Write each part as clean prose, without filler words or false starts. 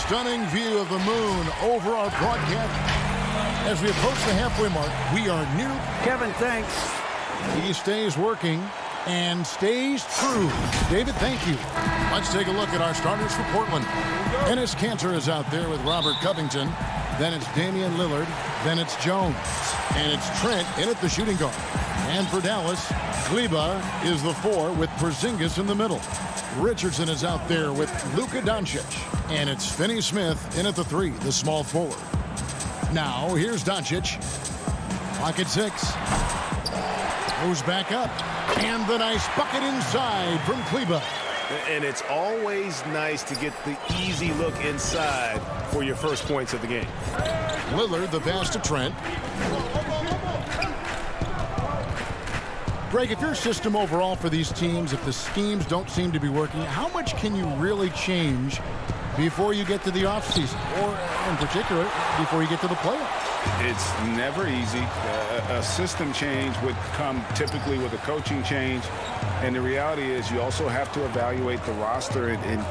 stunning view of the moon over our broadcast. As we approach the halfway mark, we are near. Kevin, thanks. He stays working and stays true. David, thank you. Let's take a look at our starters for Portland. Enes Kanter is out there with Robert Covington. Then it's Damian Lillard. Then it's Jones. And it's Trent in at the shooting guard. And for Dallas, Kleber is the 4 with Porzingis in the middle. Richardson is out there with Luka Doncic. And it's Finney-Smith in at the 3, the small forward. Now, here's Doncic. Clock at 6. Goes back up. And the nice bucket inside from Kleber. And it's always nice to get the easy look inside for your first points of the game. Lillard, the pass to Trent. Greg, if your system overall for these teams, if the schemes don't seem to be working, how much can you really change before you get to the offseason? Or, in particular, before you get to the playoffs? It's never easy. A system change would come typically with a coaching change. And the reality is you also have to evaluate the roster, and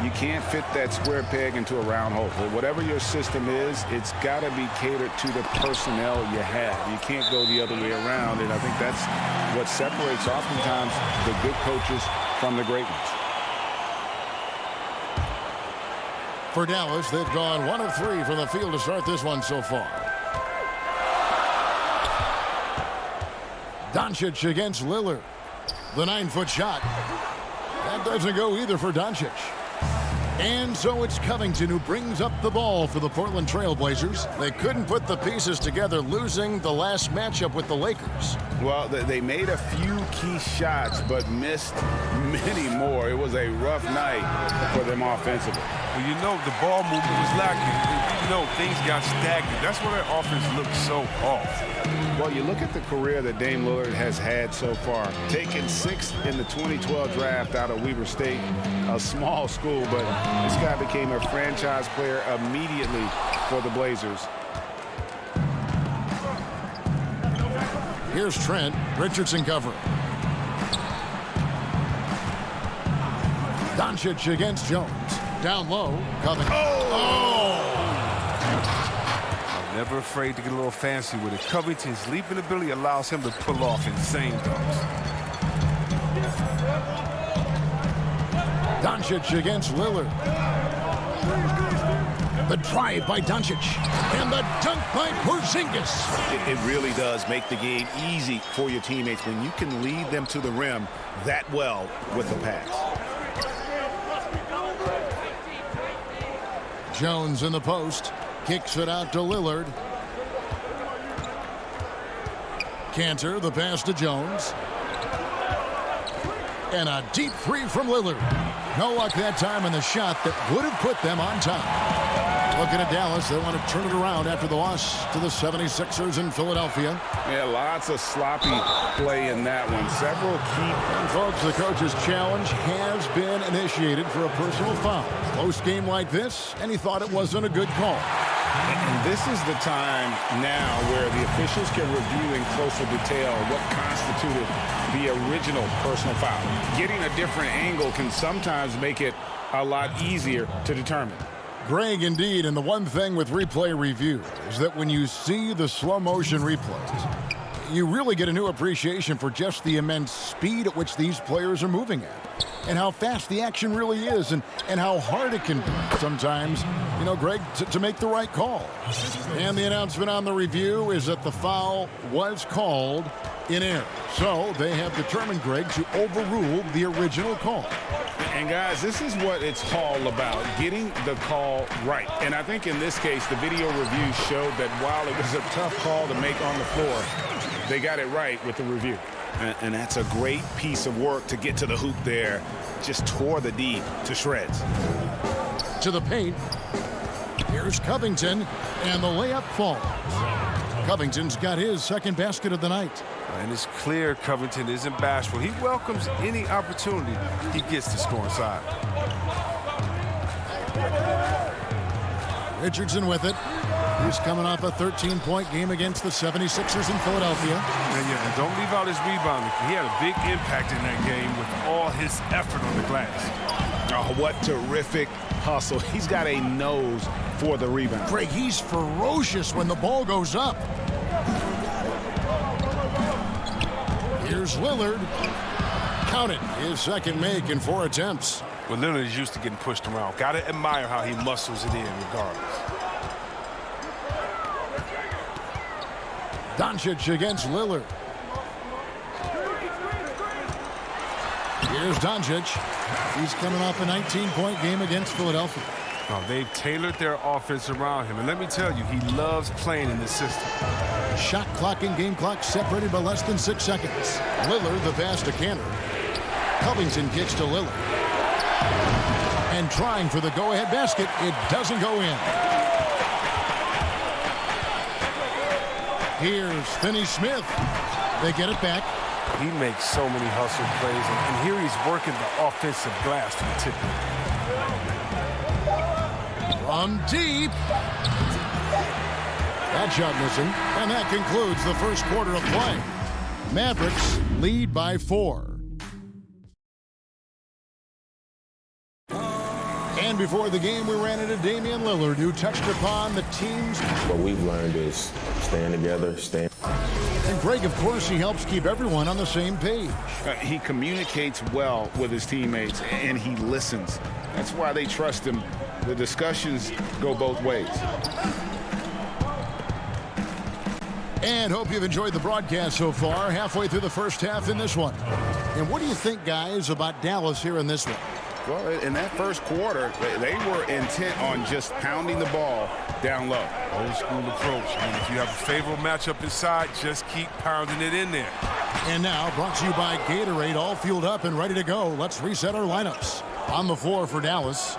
you can't fit that square peg into a round hole. But whatever your system is, it's got to be catered to the personnel you have. You can't go the other way around, and I think that's what separates oftentimes the good coaches from the great ones. For Dallas, they've gone 1 of 3 from the field to start this one so far. Doncic against Lillard. The 9-foot shot. That doesn't go either for Doncic. And so it's Covington who brings up the ball for the Portland Trail Blazers. They couldn't put the pieces together, losing the last matchup with the Lakers. Well, they made a few key shots, but missed many more. It was a rough night for them offensively. Well, you know, the ball movement was lacking. You know, things got stagnant. That's why their offense looked so off. Well, you look at the career that Dame Lillard has had so far. Taken 6th in the 2012 draft out of Weber State, a small school, but this guy became a franchise player immediately for the Blazers. Here's Trent. Richardson covering. Doncic against Jones. Down low. Covington. Oh! Never afraid to get a little fancy with it. Covington's leaping ability allows him to pull off insane dunks. Doncic against Lillard. The drive by Doncic. And the dunk by Porzingis. It really does make the game easy for your teammates when you can lead them to the rim that well with the pass. Jones in the post. Kicks it out to Lillard. Kanter, the pass to Jones. And a deep 3 from Lillard. No luck that time in the shot that would have put them on top. Looking at Dallas, they want to turn it around after the loss to the 76ers in Philadelphia. Yeah, lots of sloppy play in that one. Several key. And folks, the coach's challenge has been initiated for a personal foul. Close game like this, and he thought it wasn't a good call. And this is the time now where the officials can review in closer detail what constituted the original personal foul. Getting a different angle can sometimes make it a lot easier to determine. Greg, indeed, and the one thing with replay review is that when you see the slow motion replays, you really get a new appreciation for just the immense speed at which these players are moving at, and how fast the action really is, and how hard it can be sometimes, you know, Greg, to make the right call. And the announcement on the review is that the foul was called in error. So they have determined, Greg, to overrule the original call. And guys, this is what it's all about, getting the call right. And I think in this case, the video review showed that while it was a tough call to make on the floor, they got it right with the review. And that's a great piece of work to get to the hoop there. Just tore the D to shreds. To the paint. Here's Covington, and the layup falls. Covington's got his second basket of the night. And it's clear Covington isn't bashful. He welcomes any opportunity he gets to score inside. Richardson with it. He's coming off a 13-point game against the 76ers in Philadelphia. And don't leave out his rebounding. He had a big impact in that game with all his effort on the glass. Oh, what terrific hustle. He's got a nose for the rebound. Greg, he's ferocious when the ball goes up. Here's Lillard. Count it. His second make in 4 attempts. Well, Lillard is used to getting pushed around. Got to admire how he muscles it in regardless. Doncic against Lillard. Here's Doncic. He's coming off a 19-point game against Philadelphia. Oh, they've tailored their offense around him. And let me tell you, he loves playing in this system. Shot clock and game clock separated by less than 6 seconds. Lillard, the pass to Cantor. Covington kicks to Lillard. And trying for the go-ahead basket. It doesn't go in. Here's Finney-Smith. They get it back. He makes so many hustle plays. And here he's working the offensive glass to the tip. From deep. That shot missing. And that concludes the first quarter of play. Mavericks lead by 4. And before the game, we ran into Damian Lillard, who touched upon the team's... What we've learned is staying together, staying... And Greg, of course, he helps keep everyone on the same page. He communicates well with his teammates, and he listens. That's why they trust him. The discussions go both ways. And hope you've enjoyed the broadcast so far, halfway through the first half in this one. And what do you think, guys, about Dallas here in this one? Well, in that first quarter, they were intent on just pounding the ball down low. Old school approach. I mean, if you have a favorable matchup inside, just keep pounding it in there. And now, brought to you by Gatorade, all fueled up and ready to go. Let's reset our lineups. On the floor for Dallas,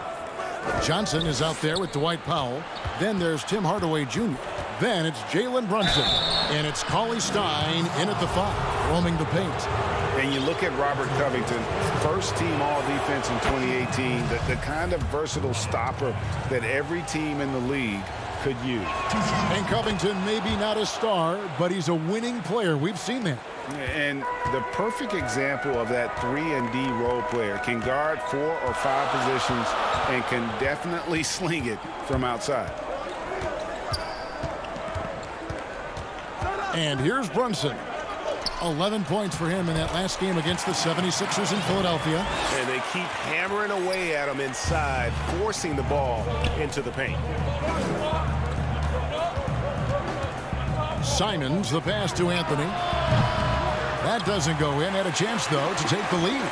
Johnson is out there with Dwight Powell. Then there's Tim Hardaway Jr. Then it's Jalen Brunson. And it's Cauley Stein in at the 5, roaming the paint. And you look at Robert Covington, first team all-defense in 2018, the kind of versatile stopper that every team in the league could use. And Covington may be not a star, but he's a winning player. We've seen that. And the perfect example of that 3-and-D role player, can guard 4 or 5 positions and can definitely sling it from outside. And here's Brunson. 11 points for him in that last game against the 76ers in Philadelphia. And they keep hammering away at him inside, forcing the ball into the paint. Simons, the pass to Anthony. That doesn't go in. Had a chance, though, to take the lead.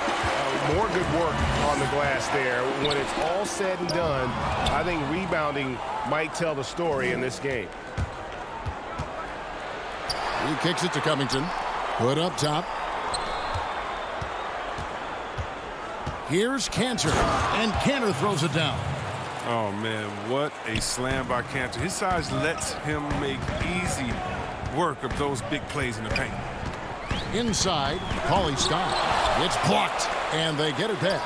More good work on the glass there. When it's all said and done, I think rebounding might tell the story in this game. He kicks it to Covington. Put up top. Here's Cantor. And Cantor throws it down. Oh, man, what a slam by Cantor. His size lets him make easy work of those big plays in the paint. Inside, Cauley Stein. It's blocked, and they get it back.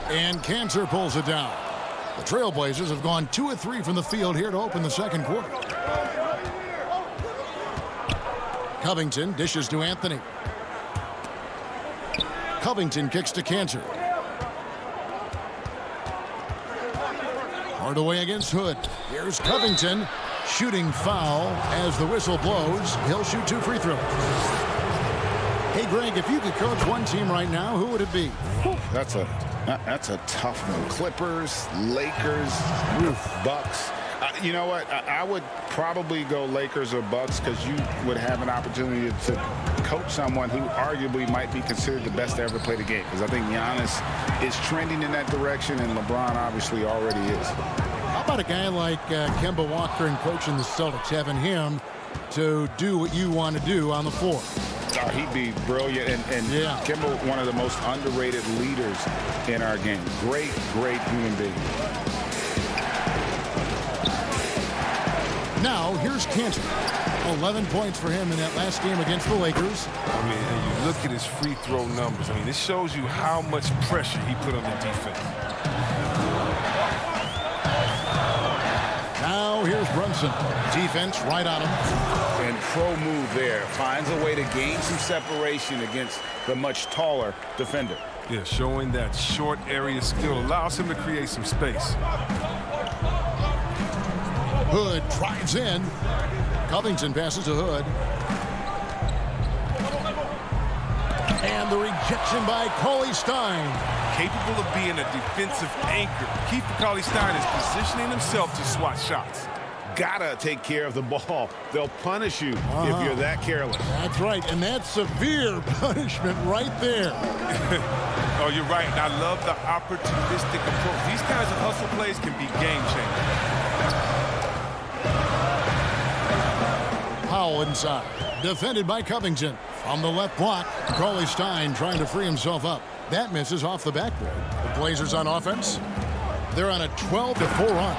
And Cantor pulls it down. The Trailblazers have gone 2 of 3 from the field here to open the second quarter. Covington dishes to Anthony. Covington kicks to Cantor. Hardaway against Hood. Here's Covington. Shooting foul as the whistle blows. He'll shoot 2 free throws. Hey, Greg, if you could coach one team right now, who would it be? That's a tough one. Clippers, Lakers, Bucks. You know what? I would probably go Lakers or Bucks because you would have an opportunity to coach someone who arguably might be considered the best to ever play the game. Because I think Giannis is trending in that direction, and LeBron obviously already is. How about a guy like Kemba Walker and coaching the Celtics, having him to do what you want to do on the floor? Oh, he'd be brilliant, and yeah. Kemba, one of the most underrated leaders in our game. Great human being. Now, here's Cantor. 11 points for him in that last game against the Lakers. I mean, and you look at his free throw numbers. I mean, this shows you how much pressure he put on the defense. Now, here's Brunson. Defense right on him. And pro move there. Finds a way to gain some separation against the much taller defender. Yeah, showing that short area skill allows him to create some space. Hood drives in. Covington passes to Hood. And the rejection by Cauley Stein. Capable of being a defensive anchor. Keith Cauley-Stein is positioning himself to swat shots. Gotta take care of the ball. They'll punish you if you're that careless. That's right, and that's severe punishment right there. Oh, you're right, and I love the opportunistic approach. These kinds of hustle plays can be game-changing. Powell inside. Defended by Covington. From the left block, Cauley Stein trying to free himself up. That misses off the backboard. The Blazers on offense. They're on a 12-4 run.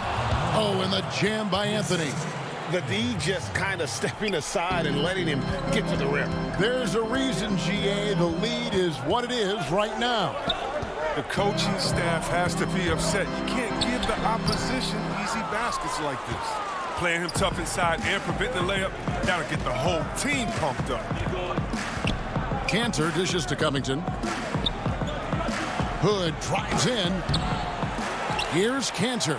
Oh, and the jam by Anthony. The D just kind of stepping aside and letting him get to the rim. There's a reason, GA. The lead is what it is right now. The coaching staff has to be upset. You can't give the opposition easy baskets like this. Playing him tough inside and preventing the layup, that'll get the whole team pumped up. Cantor dishes to Covington. Hood drives in. Here's Cantor.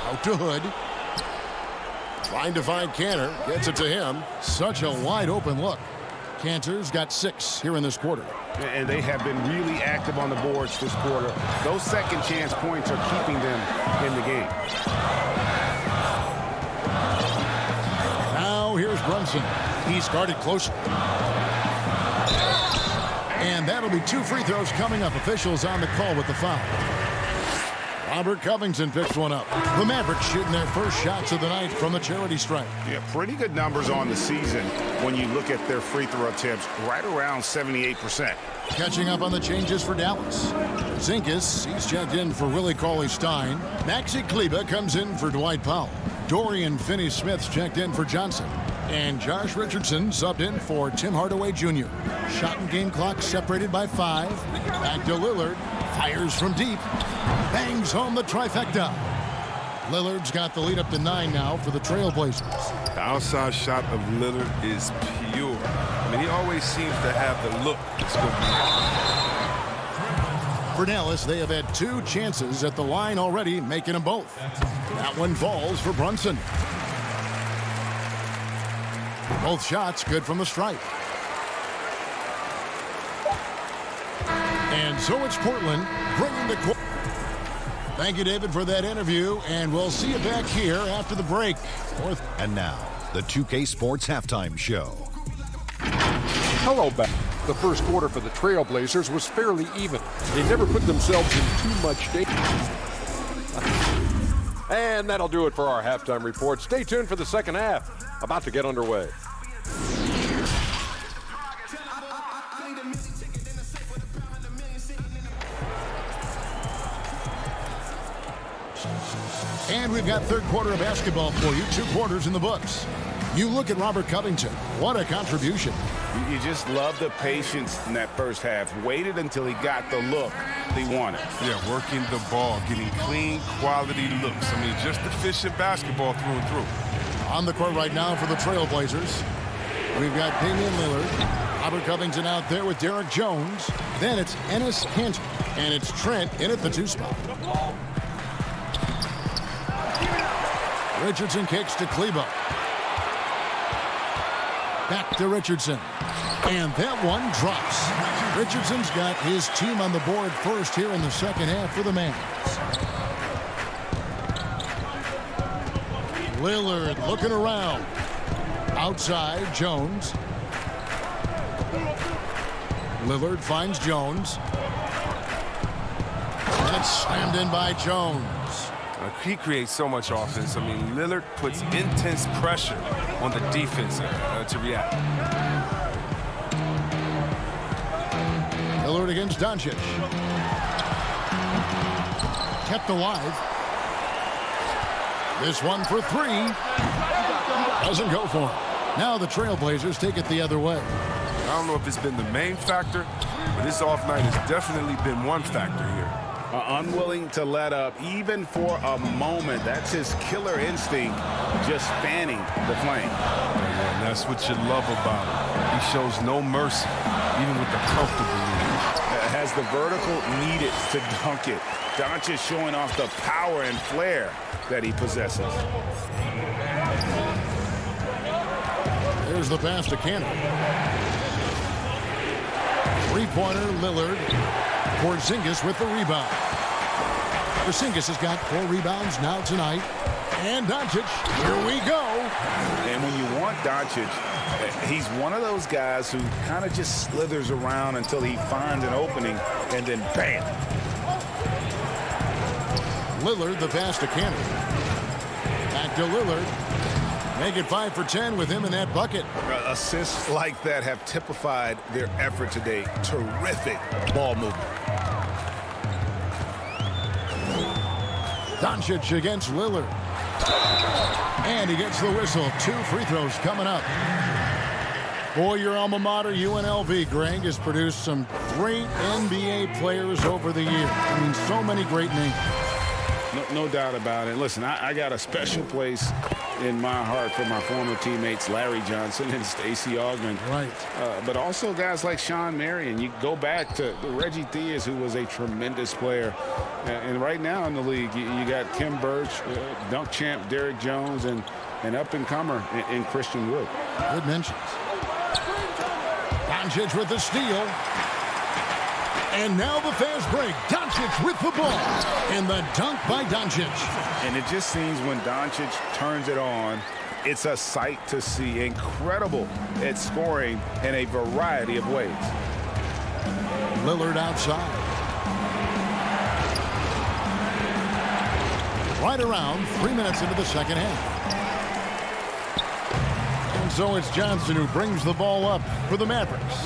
Out to Hood. Trying to find Cantor. Gets it to him. Such a wide open look. Cantor's got 6 here in this quarter. And they have been really active on the boards this quarter. Those second chance points are keeping them in the game. Now here's Brunson. He's guarded closely. And that'll be 2 free throws coming up. Officials on the call with the foul. Robert Covington picks one up. The Mavericks shooting their first shots of the night from the charity stripe. Yeah, pretty good numbers on the season when you look at their free throw attempts, right around 78%. Catching up on the changes for Dallas. Zinkas, he's checked in for Willie Cauley-Stein. Maxi Kleber comes in for Dwight Powell. Dorian Finney-Smith's checked in for Johnson. And Josh Richardson subbed in for Tim Hardaway Jr. Shot and game clock separated by 5. Back to Lillard. Fires from deep. Bangs home the trifecta. Lillard's got the lead up to 9 now for the Trailblazers. The outside shot of Lillard is pure. I mean, he always seems to have the look. It's going to be. For Dallas, they have had 2 chances at the line already, making them both. That one falls for Brunson. Both shots good from the stripe. And so it's Portland bringing the court. Thank you, David, for that interview, and we'll see you back here after the break. And now, the 2K Sports Halftime Show. Hello back. The first quarter for the Trailblazers was fairly even. They never put themselves in too much danger. And that'll do it for our halftime report. Stay tuned for the second half. About to get underway. And we've got third quarter of basketball for you. 2 quarters in the books. You look at Robert Covington. What a contribution. You just love the patience in that first half. Waited until he got the look he wanted. Yeah, working the ball, getting clean, quality looks. I mean, just efficient basketball through and through. On the court right now for the Trailblazers, we've got Damian Lillard. Robert Covington out there with Derek Jones. Then it's Enes Kanter. And it's Trent in at the 2 spot. Richardson kicks to Kleber. Back to Richardson. And that one drops. Richardson's got his team on the board first here in the second half for the Mavs. Lillard looking around. Outside, Jones. Lillard finds Jones. And it's slammed in by Jones. He creates so much offense. I mean, Lillard puts intense pressure on the defense to react. Lillard against Doncic. Kept alive. This one for 3. Doesn't go for him. Now the Trailblazers take it the other way. I don't know if it's been the main factor, but this off night has definitely been one factor here. Unwilling to let up, even for a moment. That's his killer instinct, just fanning the flame. And that's what you love about him. He shows no mercy, even with the comfortable lead. Has has the vertical needed to dunk it. Doncic showing off the power and flair that he possesses. There's the pass to Cannon. Three-pointer, Lillard. Porzingis with the rebound. Porzingis has got 4 rebounds now tonight. And Doncic, here we go. And when you want Doncic, he's one of those guys who kind of just slithers around until he finds an opening, and then bam. Lillard, the pass to Cannon. Back to Lillard. Make it 5 for 10 with him in that bucket. Assists like that have typified their effort today. Terrific ball movement. Doncic against Lillard. And he gets the whistle. 2 free throws coming up. Boy, your alma mater, UNLV, Greg, has produced some great NBA players over the years. I mean, so many great names. No doubt about it. Listen, I got a special place in my heart for my former teammates Larry Johnson and Stacey Augmon. Right. But also guys like Sean Marion. You go back to Reggie Theus, who was a tremendous player. And right now in the league, you got Tim Birch, dunk champ Derrick Jones, and an up-and-comer in Christian Wood. Good mentions. Doncic with the steal. And now the fast break. Doncic with the ball. And the dunk by Doncic. And it just seems when Doncic turns it on, it's a sight to see. Incredible at scoring in a variety of ways. Lillard outside. Right around 3 minutes into the second half. And so it's Johnson who brings the ball up for the Mavericks.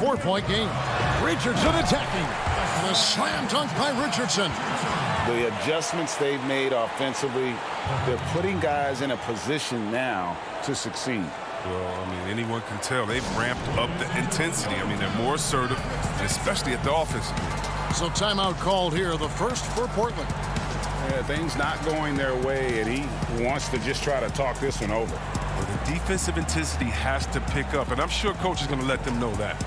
4-point game. Richardson attacking. And a slam dunk by Richardson. The adjustments they've made offensively, they're putting guys in a position now to succeed. Well, I mean, anyone can tell they've ramped up the intensity. I mean, they're more assertive, and especially at the offensive end. So timeout called here, the first for Portland. Things not going their way, and he wants to just try to talk this one over. Well, the defensive intensity has to pick up, and I'm sure coach is going to let them know that.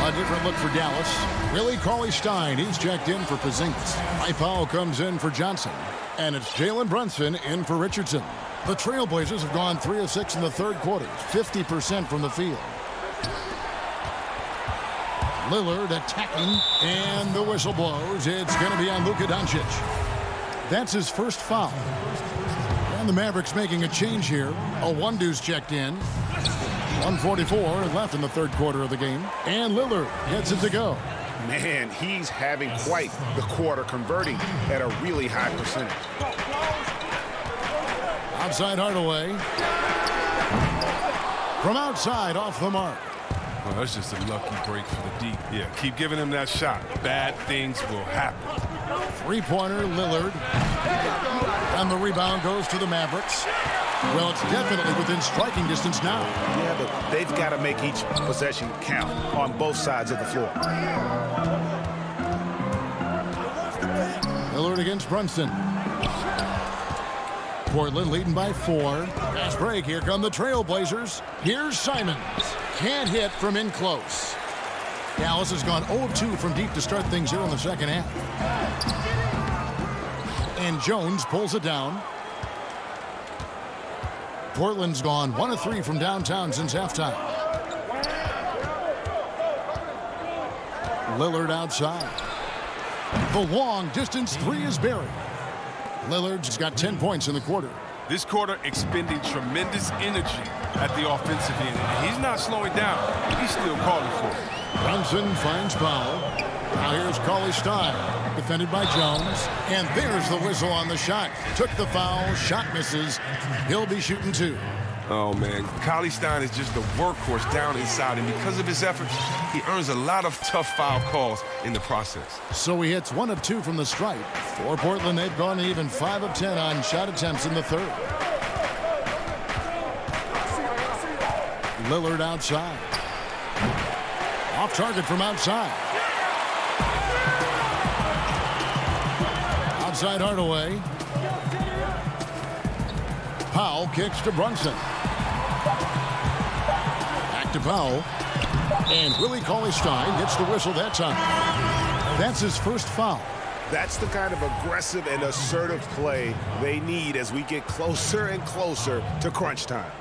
A different look for Dallas. Willie Cauley-Stein, he's checked in for Porzingis. Mike Powell comes in for Johnson. And it's Jalen Brunson in for Richardson. The Trailblazers have gone 3 of 6 in the third quarter, 50% from the field. Lillard attacking, and the whistle blows. It's going to be on Luka Doncic. That's his first foul. And the Mavericks making a change here. A one-deuce checked in. 1:44 left in the third quarter of the game. And Lillard gets it to go. Man, he's having quite the quarter, converting at a really high percentage. Outside Hardaway. From outside, off the mark. Well, that's just a lucky break for the deep. Yeah, keep giving him that shot. Bad things will happen. Three-pointer, Lillard. And the rebound goes to the Mavericks. Well, it's definitely within striking distance now. Yeah, but they've got to make each possession count on both sides of the floor. Lillard against Brunson. Portland leading by 4. Fast break. Here come the Trailblazers. Here's Simons. Can't hit from in close. Dallas has gone 0 of 2 from deep to start things here in the second half. And Jones pulls it down. Portland's gone 1 of 3 from downtown since halftime. Lillard outside. The long distance 3 is buried. Lillard's got 10 points in the quarter. This quarter expending tremendous energy at the offensive end. He's not slowing down. He's still calling for it. Brunson finds Powell. Now here's Cauley-Stein, defended by Jones. And there's the whistle on the shot. Took the foul, shot misses. He'll be shooting 2. Oh, man, Cauley-Stein is just the workhorse down inside, and because of his efforts, he earns a lot of tough foul calls in the process. So he hits 1 of 2 from the stripe. For Portland, they've gone even 5 of 10 on shot attempts in the third. Lillard outside. Off target from outside. outside Hardaway. Powell kicks to Brunson. Back to Powell. And Willie Cauley-Stein gets the whistle that time. That's his first foul. That's the kind of aggressive and assertive play they need as we get closer and closer to crunch time.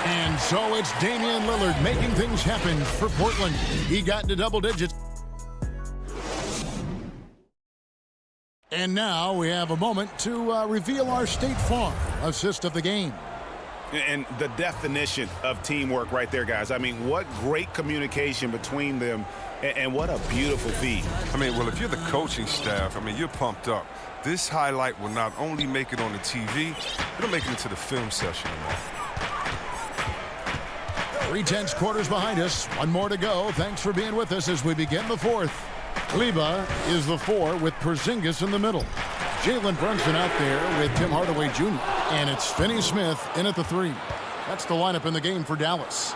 And so it's Damian Lillard making things happen for Portland. He got into double digits. And now we have a moment to reveal our State Farm assist of the game. And the definition of teamwork right there, guys. I mean, what great communication between them, and what a beautiful feed. I mean, well, if you're the coaching staff, I mean, you're pumped up. This highlight will not only make it on the TV, it'll make it into the film session. 3/10 quarters behind us. One more to go. Thanks for being with us as we begin the fourth. Kleba is the 4 with Porzingis in the middle. Jalen Brunson out there with Tim Hardaway Jr. And it's Finney Smith in at the 3. That's the lineup in the game for Dallas.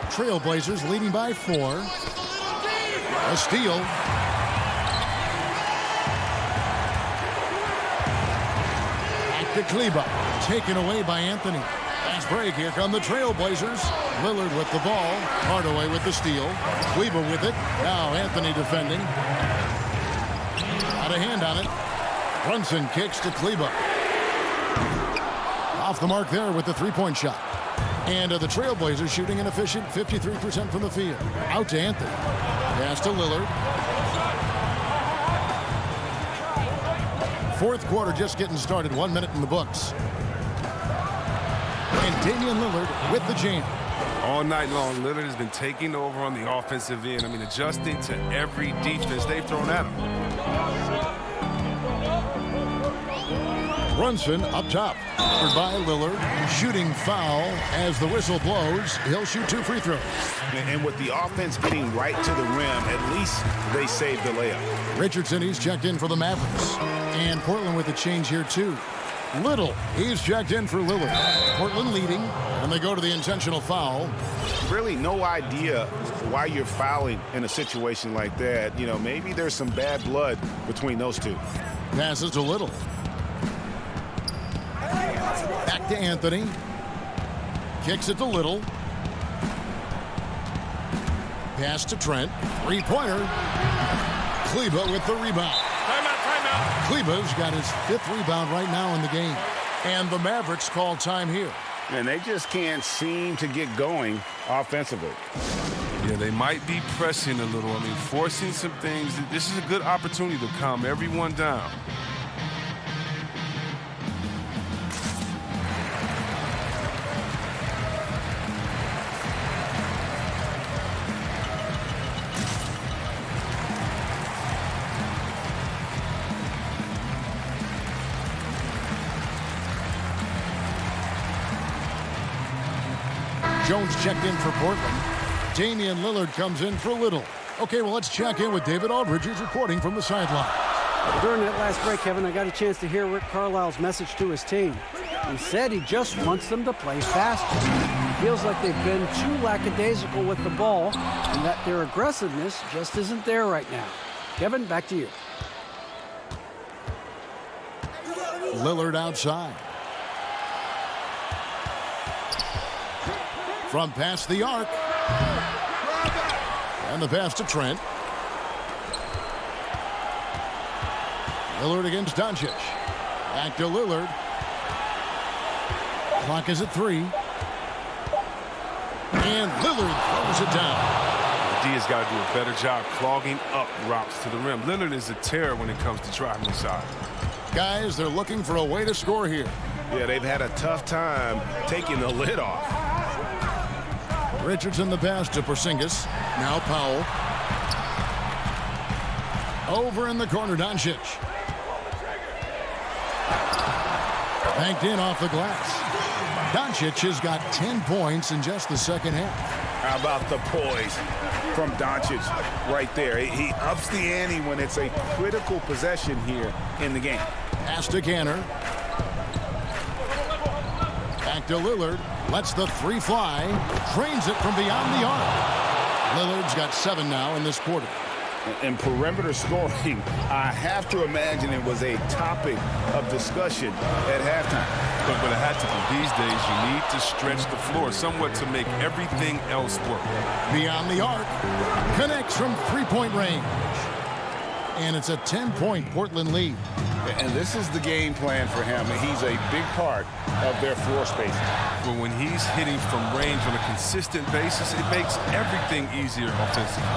Trailblazers leading by 4. A steal. Back to Kleba. Taken away by Anthony. Last break. Here come the Trailblazers. Lillard with the ball. Hardaway with the steal. Kleba with it. Now Anthony defending. Got a hand on it. Brunson kicks to Kleba. Off the mark there with the three-point shot. And the Trailblazers shooting an efficient 53% from the field. Out to Anthony. Pass to Lillard. Fourth quarter just getting started. 1 minute in the books. And Damian Lillard with the jam. All night long, Lillard has been taking over on the offensive end. I mean, adjusting to every defense they've thrown at him. Brunson up top. Covered by Lillard. Shooting foul as the whistle blows. He'll shoot 2 free throws. And with the offense getting right to the rim, at least they saved the layup. Richardson, he's checked in for the Mavericks. And Portland with a change here, too. Little, he's checked in for Lillard. Portland leading, and they go to the intentional foul. Really no idea why you're fouling in a situation like that. You know, maybe there's some bad blood between those two. Passes to Little. Back to Anthony. Kicks it to Little. Pass to Trent. Three-pointer. Kleba with the rebound. Timeout. Kleba's got his 5th rebound right now in the game. And the Mavericks call time here. And they just can't seem to get going offensively. Yeah, they might be pressing a little. I mean, forcing some things. This is a good opportunity to calm everyone down. Jones checked in for Portland. Damian Lillard comes in for Little. Okay, well, let's check in with David Aldridge, who's reporting from the sideline. During that last break, Kevin, I got a chance to hear Rick Carlisle's message to his team. He said he just wants them to play faster. He feels like they've been too lackadaisical with the ball and that their aggressiveness just isn't there right now. Kevin, back to you. Lillard outside. From past the arc. And the pass to Trent. Lillard against Doncic. Back to Lillard. Clock is at 3. And Lillard throws it down. The D has got to do a better job clogging up routes to the rim. Lillard is a terror when it comes to driving inside. Guys, they're looking for a way to score here. Yeah, they've had a tough time taking the lid off. Richardson the pass to Porzingis. Now Powell. Over in the corner, Doncic. Banked in off the glass. Doncic has got 10 points in just the second half. How about the poise from Doncic right there? He ups the ante when it's a critical possession here in the game. Pass to Canner. Back to Lillard. Lets the 3 fly. Drains it from beyond the arc. Lillard's got 7 now in this quarter. And perimeter scoring, I have to imagine it was a topic of discussion at halftime. But it had to be. These days, you need to stretch the floor somewhat to make everything else work. Beyond the arc, connects from three-point range. And it's a 10-point Portland lead. And this is the game plan for him. He's a big part of their floor spacing. But when he's hitting from range on a consistent basis, it makes everything easier offensively.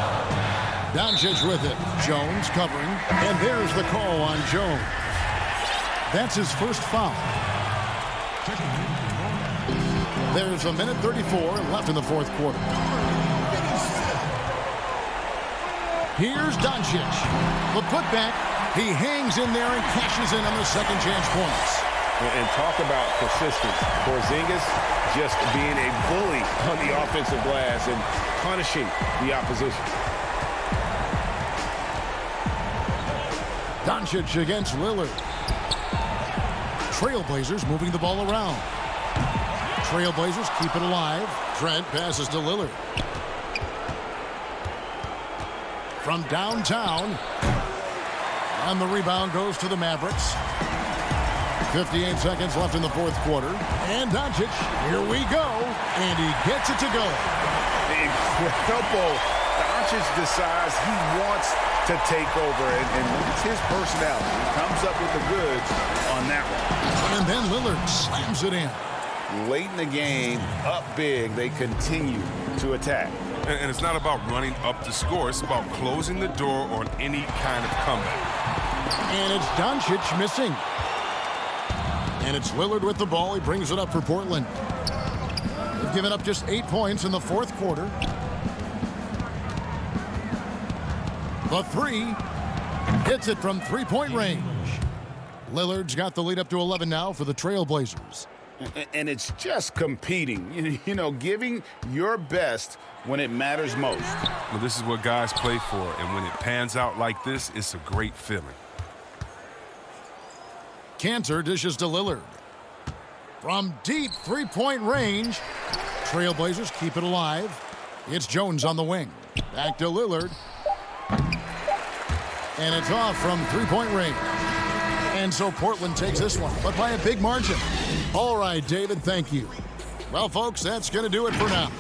Doncic with it. Jones covering. And there's the call on Jones. That's his first foul. There's a minute 34 left in the fourth quarter. Here's Doncic. The putback. He hangs in there and cashes in on the second chance points. And talk about persistence. Porzingis just being a bully on the offensive glass and punishing the opposition. Doncic against Lillard. Trailblazers moving the ball around. Trailblazers keep it alive. Trent passes to Lillard. From downtown. And the rebound goes to the Mavericks. 58 seconds left in the fourth quarter. And Doncic, here we go. And he gets it to go. Incredible. Doncic decides he wants to take over, and it's his personality. He comes up with the goods on that one. And then Lillard slams it in. Late in the game, up big, they continue to attack. And it's not about running up the score. It's about closing the door on any kind of comeback. And it's Doncic missing. And it's Lillard with the ball. He brings it up for Portland. They've given up just 8 points in the fourth quarter. The three hits it from three-point range. Lillard's got the lead up to 11 now for the Trailblazers. And it's just competing, you know, giving your best when it matters most. Well, this is what guys play for, and when it pans out like this, it's a great feeling. Cantor dishes to Lillard. From deep three-point range, Trailblazers keep it alive. It's Jones on the wing. Back to Lillard. And it's off from three-point range. And so Portland takes this one, but by a big margin. All right, David, thank you. Well, folks, that's going to do it for now.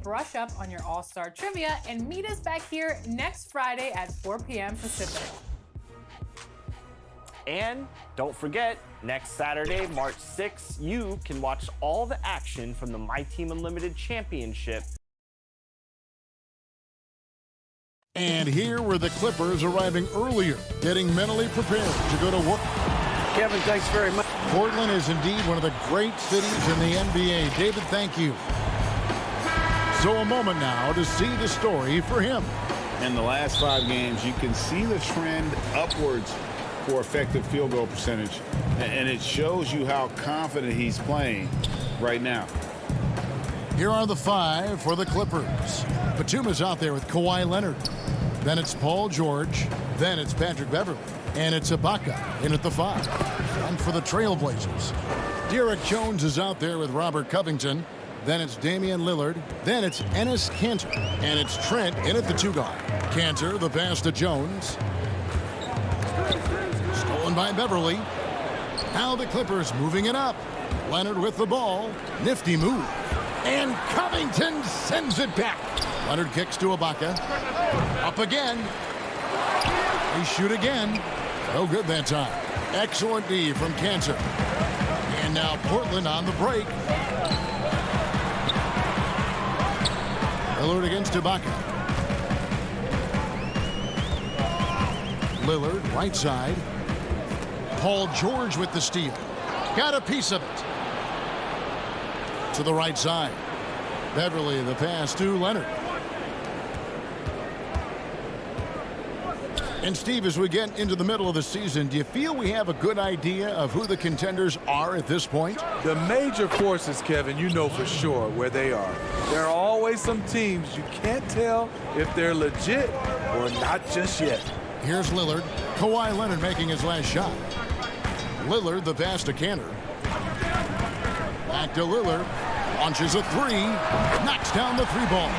brush up on your All-Star trivia and meet us back here next Friday at 4 p.m. Pacific. And don't forget, next Saturday, March 6th, you can watch all the action from the My Team Unlimited Championship. And here were the Clippers arriving earlier, getting mentally prepared to go to work. Kevin, thanks very much. Portland is indeed one of the great cities in the NBA. David, thank you. So a moment now to see the story for him. In the last 5 games, you can see the trend upwards for effective field goal percentage, and it shows you how confident he's playing right now. Here are the 5 for the Clippers. Batum is out there with Kawhi Leonard. Then it's Paul George. Then it's Patrick Beverley. And it's Ibaka in at the 5. And for the Trailblazers, Derek Jones is out there with Robert Covington. Then it's Damian Lillard. Then it's Enes Kanter. And it's Trent in at the 2 guard. Kanter, the pass to Jones. Stolen by Beverley. Now the Clippers moving it up. Leonard with the ball. Nifty move. And Covington sends it back. Leonard kicks to Ibaka. Up again. They shoot again. No good that time. Excellent D from Kanter. And now Portland on the break. Lillard against Ibaka. Lillard, right side. Paul George with the steal. Got a piece of it. To the right side. Beverley, the pass to Leonard. And Steve, as we get into the middle of the season, do you feel we have a good idea of who the contenders are at this point? The major forces, Kevin, you know for sure where they are. There are always some teams you can't tell if they're legit or not just yet. Here's Lillard. Kawhi Leonard making his last shot. Lillard, the pass to Kanter. Back to Lillard. Launches a 3. Knocks down the 3-ball.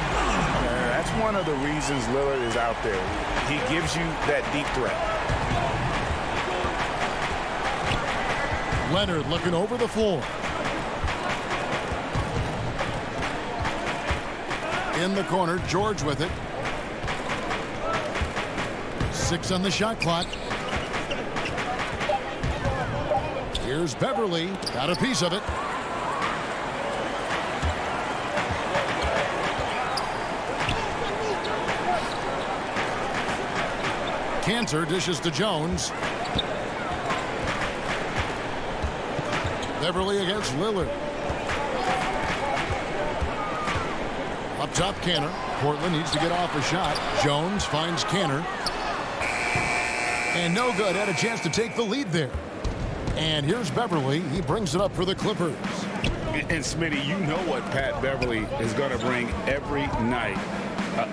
That's one of the reasons Lillard is out there. He gives you that deep threat. Leonard looking over the floor. In the corner, George with it. 6 on the shot clock. Here's Beverley. Got a piece of it. Kanter dishes to Jones. Beverley against Lillard. Up top, Kanter. Portland needs to get off a shot. Jones finds Kanter. And no good. Had a chance to take the lead there. And here's Beverley. He brings it up for the Clippers. And Smitty, you know what Pat Beverley is going to bring every night.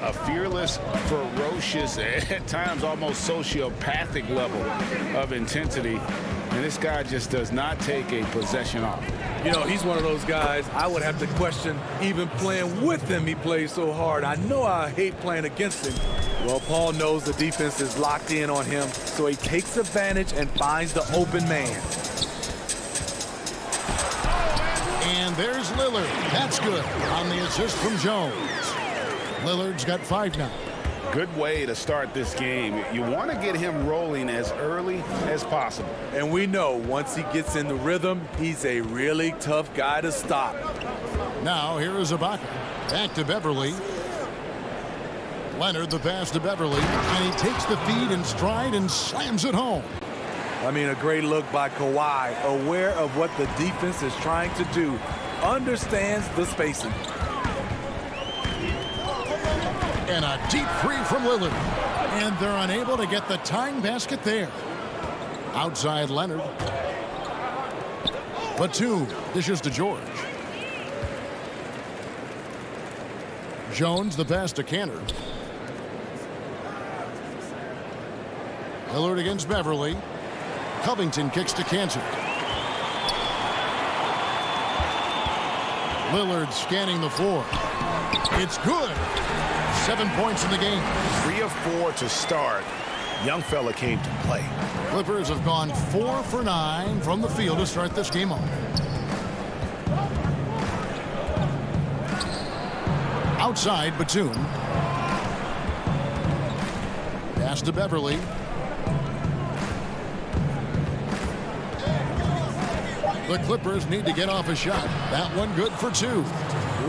A fearless, ferocious, at times almost sociopathic level of intensity. And this guy just does not take a possession off. You know, he's one of those guys I would have to question even playing with him. He plays so hard. I know I hate playing against him. Well, Paul knows the defense is locked in on him, so he takes advantage and finds the open man. And there's Lillard. That's good on the assist from Jones. Lillard's got 5 now. Good way to start this game. You want to get him rolling as early as possible. And we know once he gets in the rhythm, he's a really tough guy to stop. Now here is Ibaka. Back to Beverley. Leonard, the pass to Beverley. And he takes the feed in stride and slams it home. I mean, a great look by Kawhi, aware of what the defense is trying to do. Understands the spacing. And a deep 3 from Lillard. And they're unable to get the tying basket there. Outside Leonard. Batum dishes to George. Jones, the pass to Kanter. Lillard against Beverley. Covington kicks to Kanter. Lillard scanning the floor. It's good. 7 points in the game. 3 of 4 to start. Young fella came to play. Clippers have gone 4 for 9 from the field to start this game off. outside, Batum. Pass to Beverly. The Clippers need to get off a shot. That one good for 2.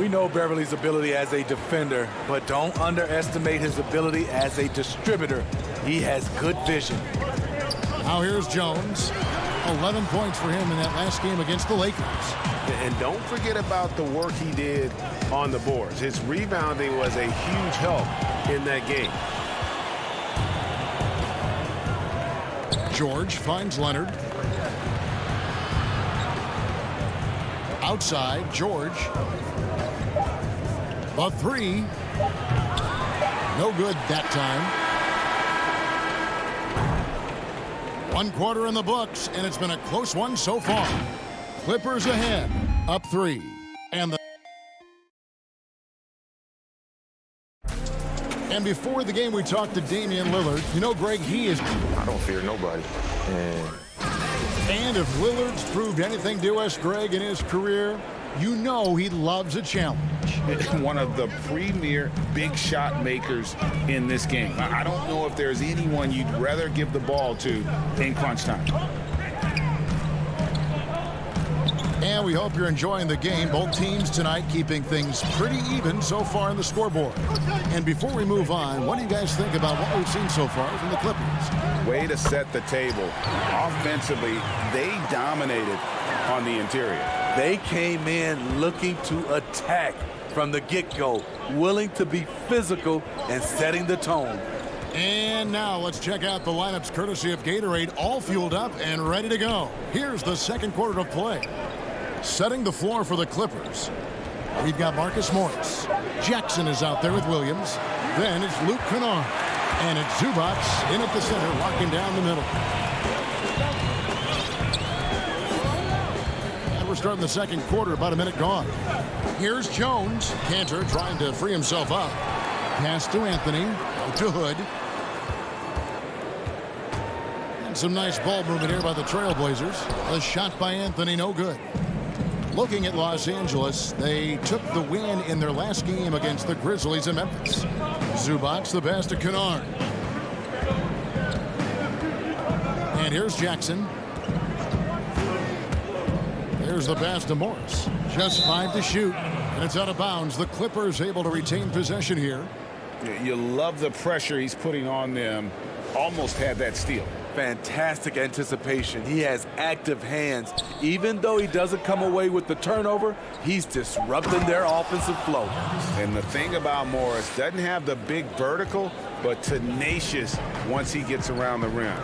We know Beverly's ability as a defender, but don't underestimate his ability as a distributor. He has good vision. Now here's Jones. 11 points for him in that last game against the Lakers. And don't forget about the work he did on the boards. His rebounding was a huge help in that game. George finds Leonard. Outside, George. The 3. No good that time. 1 quarter in the books, and it's been a close one so far. Clippers ahead, up 3. And before the game, we talked to Damian Lillard. You know, Greg, he is... I don't fear nobody. And if Lillard's proved anything to us, Greg, in his career, you know he loves a challenge. One of the premier big shot makers in this game. I don't know if there's anyone you'd rather give the ball to in crunch time. And we hope you're enjoying the game. Both teams tonight keeping things pretty even so far in the scoreboard. And before we move on, what do you guys think about what we've seen so far from the Clippers? Way to set the table. Offensively, they dominated on the interior. They came in looking to attack from the get-go, willing to be physical and setting the tone. And now let's check out the lineups courtesy of Gatorade, all fueled up and ready to go. Here's the second quarter of play. Setting the floor for the Clippers, we've got Marcus Morris. Jackson is out there with Williams. Then it's Luke Kennard. And it's Zubac in at the center, locking down the middle. And we're starting the second quarter, about a minute gone. Here's Jones. Cantor trying to free himself up. Pass to Anthony. To Hood. And some nice ball movement here by the Trailblazers. A shot by Anthony, no good. Looking at Los Angeles, they took the win in their last game against the Grizzlies in Memphis. Zubac the pass to Kennard. And here's Jackson. There's the pass to Morris. Just 5 to shoot, and it's out of bounds. The Clippers able to retain possession here. You love the pressure he's putting on them. Almost had that steal. Fantastic anticipation. He has active hands. Even though he doesn't come away with the turnover, he's disrupting their offensive flow. And the thing about Morris, doesn't have the big vertical, but tenacious once he gets around the rim.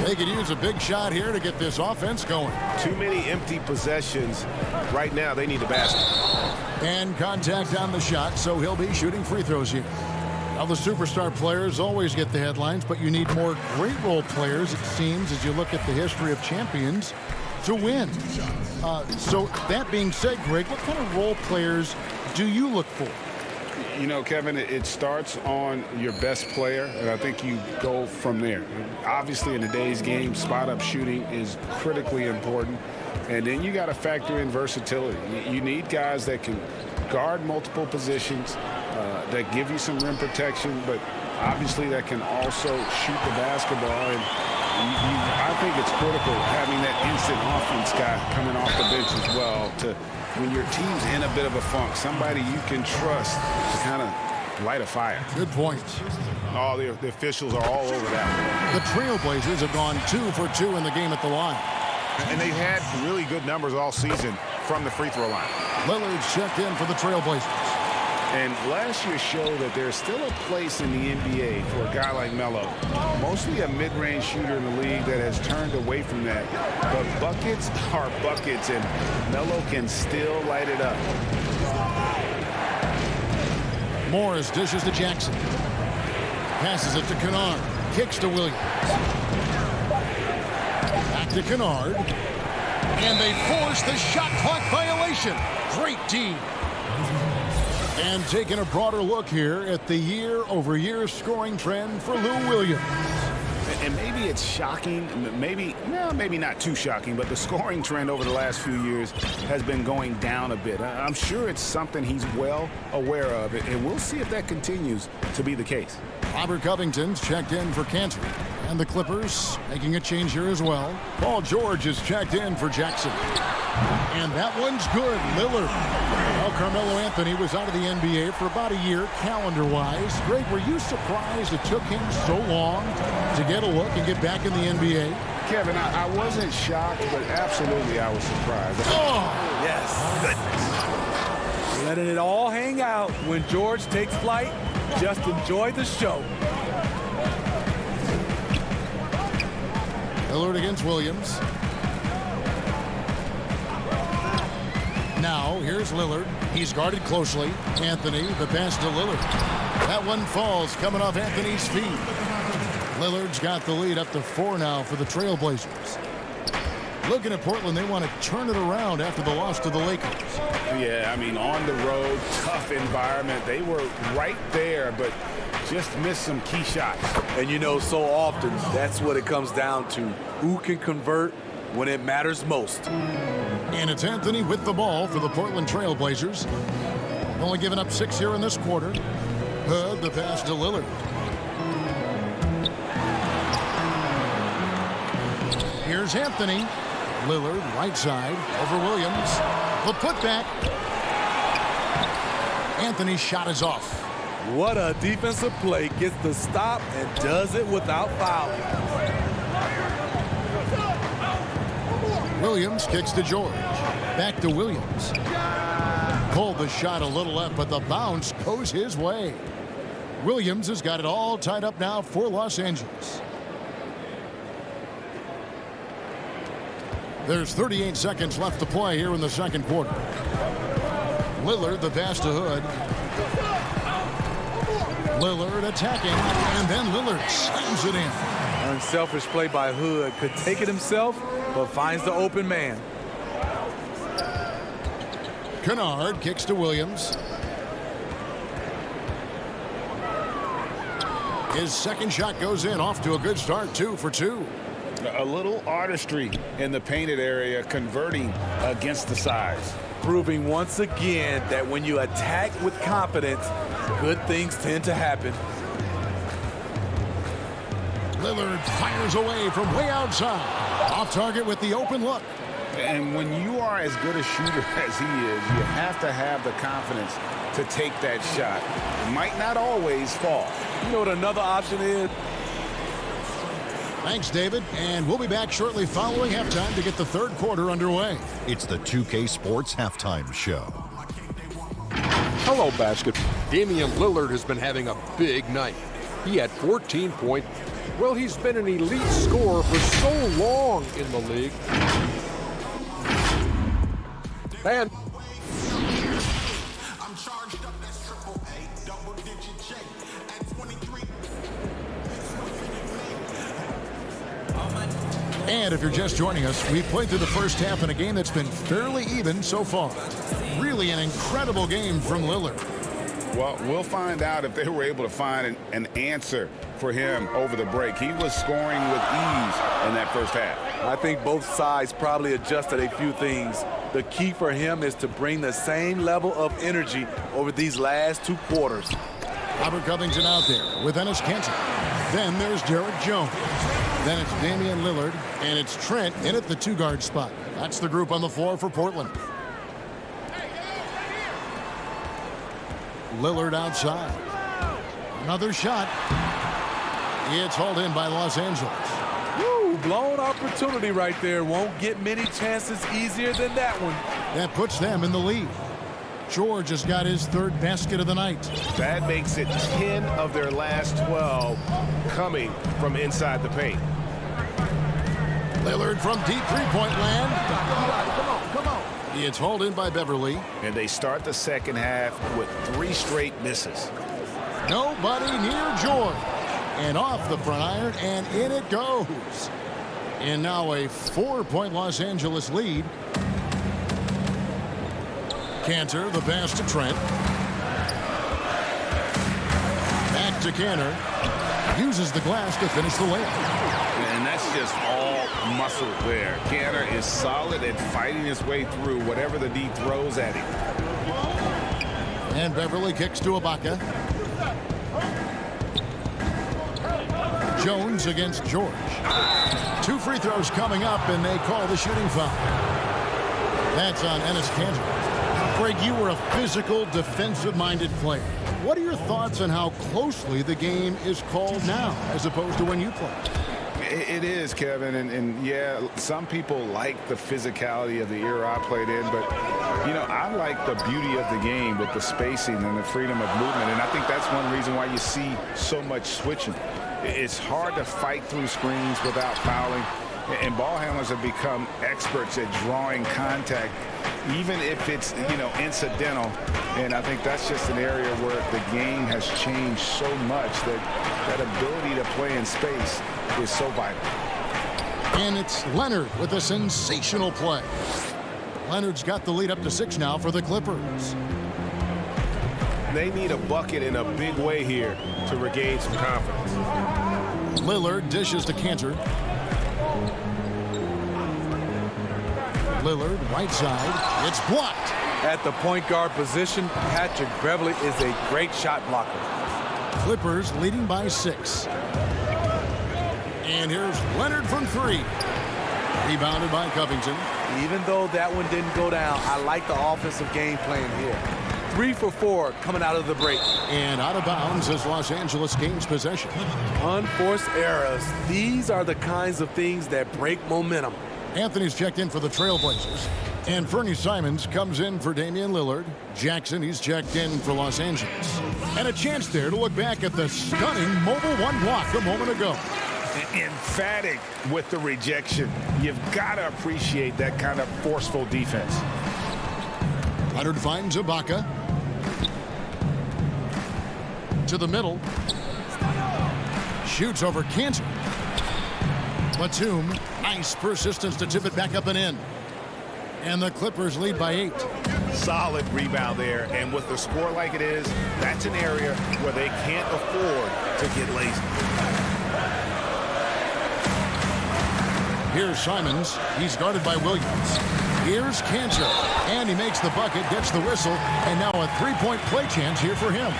They could use a big shot here to get this offense going. Too many empty possessions. Right now, they need a basket. And contact on the shot, so he'll be shooting free throws here. Now, the superstar players always get the headlines, but you need more great role players, it seems, as you look at the history of champions, to win. So that being said, Greg, what kind of role players do you look for? You know, Kevin, it starts on your best player, and I think you go from there. Obviously, in today's game, spot-up shooting is critically important, and then you got to factor in versatility. You need guys that can guard multiple positions, that give you some rim protection, but obviously that can also shoot the basketball. And I think it's critical having that instant offense guy coming off the bench as well to, when your team's in a bit of a funk, somebody you can trust to kind of light a fire. Good point. Oh, the officials are all over that. The Trailblazers have gone 2 for 2 in the game at the line. And they've had really good numbers all season from the free throw line. Lillard's checked in for the Trailblazers. And last year showed that there's still a place in the NBA for a guy like Melo. Mostly a mid-range shooter in the league that has turned away from that. But buckets are buckets, and Melo can still light it up. Morris dishes to Jackson. Passes it to Kennard. Kicks to Williams. Back to Kennard. And they force the shot clock violation. Great team. And taking a broader look here at the year-over-year scoring trend for Lou Williams. And maybe maybe it's shocking, maybe not too shocking, but the scoring trend over the last few years has been going down a bit. I'm sure it's something he's well aware of, and we'll see if that continues to be the case. Robert Covington's checked in for Cantor. And the Clippers making a change here as well. Paul George is checked in for Jackson. And that one's good. Lillard. Well, Carmelo Anthony was out of the NBA for about a year, calendar-wise. Greg, were you surprised it took him so long to get a look and get back in the NBA? Kevin, I wasn't shocked, but absolutely I was surprised. Oh, yes. Goodness. Letting it all hang out when George takes flight. Just enjoy the show. Lillard against Williams. Now, here's Lillard. He's guarded closely. Anthony, the pass to Lillard. That one falls, coming off Anthony's feet. Lillard's got the lead up to 4 now for the Trailblazers. Looking at Portland, they want to turn it around after the loss to the Lakers. Yeah, I mean, on the road, tough environment. They were right there, but just missed some key shots. And you know, so often, that's what it comes down to. Who can convert when it matters most? And it's Anthony with the ball for the Portland Trailblazers. Only giving up 6 here in this quarter. Hood, the pass to Lillard. Here's Anthony. Lillard, right side, over Williams. The putback. Anthony's shot is off. What a defensive play. Gets the stop and does it without fouling. Williams kicks to George. Back to Williams. Pulled the shot a little left, but the bounce goes his way. Williams has got it all tied up now for Los Angeles. There's 38 seconds left to play here in the second quarter. Lillard, the pass to Hood. Lillard attacking, and then Lillard slams it in. Unselfish play by Hood. Could take it himself, but finds the open man. Kennard kicks to Williams. His second shot goes in, off to a good start, 2 for 2. A little artistry in the painted area, converting against the size. Proving once again that when you attack with confidence, good things tend to happen. Lillard fires away from way outside. Off target with the open look. And when you are as good a shooter as he is, you have to have the confidence to take that shot. It might not always fall. You know what another option is? Thanks, David. And we'll be back shortly following halftime to get the third quarter underway. It's the 2K Sports Halftime Show. Hello, basketball. Damian Lillard has been having a big night. He had 14 points. Well, he's been an elite scorer for so long in the league. And And if you're just joining us, we played through the first half in a game that's been fairly even so far. Really an incredible game from Lillard. Well, we'll find out if they were able to find an answer for him over the break. He was scoring with ease in that first half. I think both sides probably adjusted a few things. The key for him is to bring the same level of energy over these last 2 quarters. Robert Covington out there with Enes Kanter. Then there's Derek Jones. Then it's Damian Lillard, and it's Trent in at the 2-guard spot. That's the group on the floor for Portland. Lillard outside. Another shot. It's hauled in by Los Angeles. Woo, blown opportunity right there. Won't get many chances easier than that one. That puts them in the lead. George has got his 3rd basket of the night. That makes it 10 of their last 12 coming from inside the paint. Lillard from deep three-point land. Come on. It's hauled in by Beverly. And they start the second half with 3 straight misses. Nobody near George. And off the front iron, and in it goes. And now a 4-point Los Angeles lead. Kanter, the pass to Trent. Back to Kanter. Uses the glass to finish the layup. just all muscle there. Cantor is solid and fighting his way through whatever the D throws at him. And Beverly kicks to Ibaka. Jones against George. 2 free throws coming up, and they call the shooting foul. That's on Enes Kanter. Greg, you were a physical, defensive-minded player. What are your thoughts on how closely the game is called now as opposed to when you played? It is, Kevin, and yeah, some people like the physicality of the era I played in, but, you know, I like the beauty of the game with the spacing and the freedom of movement, and I think that's one reason why you see so much switching. It's hard to fight through screens without fouling, and ball handlers have become experts at drawing contact, even if it's, you know, incidental. And I think that's just an area where the game has changed so much that ability to play in space is so vital. And it's Leonard with a sensational play. Leonard's got the lead up to 6 now for the Clippers. They need a bucket in a big way here to regain some confidence. Lillard dishes to Kanter. Lillard, right side. It's blocked. At the point guard position, Patrick Beverly is a great shot blocker. Clippers leading by 6. And here's Leonard from 3. Rebounded by Covington. Even though that one didn't go down, I like the offensive game plan here. 3 for 4 coming out of the break. And out of bounds as Los Angeles gains possession. Unforced errors. These are the kinds of things that break momentum. Anthony's checked in for the Trailblazers. And Fernie Simons comes in for Damian Lillard. Jackson, he's checked in for Los Angeles. And a chance there to look back at the stunning mobile 1 block a moment ago. Emphatic with the rejection. You've got to appreciate that kind of forceful defense. Leonard finds Ibaka. To the middle. Shoots over Kanter. Batum, nice persistence to tip it back up and in. And the Clippers lead by 8. Solid rebound there, and with the score like it is, that's an area where they can't afford to get lazy. Here's Simons. He's guarded by Williams. Here's Kanter. And he makes the bucket, gets the whistle, and now a 3-point play chance here for him.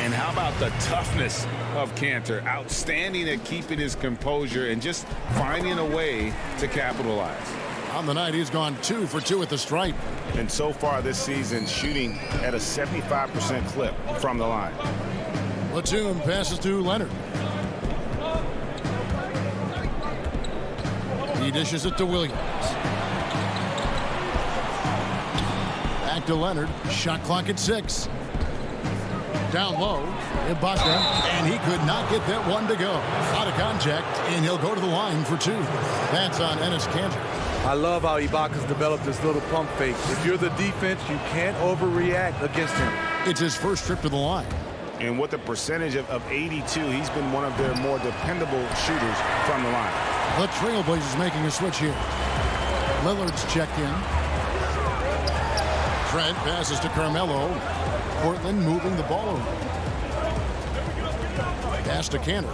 And how about the toughness of Kanter? Outstanding at keeping his composure and just finding a way to capitalize. On the night, he's gone 2 for 2 at the stripe. And so far this season, shooting at a 75% clip from the line. Batum passes to Leonard. He dishes it to Williams. Back to Leonard. Shot clock at 6. Down low, Ibaka, and he could not get that one to go. Out of contact, and he'll go to the line for 2. That's on Enes Kanter. I love how Ibaka's developed this little pump fake. If you're the defense, you can't overreact against him. It's his first trip to the line. And with a percentage of 82, he's been one of their more dependable shooters from the line. The Trailblazers making a switch here. Lillard's checked in. Trent passes to Carmelo. Portland moving the ball over. Pass to Kanter.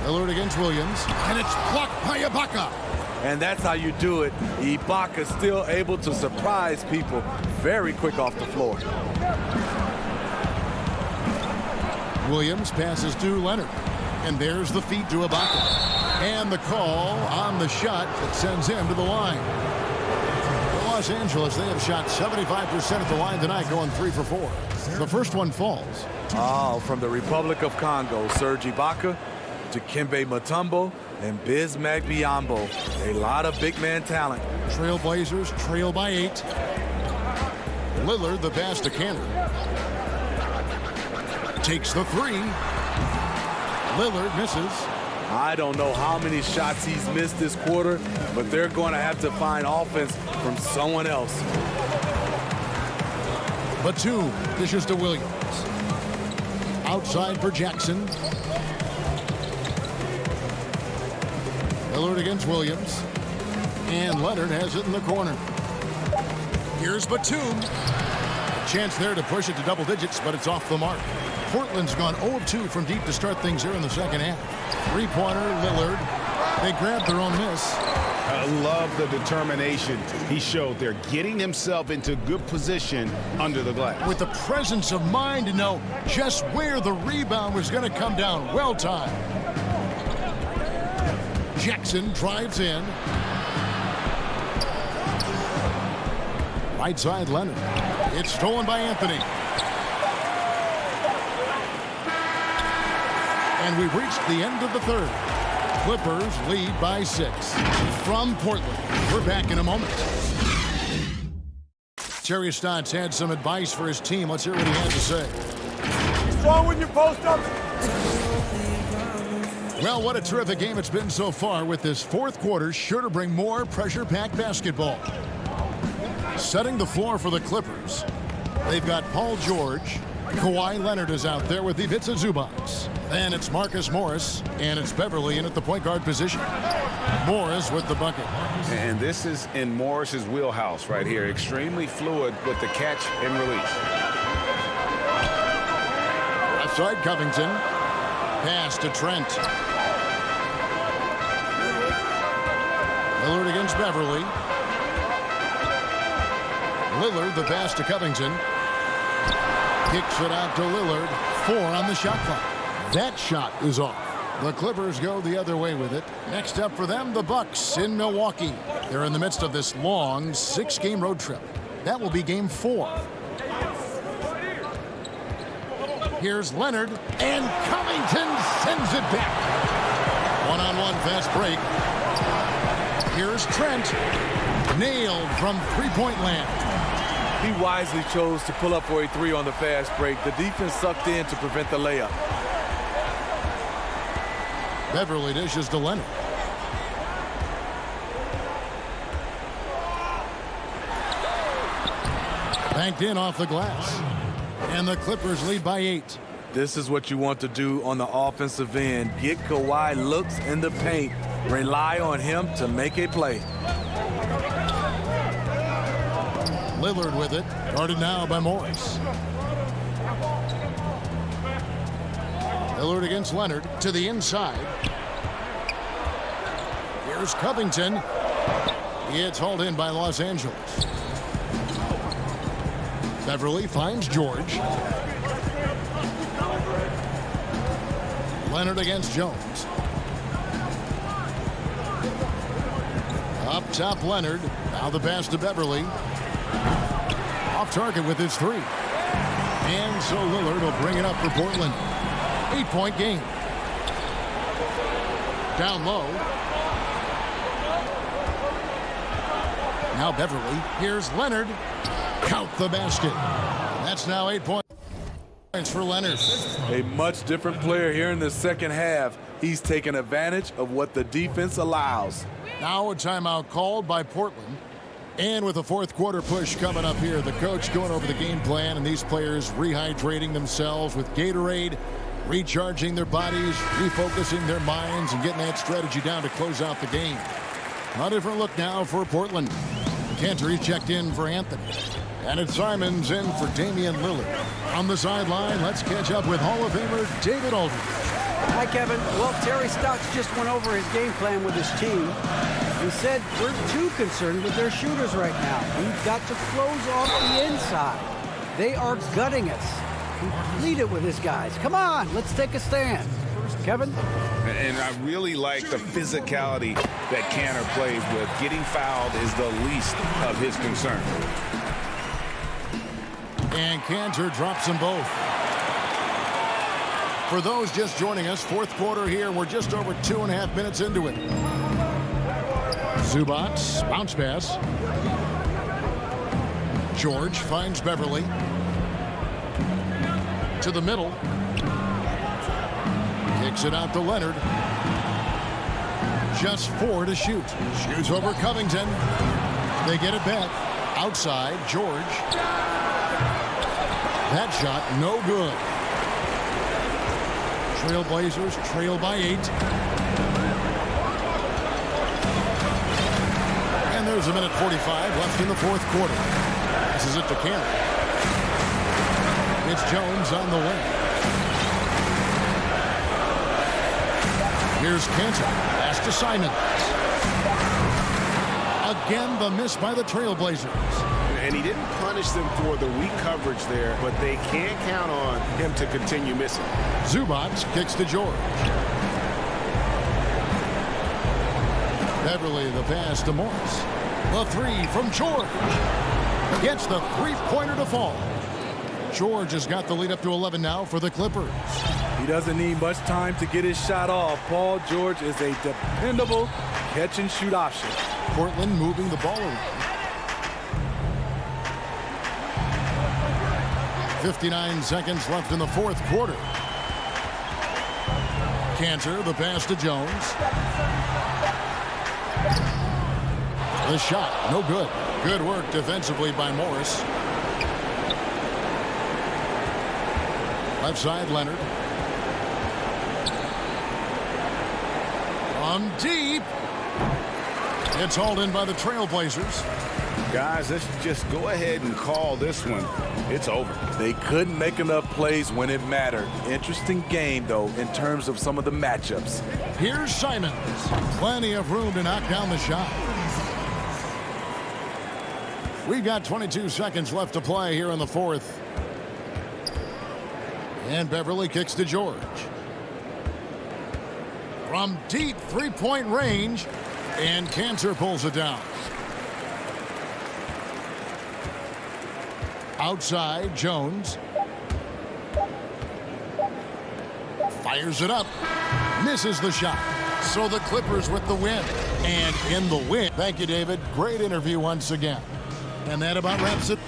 Lillard against Williams. And it's blocked by Ibaka. And that's how you do it. Ibaka still able to surprise people very quick off the floor. Williams passes to Leonard. And there's the feed to Ibaka. And the call on the shot that sends him to the line. Los Angeles, they have shot 75% at the line tonight, going 3 for 4. The first one falls. Oh, from the Republic of Congo, Serge Ibaka to Kembe Mutombo and Bismack Biyombo. A lot of big man talent. Trailblazers trail by 8. Lillard, the pass to Kanter. Takes the 3. Lillard misses. I don't know how many shots he's missed this quarter, but they're going to have to find offense from someone else. Batum dishes to Williams. Outside for Jackson. Lillard against Williams. And Leonard has it in the corner. Here's Batum. A chance there to push it to double digits, but it's off the mark. Portland's gone 0 of 2 from deep to start things here in the second half. Three-pointer, Lillard. They grabbed their own miss. I love the determination he showed there, getting himself into good position under the glass. With the presence of mind to know just where the rebound was going to come down. Well timed. Jackson drives in. Right side, Leonard. It's stolen by Anthony. And we've reached the end of the third. Clippers lead by 6. From Portland, we're back in a moment. Terry Stotts had some advice for his team. Let's hear what he had to say. Be strong when you post up. Well, what a terrific game it's been so far, with this fourth quarter sure to bring more pressure-packed basketball. Setting the floor for the Clippers, they've got Paul George. Kawhi Leonard is out there with Ivica Zubac. Then it's Marcus Morris, and it's Beverly in at the point guard position. Morris with the bucket. And this is in Morris's wheelhouse right here. Extremely fluid with the catch and release. Left side, Covington. Pass to Trent. Lillard against Beverly. Lillard, the pass to Covington. Kicks it out to Lillard. 4 on the shot clock. That shot is off. The Clippers go the other way with it. Next up for them, the Bucks in Milwaukee. They're in the midst of this long 6-game road trip. That will be game 4. Here's Leonard, and Covington sends it back. One-on-one fast break. Here's Trent. Nailed from three-point land. He wisely chose to pull up for a 3 on the fast break. The defense sucked in to prevent the layup. Beverly dishes to Leonard. Banked in off the glass. And the Clippers lead by 8. This is what you want to do on the offensive end. Get Kawhi looks in the paint. Rely on him to make a play. Lillard with it. Guarded now by Morris. Lillard against Leonard to the inside. Here's Covington. It's hauled in by Los Angeles. Beverly finds George. Leonard against Jones. Up top, Leonard. Now the pass to Beverly. Off target with his 3. And so Lillard will bring it up for Portland. 8-point game. Down low. Now Beverly. Here's Leonard. Count the basket. That's now 8 points for Leonard. A much different player here in the second half. He's taking advantage of what the defense allows. Now a timeout called by Portland. And with a fourth quarter push coming up here, the coach going over the game plan, and these players rehydrating themselves with Gatorade, recharging their bodies, refocusing their minds, and getting that strategy down to close out the game. A different look now for Portland. Cantor's checked in for Anthony. And it's Simons in for Damian Lillard. On the sideline, let's catch up with Hall of Famer David Aldridge. Hi, Kevin. Well, Terry Stotts just went over his game plan with his team. He said we're too concerned with their shooters right now. We've got to close off the inside. They are gutting us. He pleaded with his guys. Come on, let's take a stand. Kevin? And I really like the physicality that Cantor plays with. Getting fouled is the least of his concern. And Cantor drops them both. For those just joining us, fourth quarter here. We're just over 2.5 minutes into it. Zubac, bounce pass. George finds Beverly. To the middle. Kicks it out to Leonard. Just 4 to shoot. Shoots over Covington. They get it back. Outside, George. That shot, no good. Trailblazers trail by 8. And there's a minute 45 left in the fourth quarter. This is it to Cantor. It's Jones on the wing. Here's Cantor. Pass to Simons. Again, the miss by the Trailblazers. And he didn't punish them for the weak coverage there, but they can't count on him to continue missing. Zubac kicks to George. Beverly the pass to Morris. The three from George. Gets the three-pointer to fall. George has got the lead up to 11 now for the Clippers. He doesn't need much time to get his shot off. Paul George is a dependable catch-and-shoot option. Portland moving the ball around. 59 seconds left in the fourth quarter. Cantor, the pass to Jones. The shot, no good. Good work defensively by Morris. Left side, Leonard. From deep. It's hauled in by the Trailblazers. Guys, let's just go ahead and call this one. It's over. They couldn't make enough plays when it mattered. Interesting game, though, in terms of some of the matchups. Here's Simons. Plenty of room to knock down the shot. We've got 22 seconds left to play here in the fourth. And Beverly kicks to George. From deep three-point range, and Cantor pulls it down. Outside, Jones. Fires it up. Misses the shot. So the Clippers with the win. And in the win. Thank you, David. Great interview once again. And that about wraps it.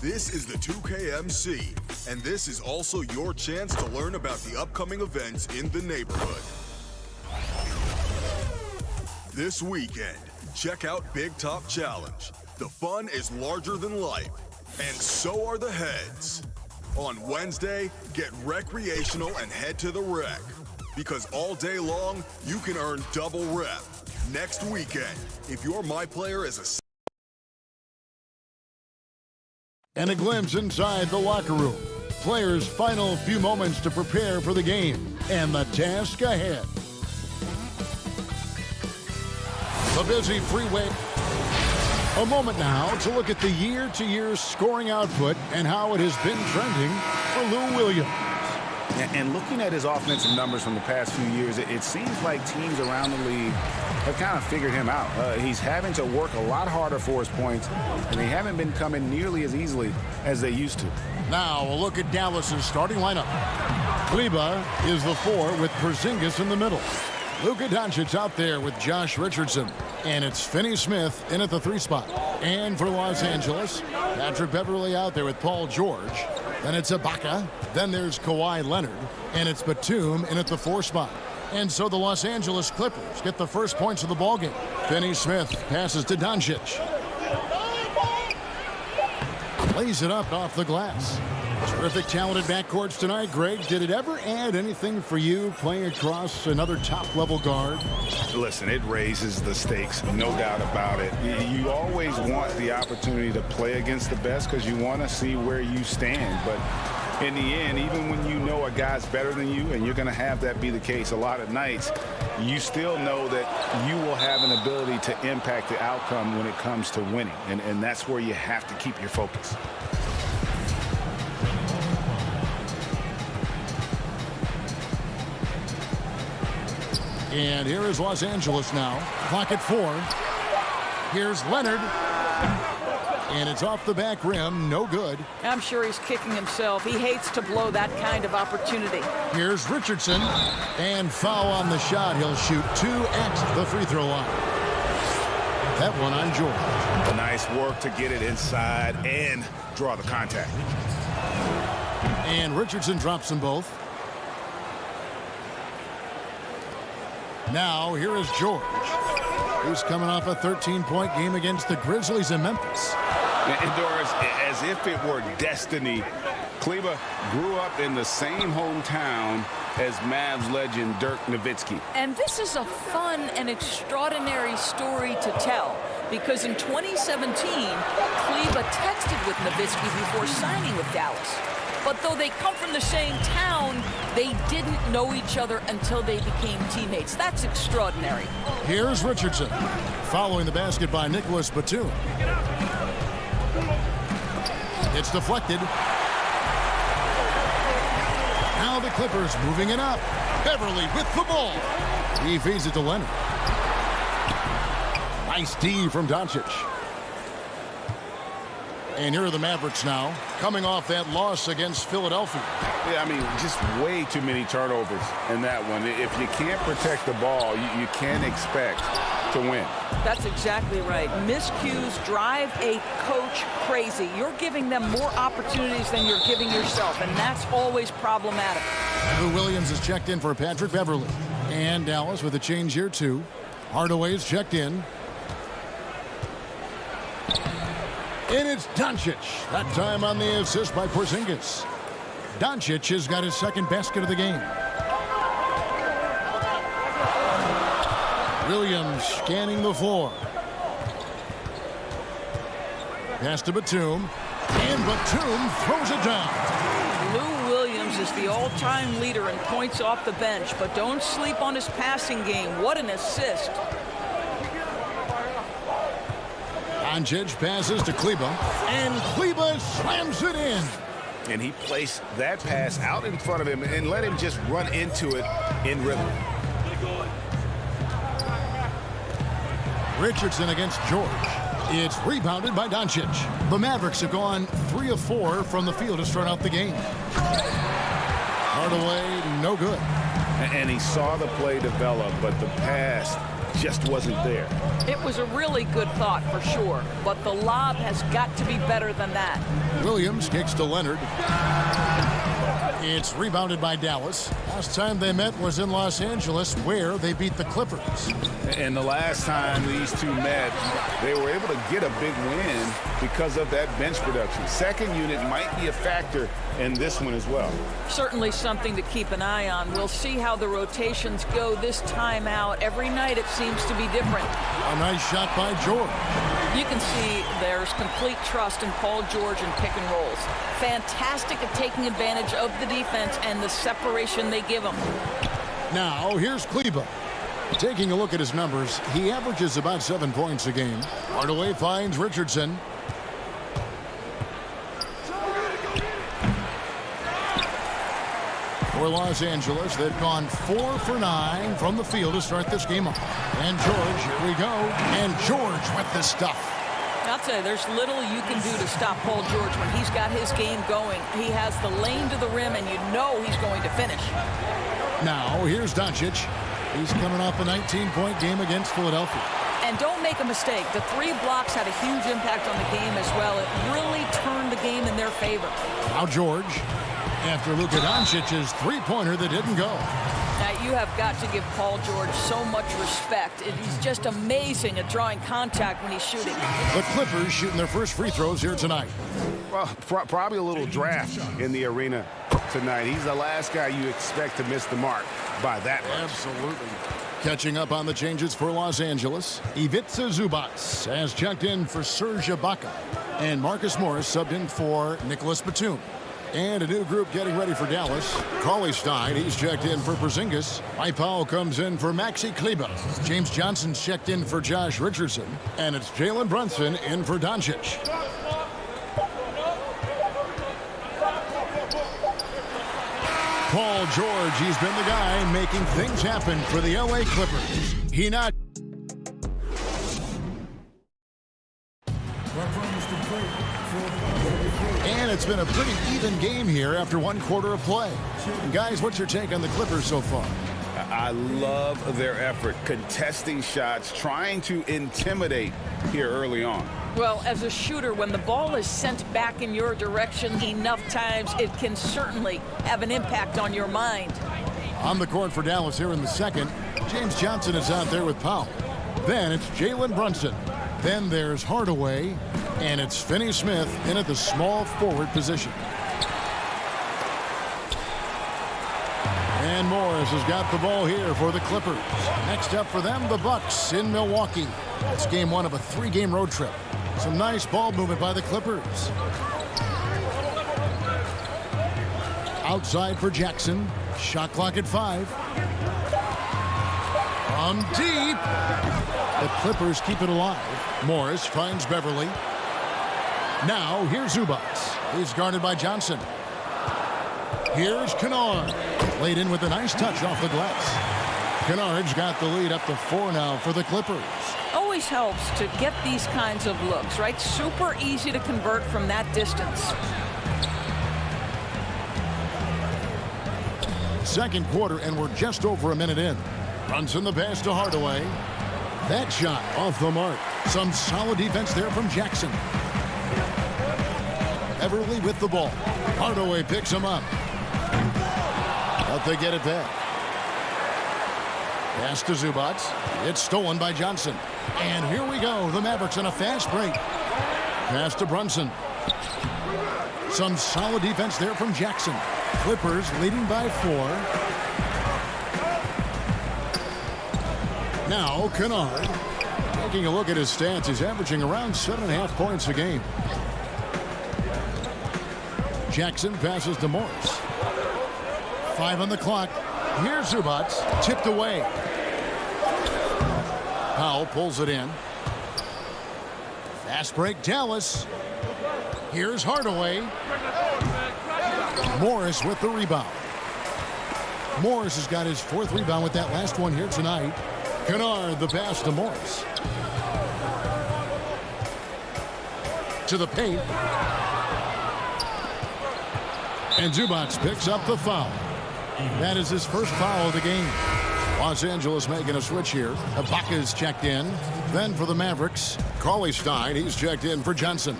This is the 2KMC, and this is also your chance to learn about the upcoming events in the neighborhood. This weekend, check out Big Top Challenge. The fun is larger than life, and so are the heads. On Wednesday, get recreational and head to the rec, because all day long, you can earn double rep. next weekend. If your My Player is a... And a glimpse inside the locker room. Players' final few moments to prepare for the game and the task ahead. The busy freeway. A moment now to look at the year-to-year scoring output and how it has been trending for Lou Williams. And looking at his offensive numbers from the past few years, it seems like teams around the league have kind of figured him out. He's having to work a lot harder for his points, and they haven't been coming nearly as easily as they used to. Now a look at Dallas's starting lineup. Kleba is the 4 with Porzingis in the middle. Luka Doncic out there with Josh Richardson. And it's Finney Smith in at the 3 spot. And for Los Angeles, Patrick Beverley out there with Paul George. Then it's Ibaka. Then there's Kawhi Leonard. And it's Batum in at the 4 spot. And so the Los Angeles Clippers get the first points of the ballgame. Finney Smith passes to Doncic. Lays it up off the glass. Terrific, talented backcourts tonight. Greg, did it ever add anything for you playing across another top-level guard? Listen, it raises the stakes, no doubt about it. You always want the opportunity to play against the best because you want to see where you stand. But in the end, even when you know a guy's better than you, and you're going to have that be the case a lot of nights, you still know that you will have an ability to impact the outcome when it comes to winning. And that's where you have to keep your focus. And here is Los Angeles now. Clock at 4. Here's Leonard. And it's off the back rim. No good. I'm sure he's kicking himself. He hates to blow that kind of opportunity. Here's Richardson. And foul on the shot. He'll shoot 2 at the free throw line. That one on George. Nice work to get it inside and draw the contact. And Richardson drops them both. Now, here is George. He's coming off a 13-point game against the Grizzlies in Memphis. And Doris, as if it were destiny, Kleba grew up in the same hometown as Mavs legend Dirk Nowitzki. And this is a fun and extraordinary story to tell, because in 2017, Kleba texted with Nowitzki before signing with Dallas. But though they come from the same town, they didn't know each other until they became teammates. That's extraordinary. Here's Richardson, following the basket by Nicholas Batum. It's deflected. Now the Clippers moving it up. Beverley with the ball. He feeds it to Leonard. Nice D from Doncic. And here are the Mavericks now, coming off that loss against Philadelphia. Yeah, I mean, just way too many turnovers in that one. If you can't protect the ball, you can't expect to win. That's exactly right. Miscues drive a coach crazy. You're giving them more opportunities than you're giving yourself, and that's always problematic. Lou Williams is checked in for Patrick Beverley. And Dallas with a change here, too. Hardaway's checked in. And it's Doncic. That time on the assist by Porzingis. Doncic has got his second basket of the game. Williams scanning the floor. Pass to Batum. And Batum throws it down. Lou Williams is the all-time leader in points off the bench, but don't sleep on his passing game. What an assist. Doncic passes to Kleba, and Kleba slams it in. And he placed that pass out in front of him and let him just run into it in rhythm. Richardson against George. It's rebounded by Doncic. The Mavericks have gone 3 of 4 from the field to start out the game. Hardaway, no good. And he saw the play develop, but the pass just wasn't there. It was a really good thought for sure, but the lob has got to be better than that. Williams kicks to Leonard. It's rebounded by Dallas. Last time they met was in Los Angeles, where they beat the Clippers. And the last time these two met, they were able to get a big win because of that bench production. Second unit might be a factor in this one as well. Certainly something to keep an eye on. We'll see how the rotations go this time out. Every night it seems to be different. A nice shot by George. You can see there's complete trust in Paul George and pick and rolls. Fantastic at taking advantage of the defense and the separation they give him. Now, here's Kleba. Taking a look at his numbers, he averages about 7 points a game. Hardaway finds Richardson. For Los Angeles, they've gone 4 for 9 from the field to start this game off. And George, here we go. And George with the stuff. I'll tell you, there's little you can do to stop Paul George when he's got his game going. He has the lane to the rim, and you know he's going to finish. Now, here's Doncic. He's coming off a 19-point game against Philadelphia. And don't make a mistake. The 3 blocks had a huge impact on the game as well. It really turned the game in their favor. Now George, after Luka Doncic's three-pointer that didn't go. Now, you have got to give Paul George so much respect. He's just amazing at drawing contact when he's shooting. The Clippers shooting their first free throws here tonight. Well, probably a little draft in the arena tonight. He's the last guy you expect to miss the mark by that much. Absolutely. Catching up on the changes for Los Angeles, Ivica Zubac has checked in for Serge Ibaka, and Marcus Morris subbed in for Nicholas Batum. And a new group getting ready for Dallas. Cauley Stein, he's checked in for Porzingis. Mike Powell comes in for Maxi Kleba. James Johnson's checked in for Josh Richardson. And it's Jalen Brunson in for Doncic. Paul George, he's been the guy making things happen for the LA Clippers. He not... And it's been a pretty even game here after 1 quarter of play. Guys, what's your take on the Clippers so far? I love their effort, contesting shots, trying to intimidate here early on. Well, as a shooter, when the ball is sent back in your direction enough times, it can certainly have an impact on your mind. On the court for Dallas here in the second, James Johnson is out there with Powell. Then it's Jalen Brunson. Then there's Hardaway. And it's Finney-Smith in at the small forward position. And Morris has got the ball here for the Clippers. Next up for them, the Bucks in Milwaukee. It's game 1 of a 3-game road trip. Some nice ball movement by the Clippers. Outside for Jackson. Shot clock at 5. From deep. The Clippers keep it alive. Morris finds Beverly. Now, here's Zubac. He's guarded by Johnson. Here's Kennard. Laid in with a nice touch off the glass. Kennard's got the lead up to 4 now for the Clippers. Always helps to get these kinds of looks, right? Super easy to convert from that distance. Second quarter, and we're just over a minute in. Brunson the pass to Hardaway. That shot off the mark. Some solid defense there from Jackson. Everly with the ball. Hardaway picks him up. But they get it back. Pass to Zubac. It's stolen by Johnson. And here we go. The Mavericks in a fast break. Pass to Brunson. Some solid defense there from Jackson. Clippers leading by 4. Now Kennard. Taking a look at his stats, he's averaging around 7.5 points a game. Jackson passes to Morris. 5 on the clock. Here's Zubac. Tipped away. Powell pulls it in. Fast break, Dallas. Here's Hardaway. Morris with the rebound. Morris has got his 4th rebound with that last one here tonight. Kennard, the pass to Morris. To the paint. And Zubac picks up the foul. That is his first foul of the game. Los Angeles making a switch here. Ibaka's checked in. Then for the Mavericks, Cauley Stein, he's checked in for Johnson.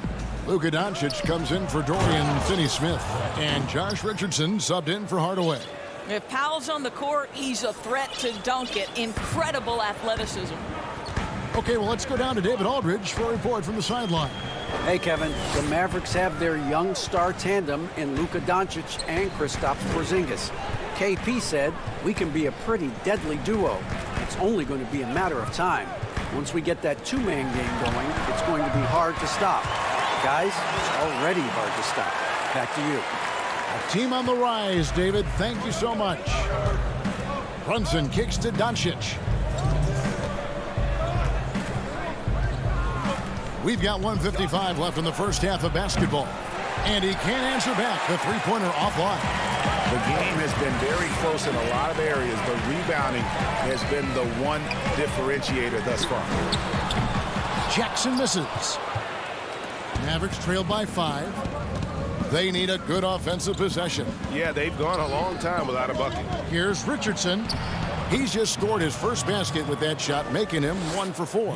Luka Doncic comes in for Dorian Finney-Smith. And Josh Richardson subbed in for Hardaway. If Powell's on the court, he's a threat to dunk it. Incredible athleticism. Okay, well, let's go down to David Aldridge for a report from the sideline. Hey, Kevin, the Mavericks have their young star tandem in Luka Doncic and Kristaps Porzingis. KP said, we can be a pretty deadly duo. It's only going to be a matter of time. Once we get that two-man game going, it's going to be hard to stop. Guys, it's already hard to stop. Back to you. A team on the rise, David. Thank you so much. Brunson kicks to Doncic. We've got 1:55 left in the first half of basketball. And he can't answer back. The three-pointer offline. The game has been very close in a lot of areas, but rebounding has been the one differentiator thus far. Jackson misses. Mavericks trail by 5. They need a good offensive possession. Yeah, they've gone a long time without a bucket. Here's Richardson. He's just scored his first basket with that shot, making him 1 for 4.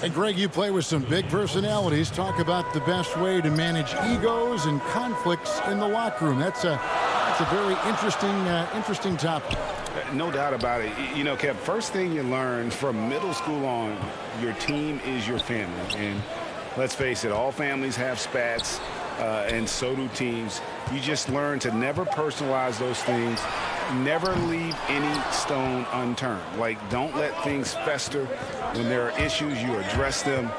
And Greg, you play with some big personalities. Talk about the best way to manage egos and conflicts in the locker room. That's a very interesting topic. No doubt about it. You know, Kev, first thing you learn from middle school on, your team is your family. And let's face it, all families have spats, and so do teams. You just learn to never personalize those things. Never leave any stone unturned. Like, don't let things fester. When there are issues, you address them.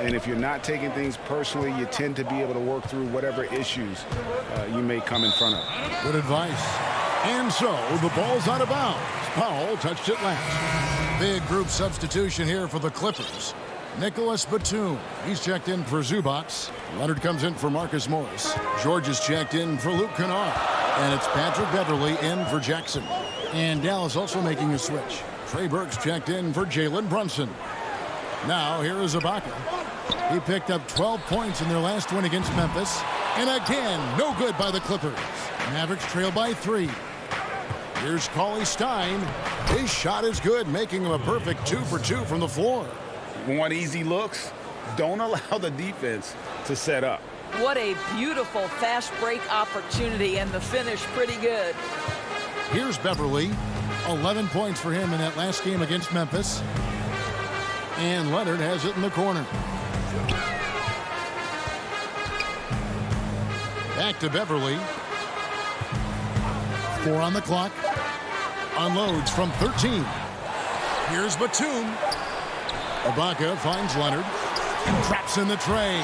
And if you're not taking things personally, you tend to be able to work through whatever issues you may come in front of. Good advice. And so the ball's out of bounds. Powell touched it last. Big group substitution here for the Clippers. Nicholas Batum. He's checked in for Zubac. Leonard comes in for Marcus Morris. George is checked in for Luke Kennard. And it's Patrick Beverley in for Jackson. And Dallas also making a switch. Trey Burks checked in for Jalen Brunson. Now here is Ibaka. He picked up 12 points in their last win against Memphis. And again, no good by the Clippers. Mavericks trail by 3. Here's Cauley Stein. His shot is good, making him a perfect 2 for 2 from the floor. Want easy looks? Don't allow the defense to set up. What a beautiful fast break opportunity, and the finish pretty good. Here's Beverley. 11 points for him in that last game against Memphis. And Leonard has it in the corner. Back to Beverley. 4 on the clock. Unloads from 13. Here's Batum. Ibaka finds Leonard. Traps in the tray.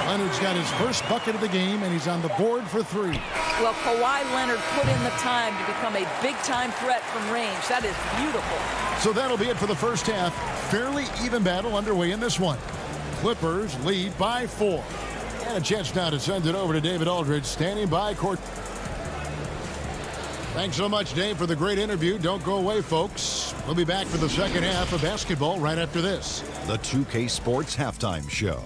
Leonard's got his first bucket of the game, and he's on the board for 3. Well, Kawhi Leonard put in the time to become a big-time threat from range. That is beautiful. So that'll be it for the first half. Fairly even battle underway in this one. Clippers lead by 4. And a chance now to send it over to David Aldridge, standing by court. Thanks so much, Dave, for the great interview. Don't go away, folks. We'll be back for the second half of basketball right after this. The 2K Sports Halftime Show.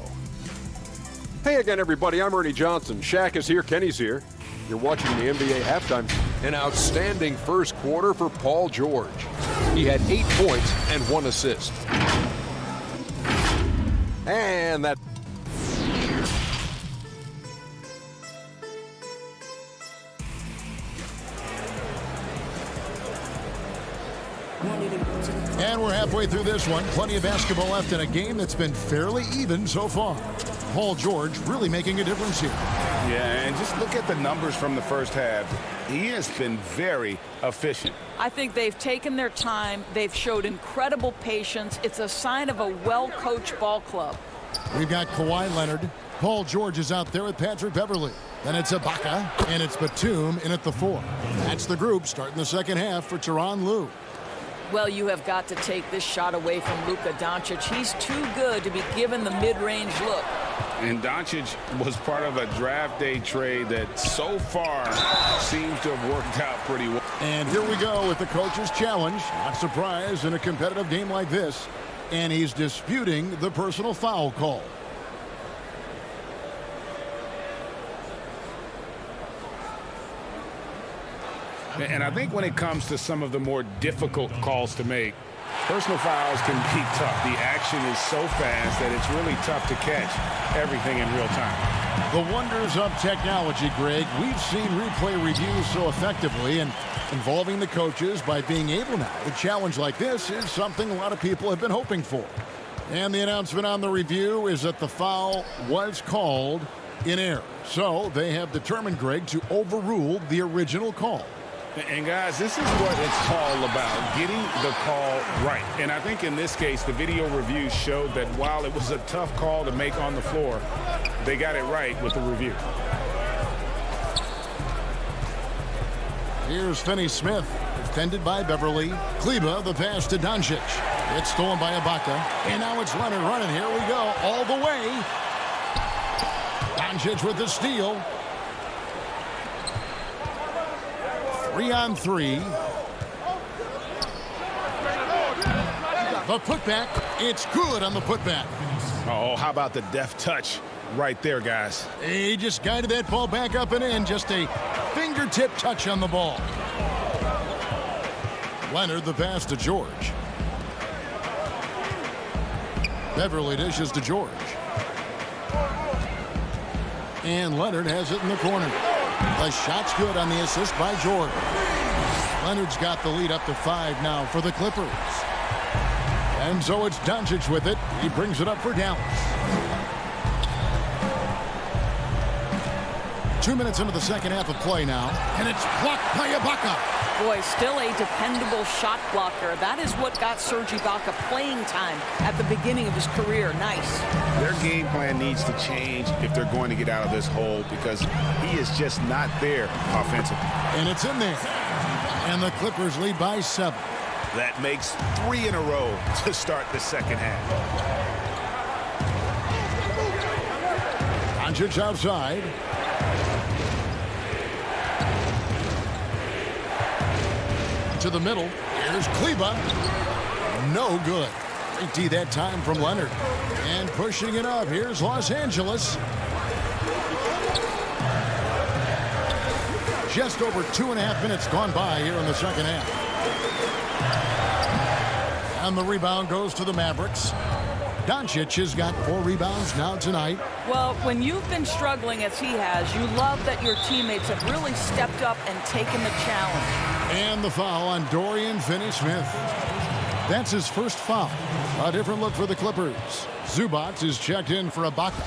Hey again, everybody. I'm Ernie Johnson. Shaq is here. Kenny's here. You're watching the NBA Halftime. An outstanding first quarter for Paul George. He had 8 points and 1 assist. And that... And we're halfway through this one. Plenty of basketball left in a game that's been fairly even so far. Paul George really making a difference here. Yeah, and just look at the numbers from the first half. He has been very efficient. I think they've taken their time. They've showed incredible patience. It's a sign of a well-coached ball club. We've got Kawhi Leonard. Paul George is out there with Patrick Beverley. Then it's Ibaka, and it's Batum in at the 4. That's the group starting the second half for Tyronn Lue. Well, you have got to take this shot away from Luka Doncic. He's too good to be given the mid-range look. And Doncic was part of a draft day trade that so far seems to have worked out pretty well. And here we go with the coach's challenge. Not surprised in a competitive game like this. And he's disputing the personal foul call. And I think when it comes to some of the more difficult calls to make, Personal fouls can be tough. The action is so fast that it's really tough to catch everything in real time. The wonders of technology, Greg. We've seen replay reviews so effectively, and involving the coaches by being able now to challenge like this is something a lot of people have been hoping for. And the announcement on the review is that the foul was called in error. So they have determined, Greg, to overrule the original call. And guys, this is what it's all about, getting the call right. And I think in this case, the video review showed that while it was a tough call to make on the floor, they got it right with the review. Here's Finney-Smith, defended by Beverly. Kleba, the pass to Doncic. It's stolen by Ibaka. And now it's Leonard running. Here we go, all the way. Doncic with the steal. 3-on-3. The putback. It's good on the putback. Oh, how about the deft touch right there, guys? He just guided that ball back up and in. Just a fingertip touch on the ball. Leonard, the pass to George. Beverly dishes to George. And Leonard has it in the corner. The shot's good on the assist by George. Leonard's got the lead up to 5 now for the Clippers. And so it's Doncic with it. He brings it up for Dallas. 2 minutes into the second half of play now. And it's blocked by Ibaka. Boy, still a dependable shot blocker. That is what got Serge Ibaka playing time at the beginning of his career. Nice. Their game plan needs to change if they're going to get out of this hole, because he is just not there offensively. And it's in there. And the Clippers lead by 7. That makes 3 in a row to start the second half. Doncic outside. To the middle. Here's Kleba. No good. Great D that time from Leonard. And pushing it up. Here's Los Angeles. Just over 2.5 minutes gone by here in the second half. And the rebound goes to the Mavericks. Doncic has got 4 rebounds now tonight. Well, when you've been struggling as he has, you love that your teammates have really stepped up and taken the challenge. And the foul on Dorian Finney-Smith. That's his first foul. A different look for the Clippers. Zubac is checked in for Ibaka.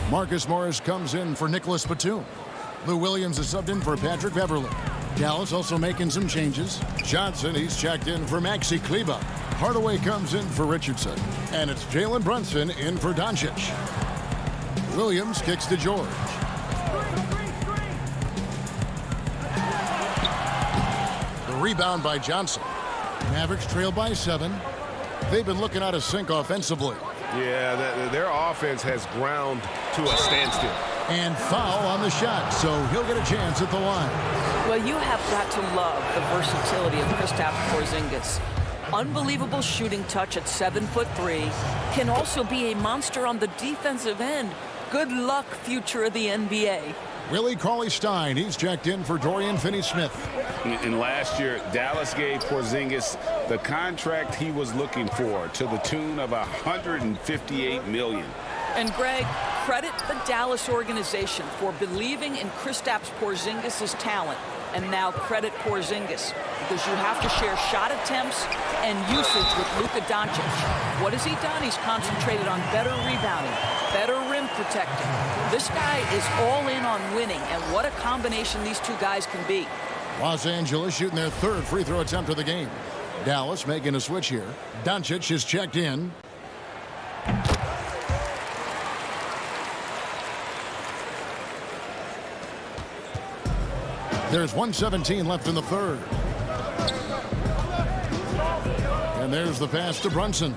Marcus Morris comes in for Nicholas Batum. Lou Williams is subbed in for Patrick Beverly. Dallas also making some changes. Johnson, he's checked in for Maxi Kleba. Hardaway comes in for Richardson. And it's Jalen Brunson in for Doncic. Williams kicks to George. The rebound by Johnson. Mavericks trail by 7. They've been looking out of sync offensively. Yeah, their offense has ground to a standstill. And foul on the shot, so he'll get a chance at the line. Well, you have got to love the versatility of Kristaps Porzingis. Unbelievable shooting touch at 7'3". Can also be a monster on the defensive end. Good luck, future of the NBA. Willie Cauley-Stein, he's checked in for Dorian Finney-Smith. And last year, Dallas gave Porzingis the contract he was looking for, to the tune of $158 million. And Greg, credit the Dallas organization for believing in Kristaps Porzingis' talent. And now credit Porzingis, because you have to share shot attempts and usage with Luka Doncic. What has he done? He's concentrated on better rebounding, better rim protecting. This guy is all in on winning, and what a combination these two guys can be. Los Angeles shooting their 3rd free throw attempt of the game. Dallas making a switch here. Doncic is checked in. There's 1:17 left in the 3rd. And there's the pass to Brunson.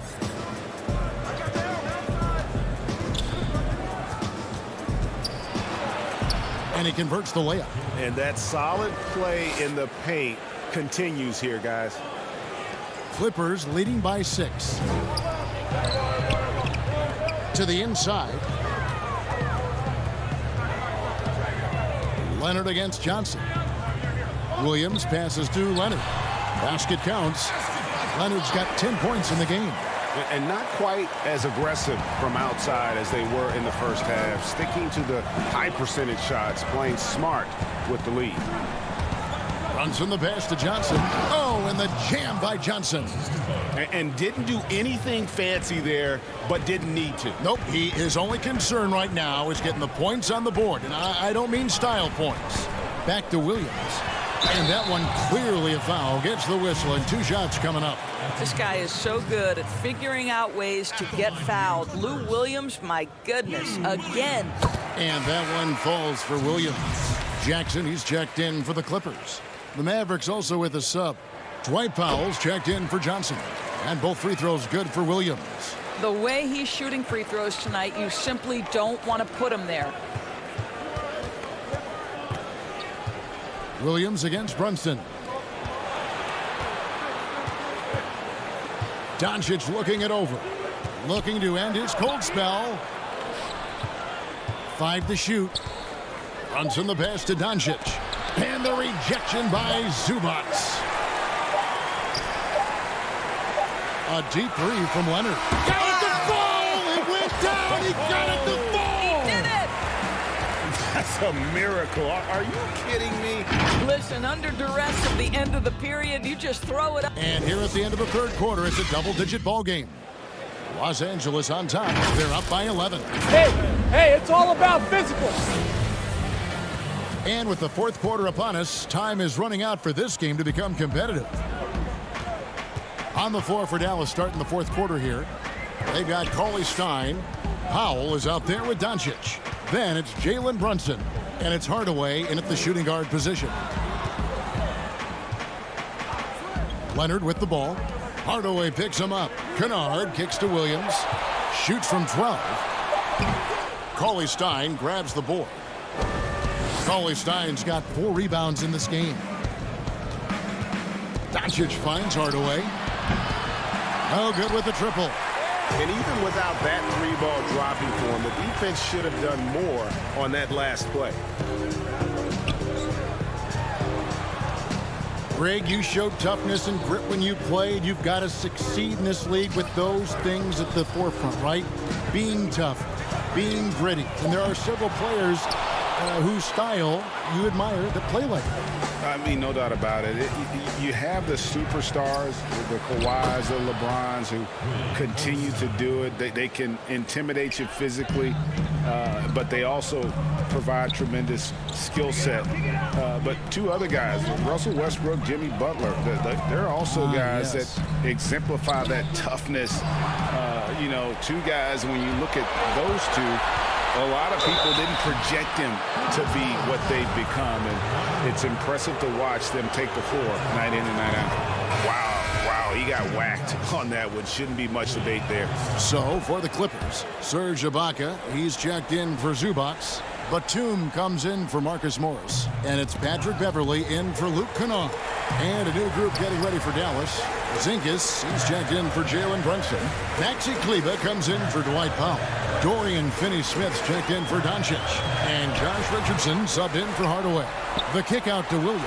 And he converts the layup. And that solid play in the paint continues here, guys. Clippers leading by 6. To the inside. Leonard against Johnson. Williams passes to Leonard. Basket counts. Leonard's got 10 points in the game. And not quite as aggressive from outside as they were in the first half. Sticking to the high percentage shots, playing smart with the lead. Brunson the pass to Johnson. Oh, and the jam by Johnson. And didn't do anything fancy there, but didn't need to. Nope, his only concern right now is getting the points on the board. And I don't mean style points. Back to Williams. And that one clearly a foul. Gets the whistle and 2 shots coming up. This guy is so good at figuring out ways to get fouled. Lou Williams, my goodness, again. And that one falls for Williams. Jackson, he's checked in for the Clippers. The Mavericks also with a sub. Dwight Powell's checked in for Johnson. And both free throws good for Williams. The way he's shooting free throws tonight, you simply don't want to put him there. Williams against Brunson. Doncic looking it over. Looking to end his cold spell. 5 to shoot. Brunson the pass to Doncic. And the rejection by Zubac. A deep 3 from Leonard. Got it to fall! It went down! He got it to fall! He did it! That's a miracle. Are you kidding me? Listen, under duress at the end of the period, you just throw it up. And here at the end of the third quarter, it's a double-digit ball game. Los Angeles on top. They're up by 11. Hey, it's all about physical. And with the fourth quarter upon us, time is running out for this game to become competitive. On the floor for Dallas starting the fourth quarter here. They've got Cauley Stein. Powell is out there with Doncic. Then it's Jalen Brunson. And it's Hardaway in at the shooting guard position. Leonard with the ball. Hardaway picks him up. Kennard kicks to Williams. Shoots from 12. Cauley Stein grabs the board. Cauley Stein's got 4 rebounds in this game. Doncic finds Hardaway. No good with the triple. And even without that 3-ball dropping for him, the defense should have done more on that last play. Greg, you showed toughness and grit when you played. You've got to succeed in this league with those things at the forefront, right? Being tough, being gritty. And there are several players whose style you admire that play like that. I mean, no doubt about it. You have the superstars, the Kawhis, the LeBrons, who continue to do it. They can intimidate you physically, but they also provide tremendous skill set. But 2 other guys, Russell Westbrook, Jimmy Butler, they're also guys that exemplify that toughness. 2 guys, when you look at those 2, a lot of people didn't project him to be what they've become, and it's impressive to watch them take the floor night in and night out. Wow, he got whacked on that one. Shouldn't be much debate there. So, for the Clippers, Serge Ibaka, he's checked in for Zubac. Batum comes in for Marcus Morris. And it's Patrick Beverley in for Luke Kennard. And a new group getting ready for Dallas. Zingas, he's checked in for Jalen Brunson. Maxi Kleber comes in for Dwight Powell. Dorian Finney-Smith's checked in for Doncic. And Josh Richardson subbed in for Hardaway. The kick out to Williams.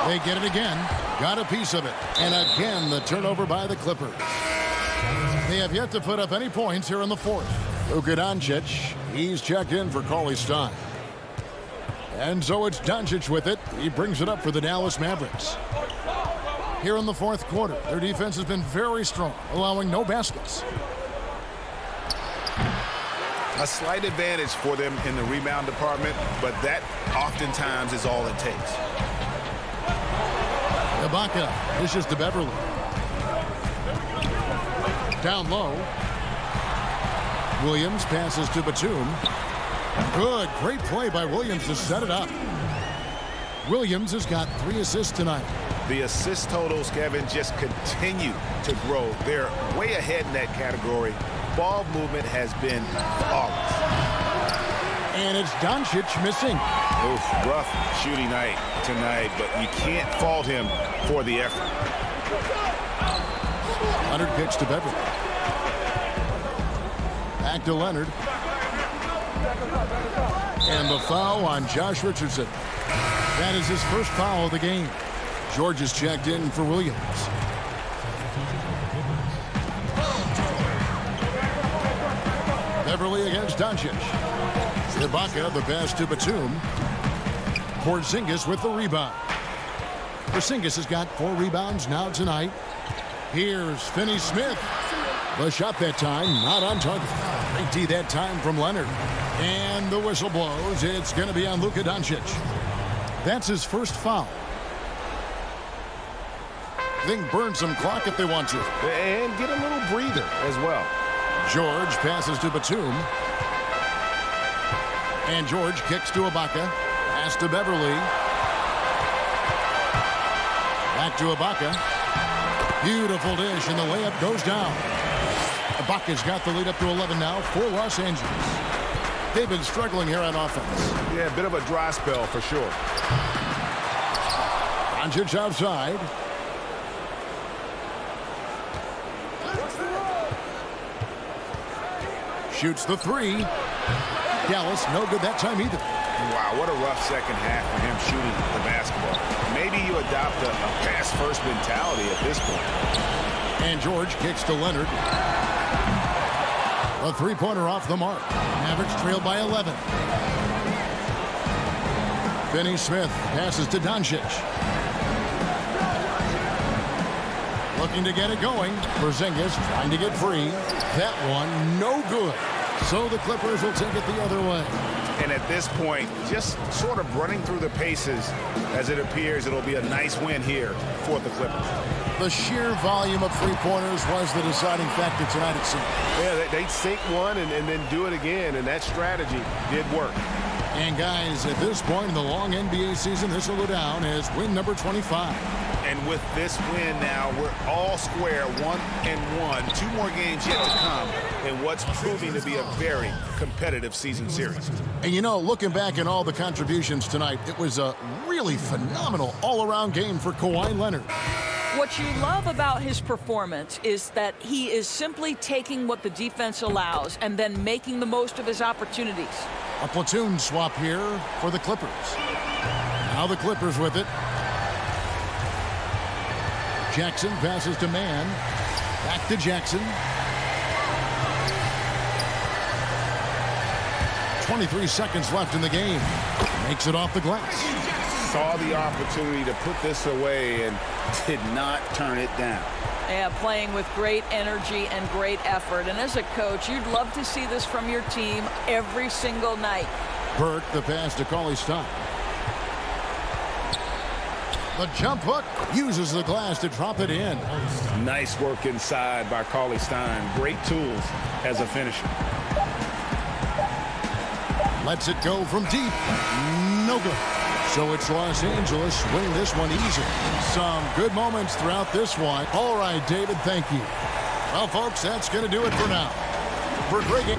They get it again. Got a piece of it. And again, the turnover by the Clippers. They have yet to put up any points here in the fourth. Luka Doncic, he's checked in for Cauley Stein. And so it's Doncic with it. He brings it up for the Dallas Mavericks. Here in the fourth quarter, their defense has been very strong, allowing no baskets. A slight advantage for them in the rebound department, but that oftentimes is all it takes. Ibaka dishes to Beverley. Down low. Williams passes to Batum. Good, great play by Williams to set it up. Williams has got 3 assists tonight. The assist totals, Kevin, just continue to grow. They're way ahead in that category. Ball movement has been flawless. And it's Doncic missing. Oof, rough shooting night tonight, but you can't fault him for the effort. Leonard kicks to Beverley. Back to Leonard. And the foul on Josh Richardson. That is his first foul of the game. George is checked in for Williams. Beverly against Doncic. Ibaka, the pass to Batum. Porzingis with the rebound. Porzingis has got 4 rebounds now tonight. Here's Finney-Smith. The shot that time, not on target. Great D that time from Leonard. And the whistle blows. It's going to be on Luka Doncic. That's his first foul. They can burn some clock if they want to. And get a little breather as well. George passes to Batum. And George kicks to Ibaka. Pass to Beverly. Back to Ibaka. Beautiful dish, and the layup goes down. Ibaka's got the lead up to 11 now for Los Angeles. They've been struggling here on offense. Yeah, a bit of a dry spell for sure. Doncic outside. Shoots the 3. Dallas, no good that time either. Wow, what a rough second half for him shooting the basketball. Maybe you adopt a pass-first mentality at this point. And George kicks to Leonard. A 3-pointer off the mark. Mavericks trail by 11. Finney-Smith passes to Doncic. Looking to get it going. Porzingis trying to get free. That one, no good. So the Clippers will take it the other way. And at this point, just sort of running through the paces, as it appears it'll be a nice win here for the Clippers. The sheer volume of 3-pointers was the deciding factor tonight, it seemed. Yeah, they'd sink one and then do it again, and that strategy did work. And guys, at this point in the long NBA season, this will go down as win number 25. And with this win now, we're all square, 1-1. 2 more games yet to come in what's proving to be a very competitive season series. And you know, looking back at all the contributions tonight, it was a really phenomenal all-around game for Kawhi Leonard. What you love about his performance is that he is simply taking what the defense allows and then making the most of his opportunities. A platoon swap here for the Clippers. Now the Clippers with it. Jackson passes to Mann. Back to Jackson. 23 seconds left in the game. Makes it off the glass. Saw the opportunity to put this away and did not turn it down. Yeah, playing with great energy and great effort. And as a coach, you'd love to see this from your team every single night. Burke, the pass to Cauley-Stein. The jump hook uses the glass to drop it in. Nice work inside by Cauley-Stein. Great tools as a finisher. Lets it go from deep. No good. So it's Los Angeles winning this one easy. Some good moments throughout this one. All right, David, thank you. Well, folks, that's going to do it for now. For Greg.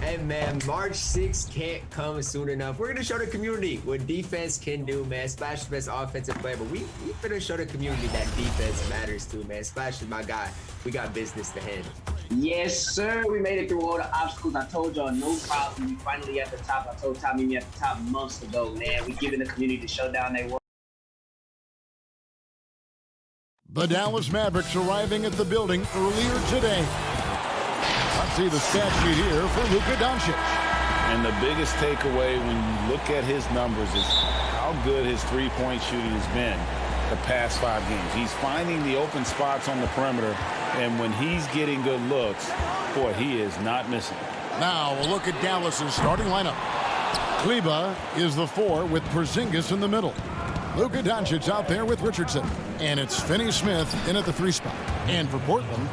Hey, man, March 6th can't come soon enough. We're going to show the community what defense can do, man. Splash is the best offensive player, but we finna show the community that defense matters too, man. Splash is my guy. We got business to handle. Yes, sir. We made it through all the obstacles. I told y'all, no problem. We finally at the top. I told Tommy me at the top months ago, man. We giving the community the showdown they want. The Dallas Mavericks arriving at the building earlier today. Let's see the stat sheet here for Luka Doncic. And the biggest takeaway when you look at his numbers is how good his three-point shooting has been the past 5 games. He's finding the open spots on the perimeter, and when he's getting good looks, boy, he is not missing. Now we'll look at Dallas's starting lineup. Kleba is the 4 with Porzingis in the middle. Luka Doncic out there with Richardson. And it's Finney Smith in at the 3 spot. And for Portland,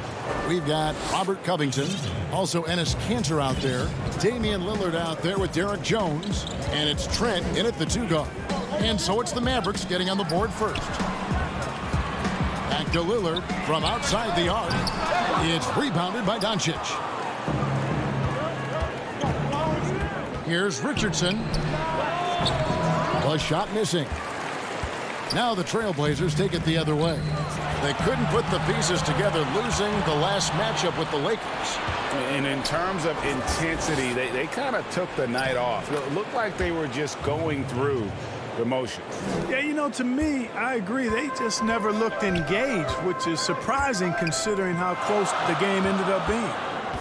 we've got Robert Covington, also Enes Kanter out there, Damian Lillard out there with Derek Jones, and it's Trent in at the 2 guard. And so it's the Mavericks getting on the board first. Back to Lillard from outside the arc. It's rebounded by Doncic. Here's Richardson. The shot missing. Now the Trailblazers take it the other way. They couldn't put the pieces together, losing the last matchup with the Lakers. And in terms of intensity, they kind of took the night off. It looked like they were just going through the motions. Yeah, you know, to me, I agree. They just never looked engaged, which is surprising considering how close the game ended up being.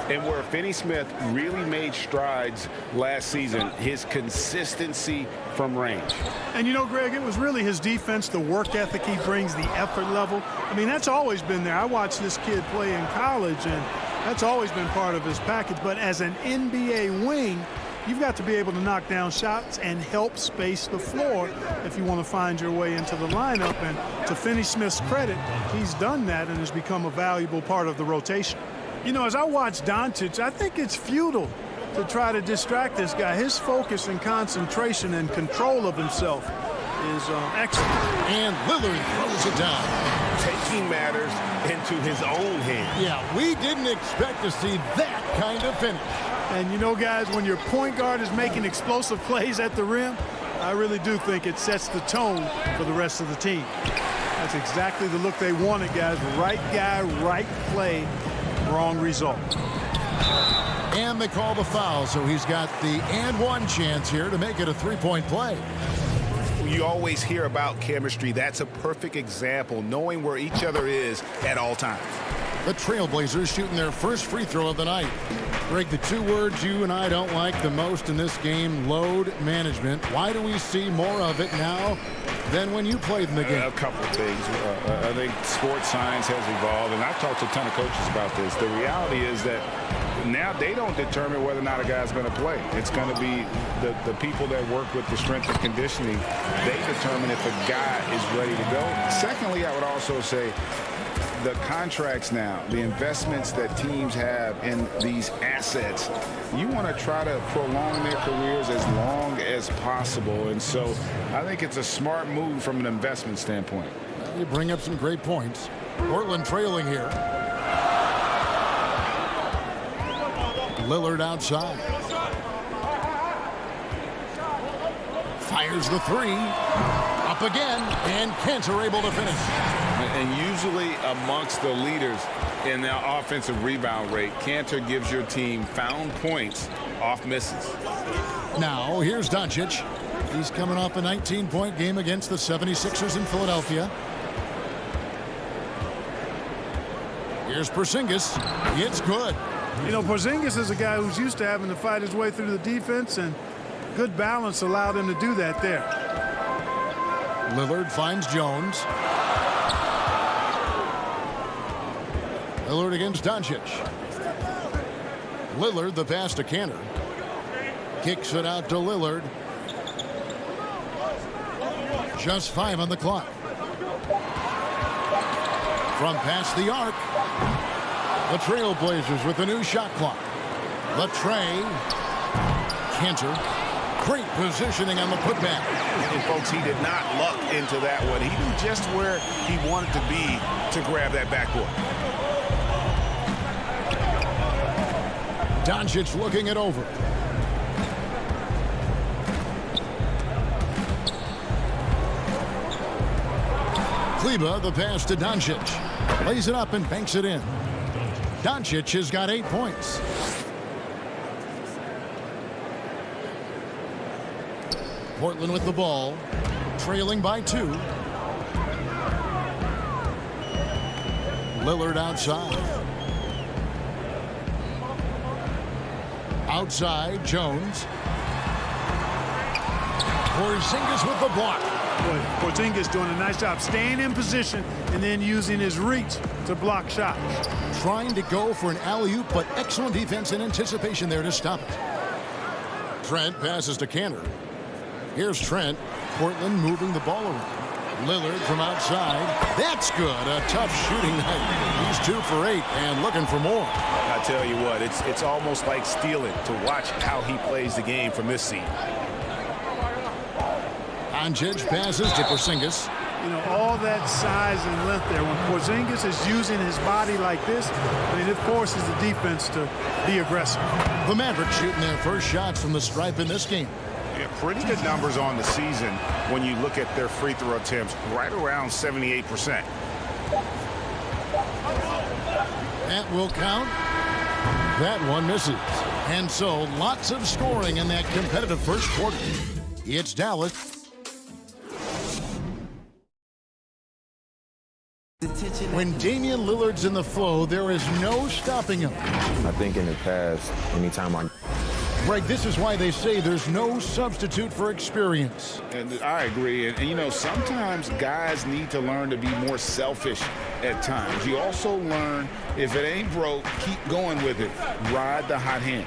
And where Finney Smith really made strides last season, his consistency from range. And you know, Greg, it was really his defense, the work ethic he brings, the effort level. I mean, that's always been there. I watched this kid play in college, and that's always been part of his package. But as an NBA wing, you've got to be able to knock down shots and help space the floor if you want to find your way into the lineup. And to Finney Smith's credit, he's done that and has become a valuable part of the rotation. You know, as I watch Doncic, I think it's futile to try to distract this guy. His focus and concentration and control of himself is excellent. And Lillard throws it down. Taking matters into his own hands. Yeah, we didn't expect to see that kind of finish. And you know, guys, when your point guard is making explosive plays at the rim, I really do think it sets the tone for the rest of the team. That's exactly the look they wanted, guys. Right guy, right play. Wrong result. And they call the foul, so he's got the and one chance here to make it a 3-point play. You always hear about chemistry. That's a perfect example, knowing where each other is at all times. The Trailblazers shooting their first free throw of the night. Greg, the 2 words you and I don't like the most in this game, load management. Why do we see more of it now than when you played in the game? A couple of things. I think sports science has evolved, and I've talked to a ton of coaches about this. The reality is that now they don't determine whether or not a guy's going to play. It's going to be the people that work with the strength and conditioning. They determine if a guy is ready to go. Secondly, I would also say the contracts now, the investments that teams have in these assets, you want to try to prolong their careers as long as possible. And so I think it's a smart move from an investment standpoint. You bring up some great points. Portland trailing here. Lillard outside. Fires the 3. Up again, and Kanter able to finish. And usually amongst the leaders in their offensive rebound rate, Kanter gives your team found points off misses. Now, here's Doncic. He's coming off a 19-point game against the 76ers in Philadelphia. Here's Porzingis. It's good. You know, Porzingis is a guy who's used to having to fight his way through the defense, and good balance allowed him to do that there. Lillard finds Jones. Lillard against Doncic. Lillard, the pass to Kanter. Kicks it out to Lillard. Just 5 on the clock. From past the arc. The Trailblazers with the new shot clock. The tray. Kanter. Great positioning on the putback. And folks, he did not luck into that one. He knew just where he wanted to be to grab that backboard. Doncic looking it over. Kleber, the pass to Doncic. Lays it up and banks it in. Doncic has got 8 points. Portland with the ball, trailing by 2. Lillard outside. Outside, Jones. Porzingis with the block. Boy, Porzingis doing a nice job staying in position and then using his reach to block shots. Trying to go for an alley-oop, but excellent defense and anticipation there to stop it. Trent passes to Cantor. Here's Trent. Portland moving the ball around. Lillard from outside. That's good. A tough shooting night. He's 2 for 8 and looking for more. I tell you what, it's almost like stealing to watch how he plays the game from this seat. Doncic passes to Porzingis. You know, all that size and length there. When Porzingis is using his body like this, I mean, it forces the defense to be aggressive. The Mavericks shooting their first shots from the stripe in this game. Yeah, pretty good numbers on the season when you look at their free throw attempts, right around 78%. That will count. That one misses. And so lots of scoring in that competitive first quarter. It's Dallas. When Damian Lillard's in the flow, there is no stopping him. I think in the past, anytime Greg, this is why they say there's no substitute for experience. And I agree. And, you know, sometimes guys need to learn to be more selfish at times. You also learn, if it ain't broke, keep going with it. Ride the hot hand.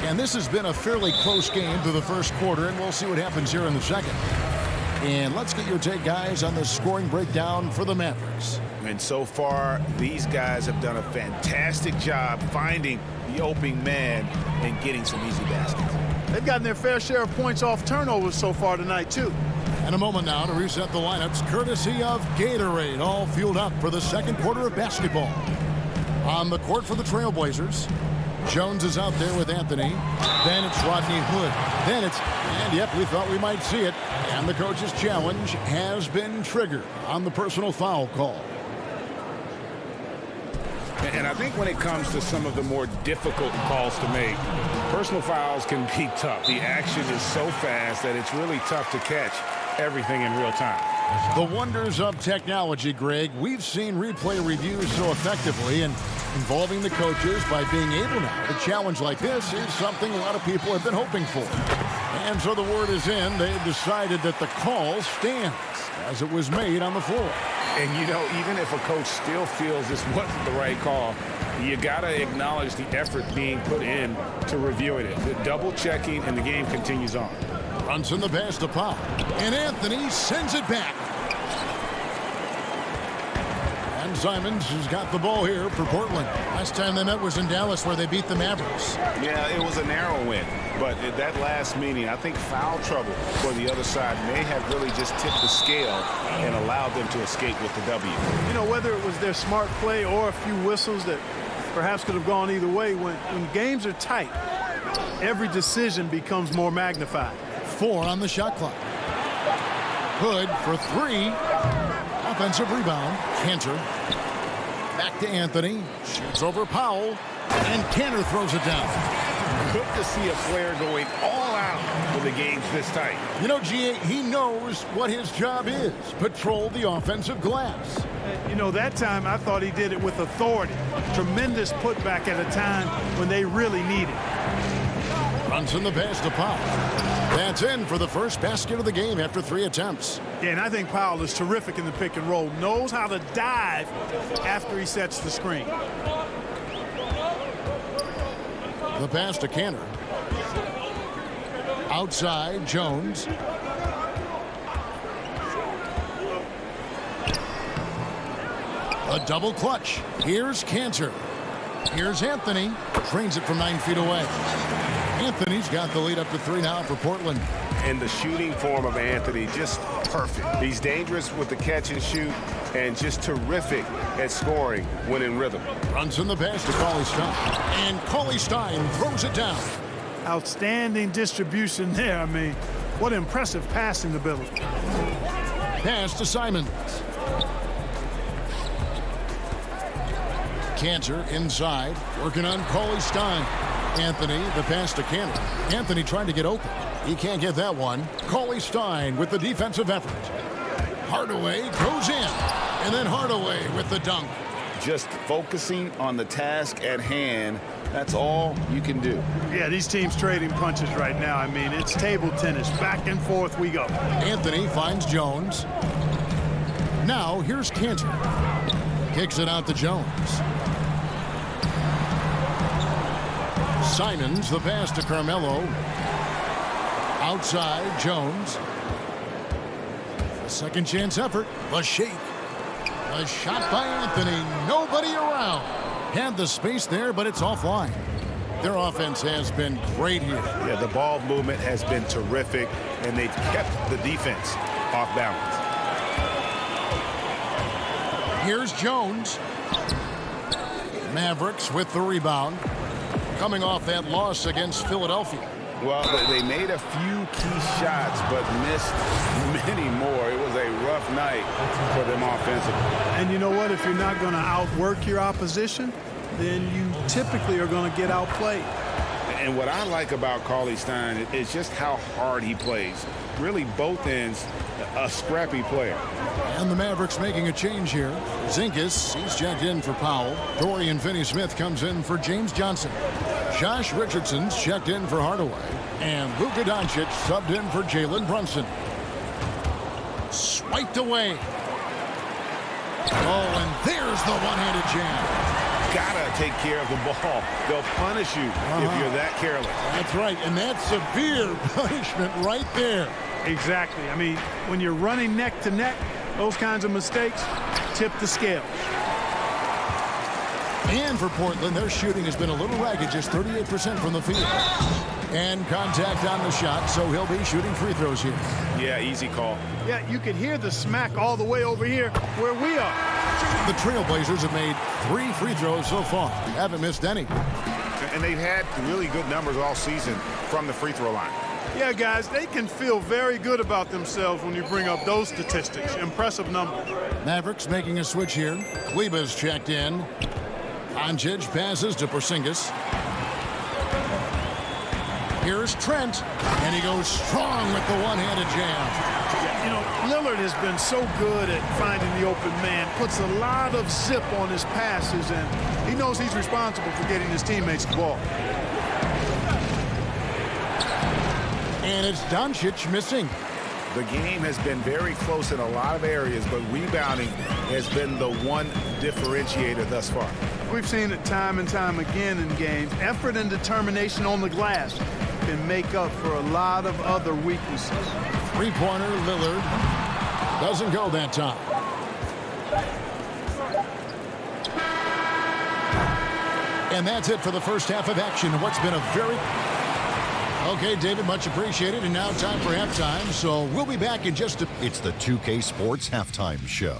And this has been a fairly close game through the first quarter, and we'll see what happens here in the second. And let's get your take, guys, on the scoring breakdown for the Mavericks. And so far, these guys have done a fantastic job finding the opening man and getting some easy baskets. They've gotten their fair share of points off turnovers so far tonight, too. And a moment now to reset the lineups, courtesy of Gatorade, all fueled up for the second quarter of basketball. On the court for the Trailblazers, Jones is out there with Anthony. Then it's Rodney Hood. Then it's, and yep, we thought we might see it. And the coach's challenge has been triggered on the personal foul call. And I think when it comes to some of the more difficult calls to make, personal fouls can be tough. The action is so fast that it's really tough to catch everything in real time. The wonders of technology, Greg. We've seen replay reviews so effectively, and involving the coaches by being able now to challenge like this is something a lot of people have been hoping for. And so the word is in. They've decided that the call stands as it was made on the floor. And, you know, even if a coach still feels this wasn't the right call, you got to acknowledge the effort being put in to reviewing it. The double checking, and the game continues on. Brunson the pass to Pop. And Anthony sends it back. And Simons has got the ball here for Portland. Last time they met was in Dallas, where they beat the Mavericks. Yeah, it was a narrow win. But at that last meeting, I think foul trouble for the other side may have really just tipped the scale and allowed them to escape with the W. You know, whether it was their smart play or a few whistles that perhaps could have gone either way, when games are tight, every decision becomes more magnified. 4 on the shot clock. Hood for 3. Offensive rebound. Cantor. Back to Anthony. Shoots over Powell. And Cantor throws it down. Good to see a player going all out when the game's this tight. You know, G.A., he knows what his job is. Patrol the offensive glass. You know, that time I thought he did it with authority. Tremendous putback at a time when they really need it. Brunson the pass to Powell. That's in for the first basket of the game after 3 attempts. Yeah, and I think Powell is terrific in the pick and roll. Knows how to dive after he sets the screen. The pass to Cantor. Outside, Jones. A double clutch. Here's Cantor. Here's Anthony. Trains it from 9 feet away. Anthony's got the lead up to 3 now for Portland. And the shooting form of Anthony, just perfect. He's dangerous with the catch and shoot, and just terrific at scoring when in rhythm. Runs in the pass to Cauley Stein. And Cauley Stein throws it down. Outstanding distribution there. I mean, what impressive passing ability. Pass to Simons. Cantor inside, working on Cauley Stein. Anthony, the pass to Cantor. Anthony trying to get open. He can't get that one. Cauley Stein with the defensive effort. Hardaway goes in. And then Hardaway with the dunk. Just focusing on the task at hand. That's all you can do. Yeah, these teams trading punches right now. I mean, it's table tennis. Back and forth we go. Anthony finds Jones. Now here's Cantor. Kicks it out to Jones. Simons, the pass to Carmelo. Outside, Jones. A second chance effort. The shake. A shot by Anthony. Nobody around. Had the space there, but it's offline. Their offense has been great here. Yeah, the ball movement has been terrific, and they've kept the defense off balance. Here's Jones. Mavericks with the rebound. Coming off that loss against Philadelphia. Well, they made a few key shots, but missed many more. It was a rough night for them offensively. And you know what? If you're not going to outwork your opposition, then you typically are going to get outplayed. And what I like about Cauley Stein is just how hard he plays. Really, both ends, a scrappy player. And the Mavericks making a change here. Zinkas, he's checked in for Powell. Dorian Finney-Smith comes in for James Johnson. Josh Richardson's checked in for Hardaway. And Luka Doncic subbed in for Jalen Brunson. Swiped away. Oh, and there's the one-handed jam. Gotta take care of the ball. They'll punish you if you're that careless. That's right, and that's severe punishment right there. Exactly. I mean, when you're running neck to neck, those kinds of mistakes tip the scale. And for Portland, their shooting has been a little ragged, just 38% from the field. And contact on the shot, so he'll be shooting free throws here. Yeah, easy call. Yeah, you could hear the smack all the way over here where we are. The Trailblazers have made 3 free throws so far. Haven't missed any. And they've had really good numbers all season from the free throw line. Yeah, guys, they can feel very good about themselves when you bring up those statistics. Impressive numbers. Mavericks making a switch here. Kleba's checked in. Doncic passes to Porzingis. Here's Trent, and he goes strong with the one-handed jam. Yeah, you know, Lillard has been so good at finding the open man, puts a lot of zip on his passes, and he knows he's responsible for getting his teammates the ball. And it's Doncic missing. The game has been very close in a lot of areas, but rebounding has been the one differentiator thus far. We've seen it time and time again in games. Effort and determination on the glass can make up for a lot of other weaknesses. Three-pointer, Lillard. Doesn't go that time. And that's it for the first half of action. What's been a very... Okay, David, much appreciated. And now time for halftime. So we'll be back in just a... It's the 2K Sports Halftime Show.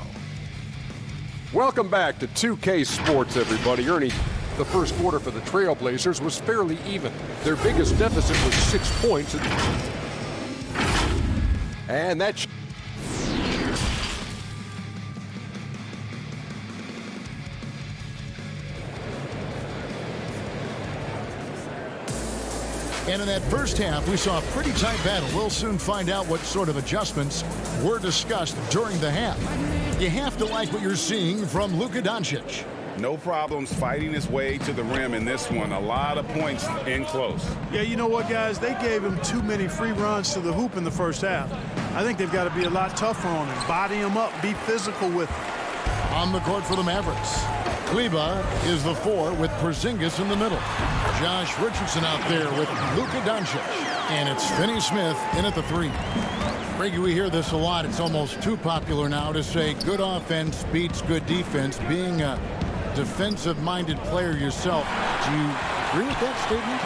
Welcome back to 2K Sports, everybody. Ernie, the first quarter for the Trailblazers was fairly even. Their biggest deficit was 6 points. And that's... And in that first half, we saw a pretty tight battle. We'll soon find out what sort of adjustments were discussed during the half. You have to like what you're seeing from Luka Doncic. No problems fighting his way to the rim in this one. A lot of points in close. Yeah, you know what, guys? They gave him too many free runs to the hoop in the first half. I think they've got to be a lot tougher on him. Body him up. Be physical with him. On the court for the Mavericks, Kleber is the 4 with Porzingis in the middle. Josh Richardson out there with Luka Doncic. And it's Finney-Smith in at the 3. Greggy, we hear this a lot. It's almost too popular now to say good offense beats good defense. Being a defensive-minded player yourself, do you agree with that statement?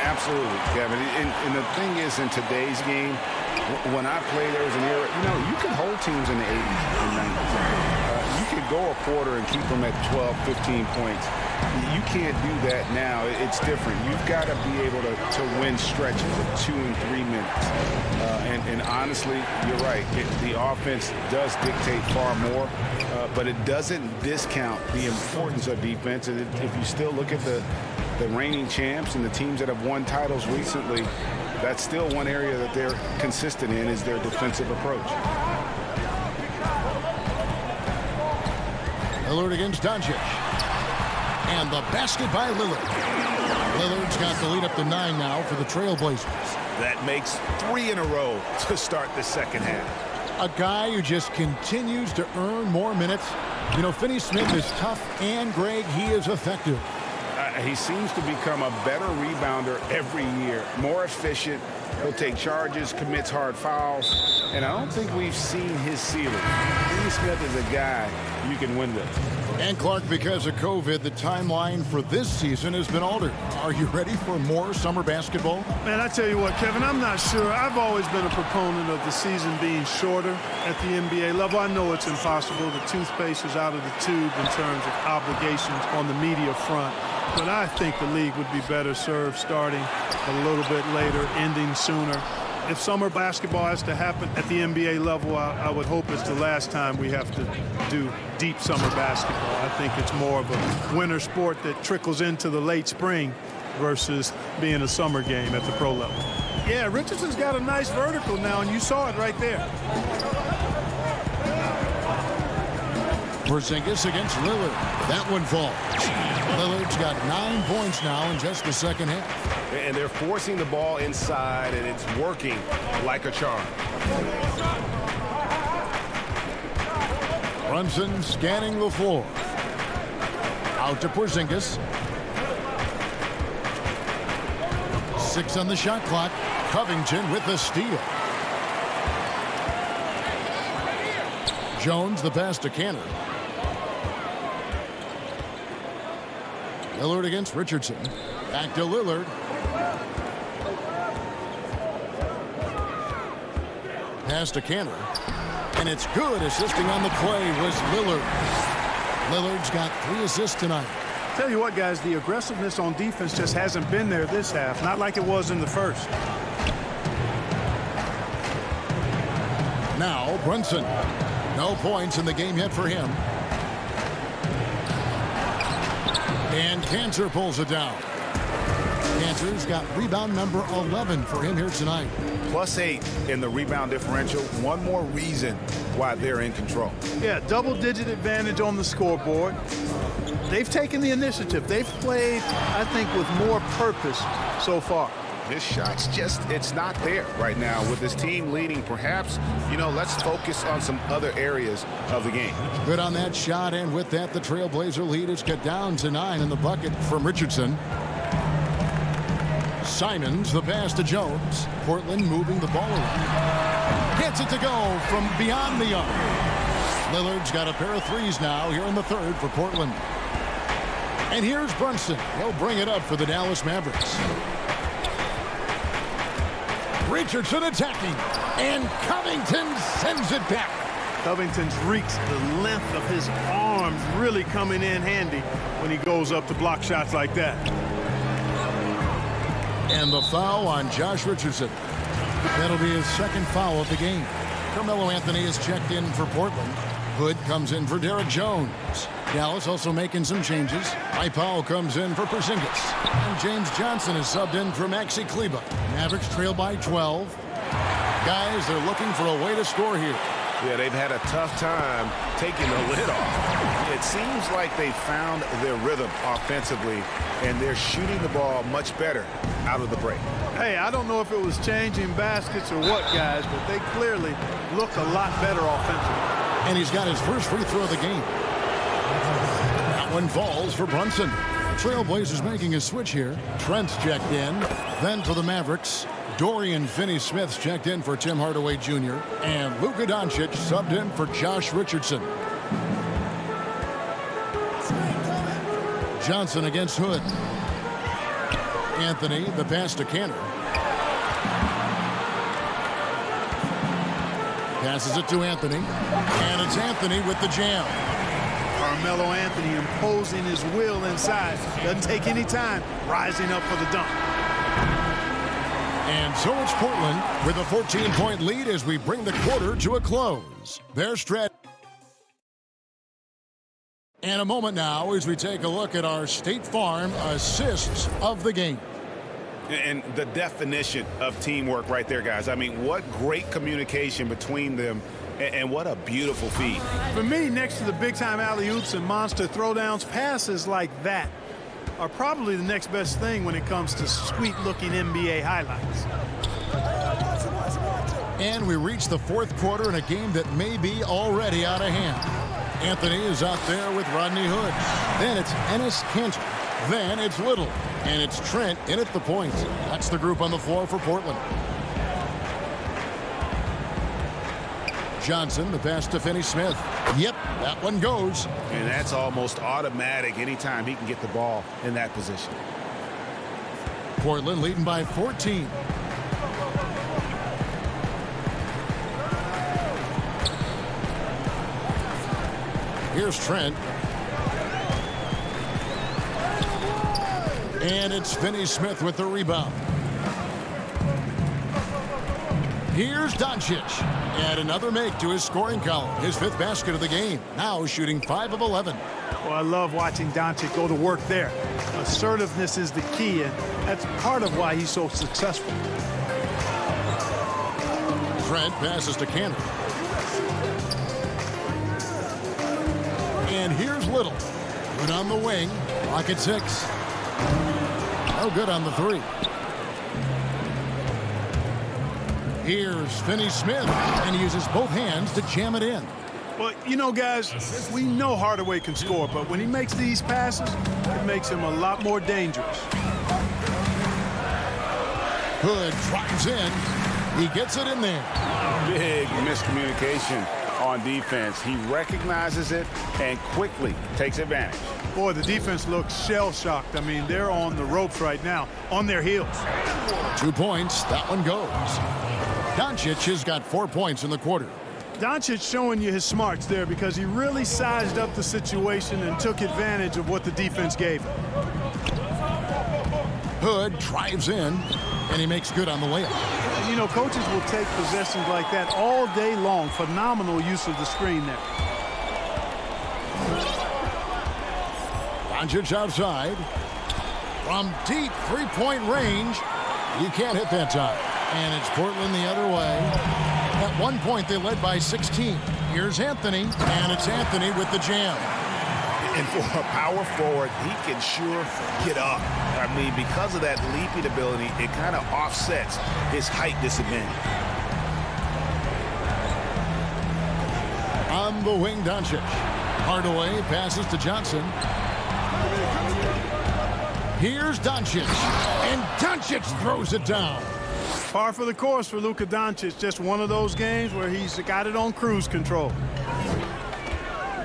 Absolutely, Kevin. And the thing is, in today's game, when I played, there was an era, you know, you could hold teams in the 80s and 90s. go a quarter and keep them at 12, 15 points. You can't do that now. It's different. You've got to be able to win stretches of 2 and 3 minutes. And honestly, you're right. The offense does dictate far more, but it doesn't discount the importance of defense. And if you still look at the reigning champs and the teams that have won titles recently, that's still one area that they're consistent in, is their defensive approach. Lillard against Doncic. And the basket by Lillard. Lillard's got the lead up to 9 now for the Trailblazers. That makes 3 in a row to start the second half. A guy who just continues to earn more minutes. You know, Finney Smith is tough, and Greg, he is effective. He seems to become a better rebounder every year, more efficient. He'll take charges, commits hard fouls, and I don't think we've seen his ceiling. Finney Smith is a guy you can win with. And Clark, because of COVID, the timeline for this season has been altered. Are you ready for more summer basketball? Man, I tell you what, Kevin, I'm not sure. I've always been a proponent of the season being shorter at the NBA level. I know it's impossible. The toothpaste is out of the tube in terms of obligations on the media front. But I think the league would be better served starting a little bit later, ending sooner. If summer basketball has to happen at the NBA level, I would hope it's the last time we have to do deep summer basketball. I think it's more of a winter sport that trickles into the late spring versus being a summer game at the pro level. Yeah, Richardson's got a nice vertical now, and you saw it right there. Porzingis against Lillard. That one falls. Lillard's got 9 points now in just the second half. And they're forcing the ball inside, and it's working like a charm. Brunson scanning the floor. Out to Porzingis. 6 on the shot clock. Covington with the steal. Jones the pass to Canner. Lillard against Richardson. Back to Lillard. Pass to Canner. And it's good. Assisting on the play was Lillard. Lillard's got 3 assists tonight. Tell you what, guys, the aggressiveness on defense just hasn't been there this half. Not like it was in the first. Now Brunson. No points in the game yet for him. And Cantor pulls it down. Cantor's got rebound number 11 for him here tonight. +8 in the rebound differential. One more reason why they're in control. Yeah, double-digit advantage on the scoreboard. They've taken the initiative. They've played, I think, with more purpose so far. His shot's just, it's not there right now. With his team leading, perhaps, you know, let's focus on some other areas of the game. Good on that shot, and with that, the Trailblazer lead is cut down to 9 in the bucket from Richardson. Simons, the pass to Jones. Portland moving the ball around. Gets it to go from beyond the arc. Lillard's got a pair of threes now here in the third for Portland. And here's Brunson. He'll bring it up for the Dallas Mavericks. Richardson attacking, and Covington sends it back. Covington's reach, the length of his arms really coming in handy when he goes up to block shots like that. And the foul on Josh Richardson. That'll be his second foul of the game. Carmelo Anthony is checked in for Portland. Hood comes in for Derek Jones. Dallas also making some changes. Mike Powell comes in for Porzingis. And James Johnson is subbed in for Maxi Kleber. Mavericks trail by 12. Guys, they're looking for a way to score here. Yeah, they've had a tough time taking the lid off. It seems like they found their rhythm offensively, and they're shooting the ball much better out of the break. Hey, I don't know if it was changing baskets or what, guys, but they clearly look a lot better offensively. And he's got his first free throw of the game. That one falls for Brunson. The Trailblazers making a switch here. Trent's checked in. Then for the Mavericks, Dorian Finney-Smith's checked in for Tim Hardaway Jr. And Luka Doncic subbed in for Josh Richardson. Johnson against Hood. Anthony, the pass to Canner. Passes it to Anthony. And it's Anthony with the jam. Carmelo Anthony imposing his will inside. Doesn't take any time, rising up for the dunk. And so it's Portland with a 14-point lead as we bring the quarter to a close. Their stretch. And a moment now as we take a look at our State Farm assists of the game. And the definition of teamwork right there, guys. I mean, what great communication between them, and what a beautiful feed. For me, next to the big-time alley-oops and monster throwdowns, passes like that are probably the next best thing when it comes to sweet-looking NBA highlights. And we reach the fourth quarter in a game that may be already out of hand. Anthony is out there with Rodney Hood. Then it's Enes Kanter. Then it's Little. And it's Trent in at the point. That's the group on the floor for Portland. Johnson, the pass to Finney-Smith. Yep, that one goes. And that's almost automatic anytime he can get the ball in that position. Portland leading by 14. Here's Trent. And it's Finney-Smith with the rebound. Here's Doncic. And another make to his scoring column. His fifth basket of the game. Now shooting 5 of 11. Well, I love watching Doncic go to work there. Assertiveness is the key, and that's part of why he's so successful. Trent passes to Kanter. And here's Little. Good on the wing. Clock at 6. No good on the 3. Here's Finney-Smith, and he uses both hands to jam it in. Well, you know, guys, we know Hardaway can score, but when he makes these passes, it makes him a lot more dangerous. Hood drives in. He gets it in there. Big miscommunication on defense. He recognizes it and quickly takes advantage. Boy, the defense looks shell-shocked. I mean, they're on the ropes right now, on their heels. 2 points. That one goes. Doncic has got 4 points in the quarter. Doncic showing you his smarts there because he really sized up the situation and took advantage of what the defense gave him. Hood drives in, and he makes good on the layup. And, you know, coaches will take possessions like that all day long. Phenomenal use of the screen there. Doncic outside. From deep three-point range. You can't hit that time. And it's Portland the other way. At one point, they led by 16. Here's Anthony, and it's Anthony with the jam. And for a power forward, he can sure get up. I mean, because of that leaping ability, it kind of offsets his height disadvantage. On the wing, Doncic. Hardaway passes to Johnson. Here's Doncic, and Doncic throws it down. Par for the course for Luka Doncic. Just one of those games where he's got it on cruise control.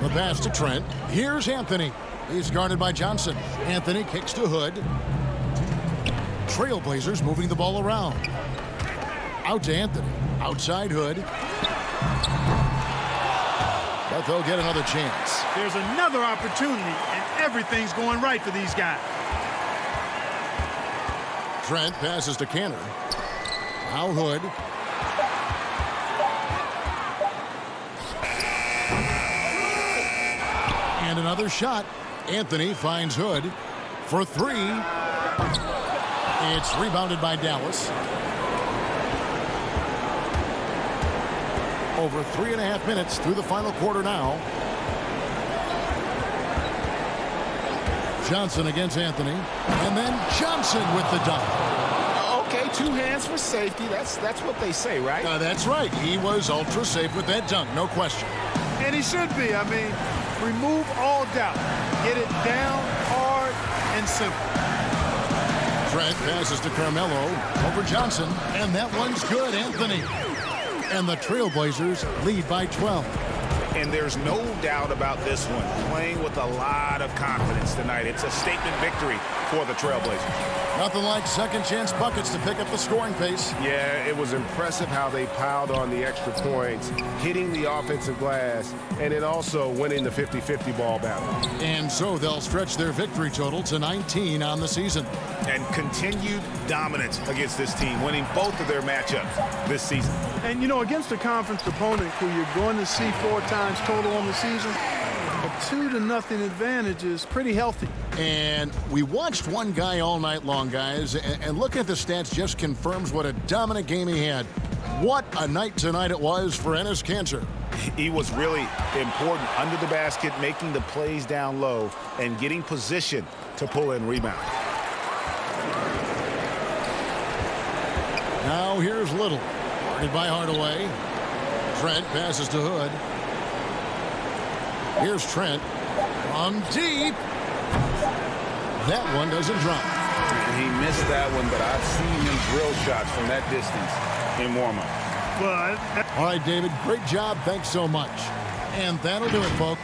The pass to Trent. Here's Anthony. He's guarded by Johnson. Anthony kicks to Hood. Trailblazers moving the ball around. Out to Anthony. Outside Hood. But they'll get another chance. There's another opportunity, and everything's going right for these guys. Trent passes to Kanter. Now Hood. And another shot. Anthony finds Hood for 3. It's rebounded by Dallas. Over 3.5 minutes through the final quarter now. Johnson against Anthony. And then Johnson with the dunk. Okay, 2 hands for safety. That's what they say, right? That's right. He was ultra safe with that dunk, no question. And he should be. I mean, remove all doubt. Get it down, hard, and simple. Trent passes to Carmelo over Johnson, and that one's good, Anthony. And the Trailblazers lead by 12. And there's no doubt about this one. Playing with a lot of confidence tonight. It's a statement victory for the Trailblazers. Nothing like second chance buckets to pick up the scoring pace. Yeah, it was impressive how they piled on the extra points, hitting the offensive glass, and then also winning the 50-50 ball battle. And so they'll stretch their victory total to 19 on the season. And continued dominance against this team, winning both of their matchups this season. And, you know, against a conference opponent who you're going to see 4 times total on the season, a 2-0 advantage is pretty healthy. And we watched one guy all night long, guys, and looking at the stats just confirms what a dominant game he had. What a night tonight it was for Enes Kanter. He was really important under the basket, making the plays down low and getting position to pull in rebound. Now here's Little. Guarded by Hardaway. Trent passes to Hood. Here's Trent from deep. That one doesn't drop. He missed that one, but I've seen him drill shots from that distance in warm-up. All right, David, great job. Thanks so much. And that'll do it, folks.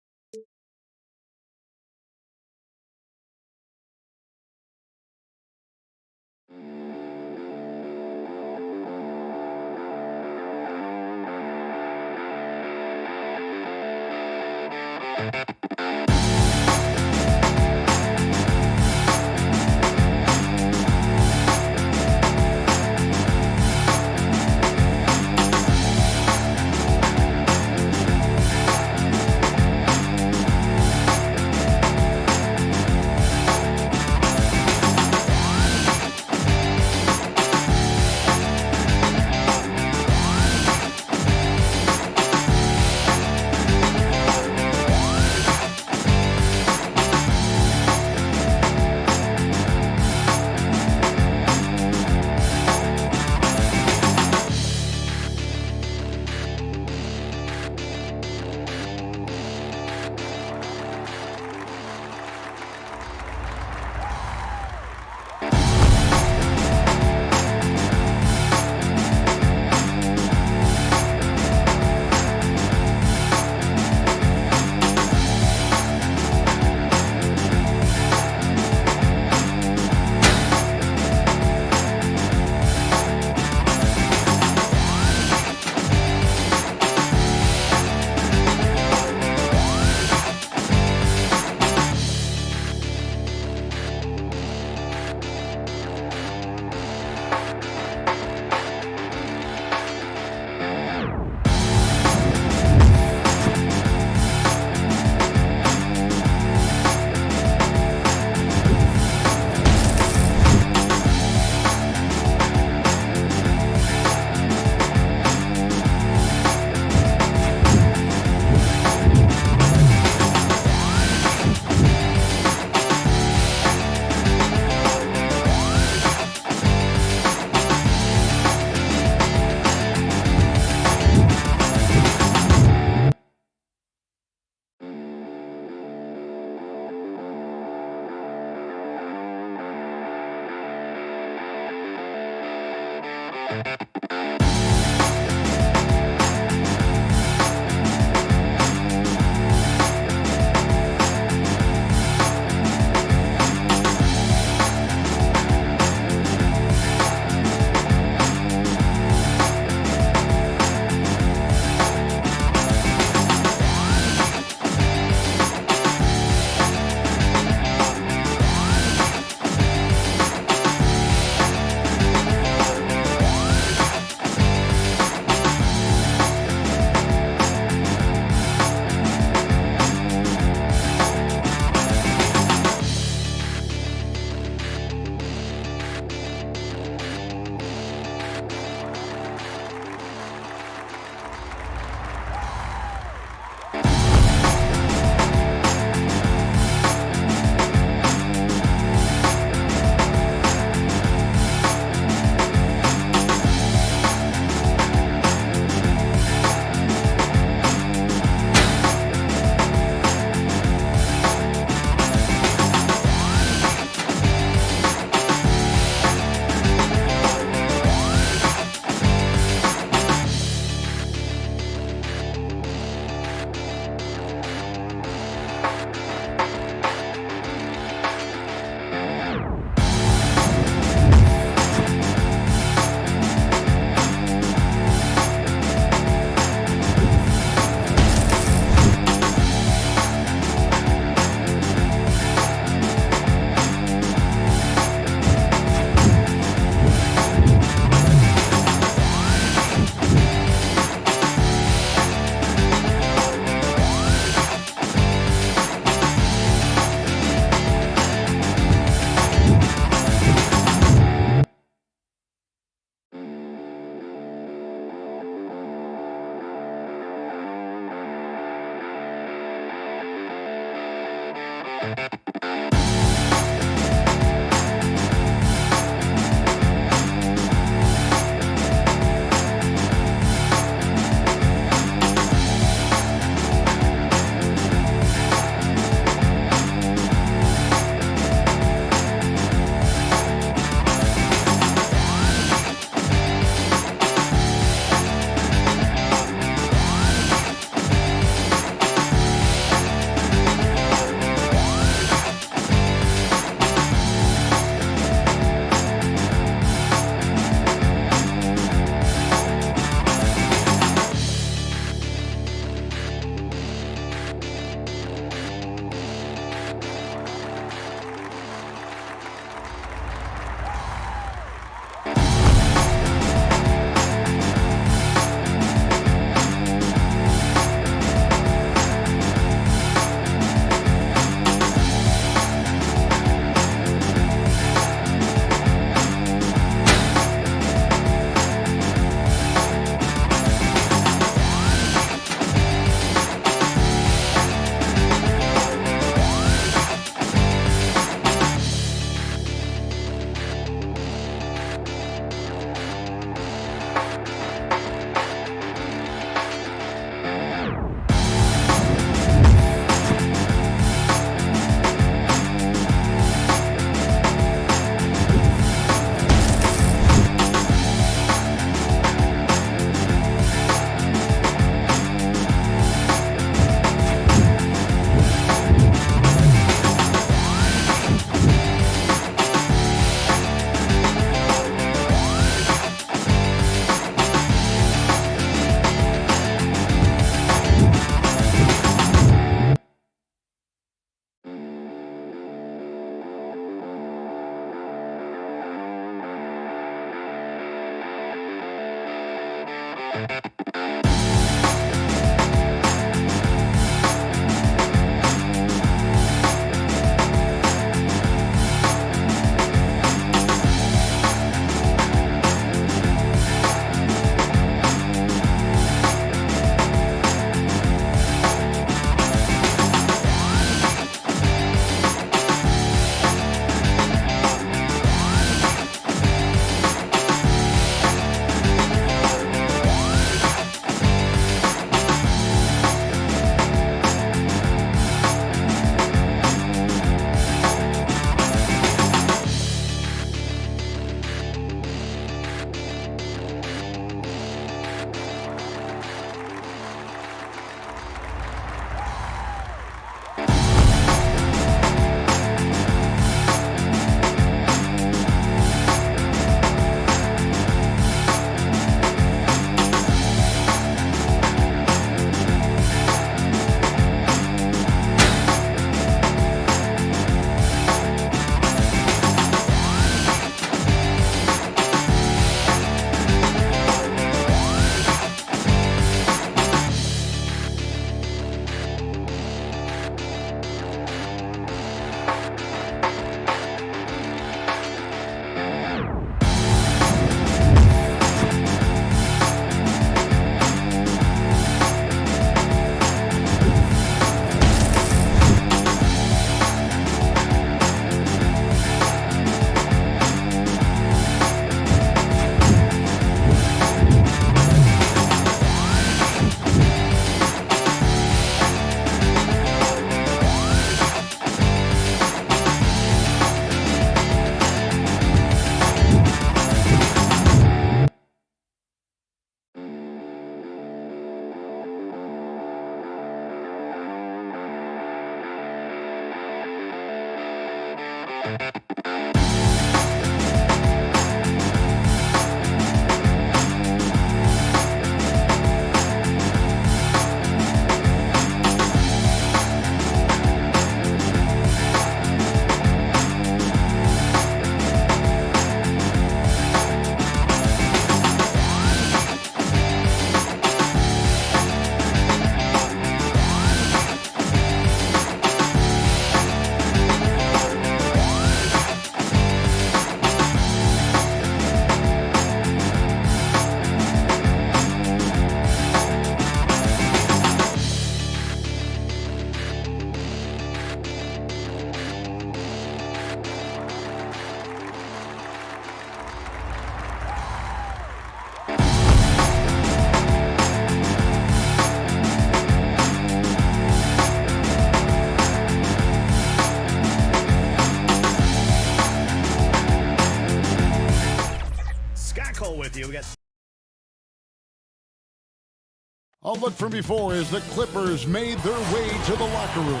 Well, look from before as the Clippers made their way to the locker room,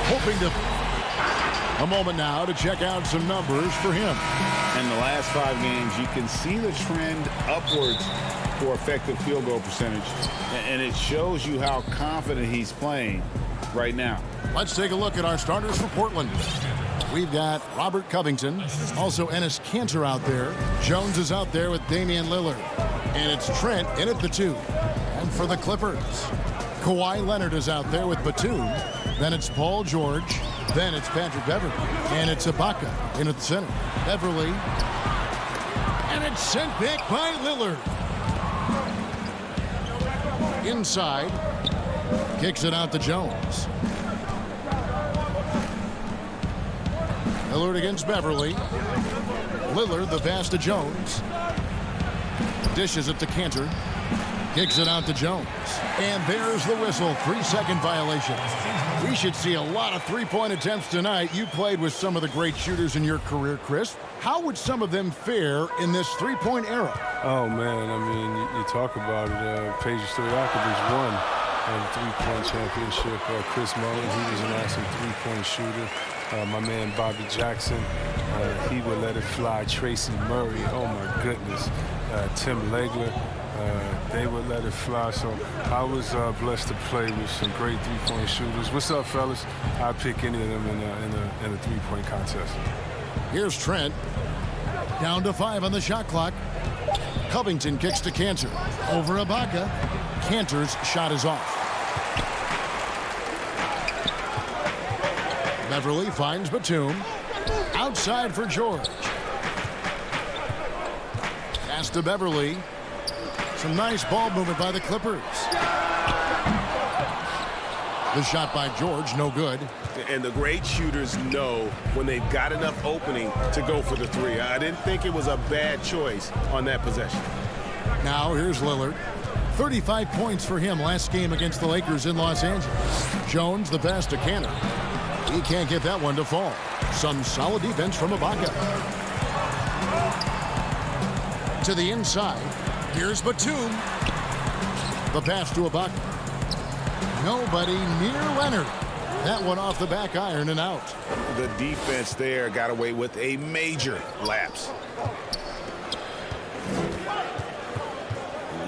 hoping to... A moment now to check out some numbers for him. In the last 5 games, you can see the trend upwards for effective field goal percentage, and it shows you how confident he's playing right now. Let's take a look at our starters for Portland. We've got Robert Covington, also Enes Kanter out there. Jones is out there with Damian Lillard. And it's Trent in at the 2. And for the Clippers, Kawhi Leonard is out there with Batum. Then it's Paul George. Then it's Patrick Beverley. And it's Ibaka in at the center. Beverley. And it's sent back by Lillard. Inside. Kicks it out to Jones. Lillard against Beverley. Lillard, the pass to Jones. Dishes it to Kanter. Kicks it out to Jones. And there's the whistle. 3-second violation. We should see a lot of three-point attempts tonight. You played with some of the great shooters in your career, Chris. How would some of them fare in this three-point era? Oh, man, I mean, you talk about it. Paige Stojakovic won the three-point championship. Chris Mullin, he was an awesome three-point shooter. My man Bobby Jackson, he would let it fly. Tracy Murray, oh my goodness. Tim Legler, they would let it fly. So I was blessed to play with some great three-point shooters. What's up, fellas? I'd pick any of them in a three-point contest. Here's Trent. Down to 5 on the shot clock. Covington kicks to Kanter. Over Ibaka. Kanter's shot is off. Beverley finds Batum. Outside for George. Pass to Beverley. Some nice ball movement by the Clippers. The shot by George, no good. And the great shooters know when they've got enough opening to go for the 3. I didn't think it was a bad choice on that possession. Now here's Lillard. 35 points for him last game against the Lakers in Los Angeles. Jones, the pass to Kanter. He can't get that one to fall. Some solid defense from Ibaka. To the inside. Here's Batum. The pass to Ibaka. Nobody near Leonard. That one off the back iron and out. The defense there got away with a major lapse.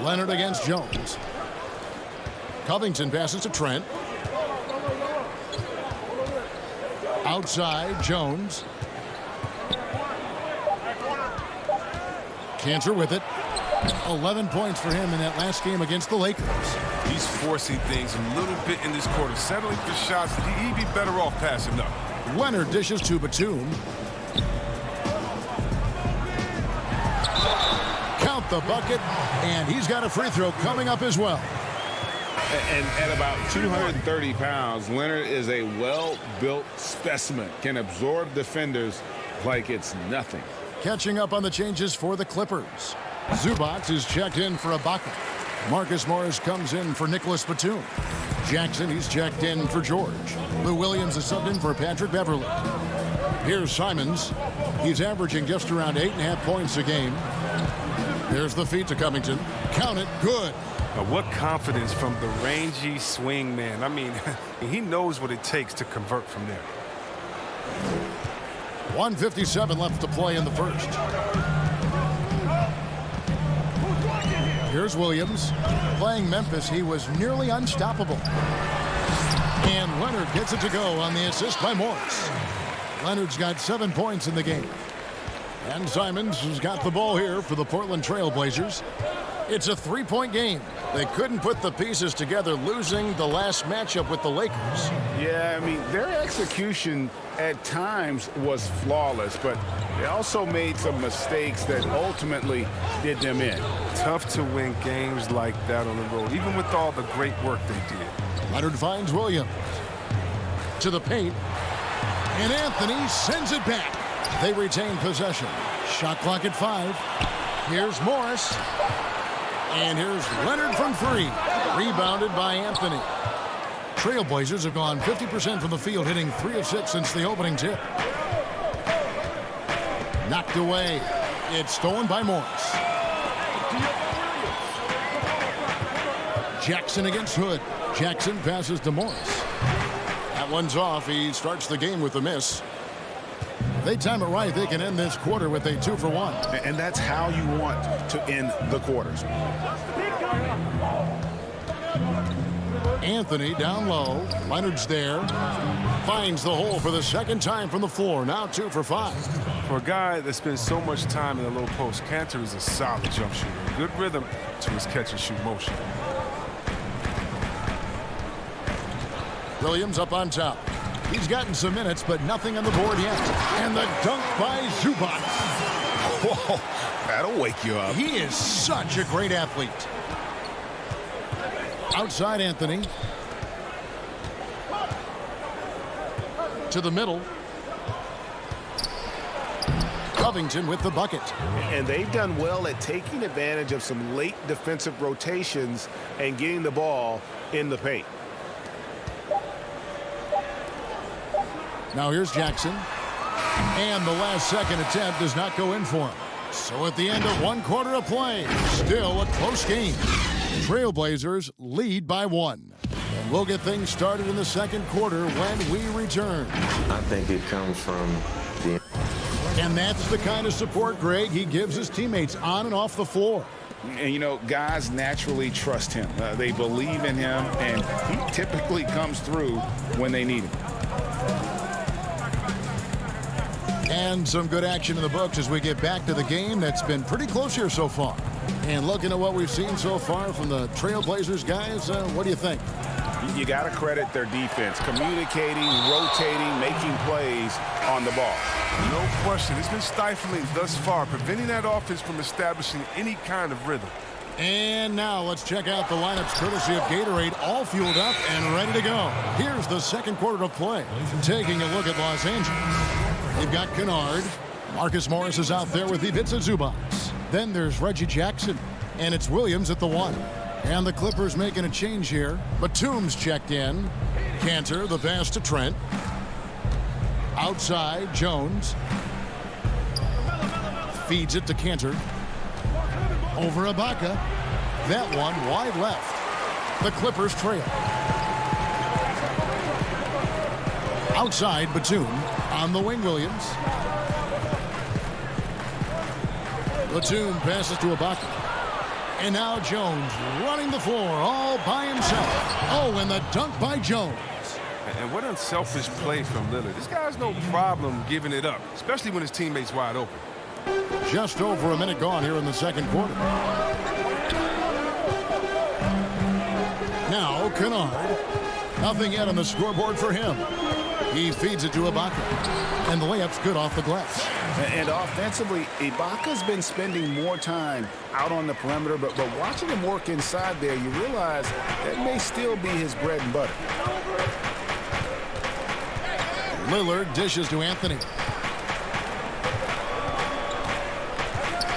Leonard against Jones. Covington passes to Trent. Outside, Jones. Kanter with it. 11 points for him in that last game against the Lakers. He's forcing things a little bit in this quarter, settling for shots. He'd be better off passing up. Leonard dishes to Batum. Count the bucket, and he's got a free throw coming up as well. And at about 230 pounds, Leonard is a well-built specimen, can absorb defenders like it's nothing. Catching up on the changes for the Clippers. Zubac is checked in for Ibaka. Marcus Morris comes in for Nicholas Batum. Jackson, he's checked in for George. Lou Williams is subbed in for Patrick Beverley. Here's Simons. He's averaging just around 8.5 points a game. There's the feed to Covington. Count it, good. What confidence from the rangy swing man. I mean, he knows what it takes to convert from there. 1:57 left to play in the first. Here's Williams. Playing Memphis, he was nearly unstoppable. And Leonard gets it to go on the assist by Morris. Leonard's got 7 points in the game. And Simons has got the ball here for the Portland Trail Blazers. It's a 3-point game. They couldn't put the pieces together, losing the last matchup with the Lakers. Yeah, I mean, their execution at times was flawless, but they also made some mistakes that ultimately did them in. Tough to win games like that on the road, even with all the great work they did. Leonard finds Williams. To the paint. And Anthony sends it back. They retain possession. Shot clock at 5. Here's Morris. And here's Leonard from 3. Rebounded by Anthony. Trailblazers have gone 50% from the field, hitting 3 of 6 since the opening tip. Knocked away. It's stolen by Morris. Jackson against Hood. Jackson passes to Morris. That one's off. He starts the game with a miss. If they time it right, they can end this quarter with a 2 for 1. And that's how you want to end the quarters. Anthony down low. Leonard's there. Finds the hole for the second time from the floor. Now 2 for 5. For a guy that spends so much time in the low post, Cantor is a solid jump shooter. Good rhythm to his catch-and-shoot motion. Williams up on top. He's gotten some minutes, but nothing on the board yet. And the dunk by Zubac. Whoa, that'll wake you up. He is such a great athlete. Outside Anthony. To the middle. Covington with the bucket. And they've done well at taking advantage of some late defensive rotations and getting the ball in the paint. Now here's Jackson. And the last second attempt does not go in for him. So at the end of 1 quarter of play, still a close game. Trailblazers lead by 1. And we'll get things started in the second quarter when we return. I think it comes from the... And that's the kind of support, Greg, he gives his teammates on and off the floor. And, you know, guys naturally trust him. They believe in him, and he typically comes through when they need him. And some good action in the books as we get back to the game that's been pretty close here so far. And looking at what we've seen so far from the Trailblazers, guys, what do you think? You got to credit their defense, communicating, rotating, making plays on the ball. No question. It's been stifling thus far, preventing that offense from establishing any kind of rhythm. And now let's check out the lineups courtesy of Gatorade, all fueled up and ready to go. Here's the second quarter of play. Taking a look at Los Angeles. They've got Kennard. Marcus Morris is out there with Ivica Zubac. Then there's Reggie Jackson, and it's Williams at the 1. And the Clippers making a change here. Batum's checked in. Cantor, the pass to Trent. Outside, Jones. Feeds it to Cantor. Over Ibaka. That one wide left. The Clippers trail. Outside, Batum. On the wing, Williams. Batum passes to Ibaka. And now Jones running the floor all by himself. Oh, and the dunk by Jones. And what unselfish play from Lillard. This guy's no problem giving it up, especially when his teammate's wide open. Just over a minute gone here in the second quarter. Now Kennard. Nothing yet on the scoreboard for him. He feeds it to Ibaka. And the layup's good off the glass. And offensively, Ibaka's been spending more time out on the perimeter, but watching him work inside there, you realize that may still be his bread and butter. Lillard dishes to Anthony.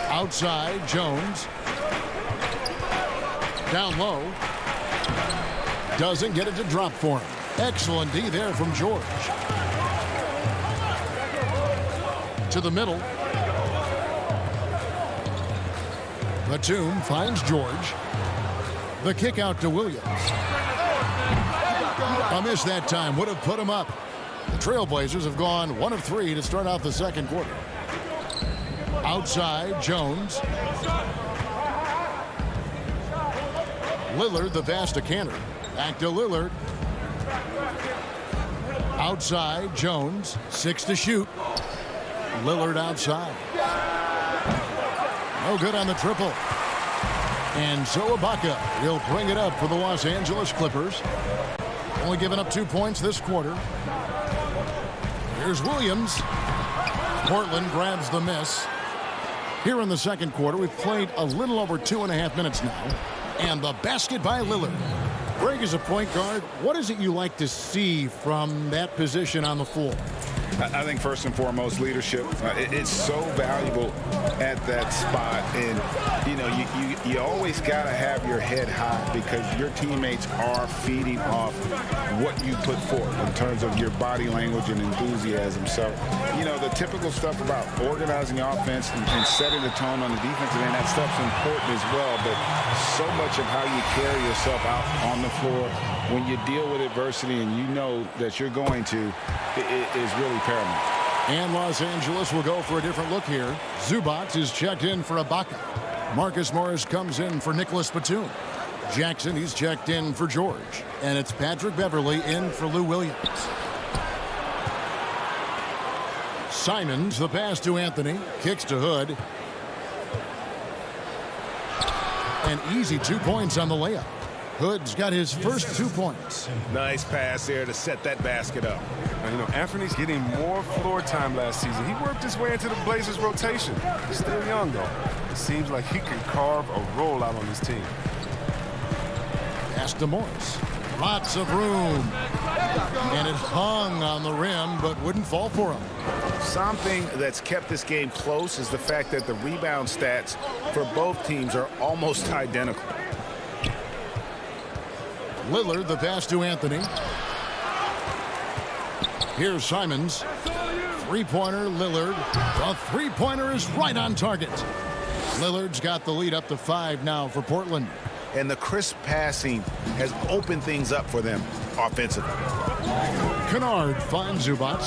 Outside, Jones. Down low. Doesn't get it to drop for him. Excellent D there from George. To the middle. Batum finds George. The kick out to Williams. A miss that time would have put him up. The Trailblazers have gone 1 of 3 to start out the second quarter. Outside, Jones. Lillard, the pass to Cantor. Back to Lillard. Outside, Jones. 6 to shoot. Lillard outside. No good on the triple. And so Ibaka will bring it up for the Los Angeles Clippers. Only giving up 2 points this quarter. Here's Williams. Portland grabs the miss. Here in the second quarter, we've played a little over 2.5 minutes now. And the basket by Lillard. Greg, is a point guard. What is it you like to see from that position on the floor? I think first and foremost, leadership. It's so valuable at that spot. And, you know, you always got to have your head high because your teammates are feeding off what you put forth in terms of your body language and enthusiasm. So, you know, the typical stuff about organizing offense and setting the tone on the defensive end, that stuff's important as well. But so much of how you carry yourself out on the floor when you deal with adversity and you know that you're going to, it is really paramount. And Los Angeles will go for a different look here. Zubac is checked in for Ibaka. Marcus Morris comes in for Nicholas Batum. Jackson, he's checked in for George. And it's Patrick Beverly in for Lou Williams. Simons, the pass to Anthony. Kicks to Hood. An easy 2 points on the layup. Hood's got his first 2 points. Nice pass there to set that basket up. Now, you know, Anthony's getting more floor time last season. He worked his way into the Blazers' rotation. He's still young, though. It seems like he can carve a rollout on his team. Pass to Morris. Lots of room. And it hung on the rim, but wouldn't fall for him. Something that's kept this game close is the fact that the rebound stats for both teams are almost identical. Lillard, the pass to Anthony. Here's Simons. Three-pointer, Lillard. The three-pointer is right on target. Lillard's got the lead up to 5 now for Portland. And the crisp passing has opened things up for them offensively. Kennard finds Zubac.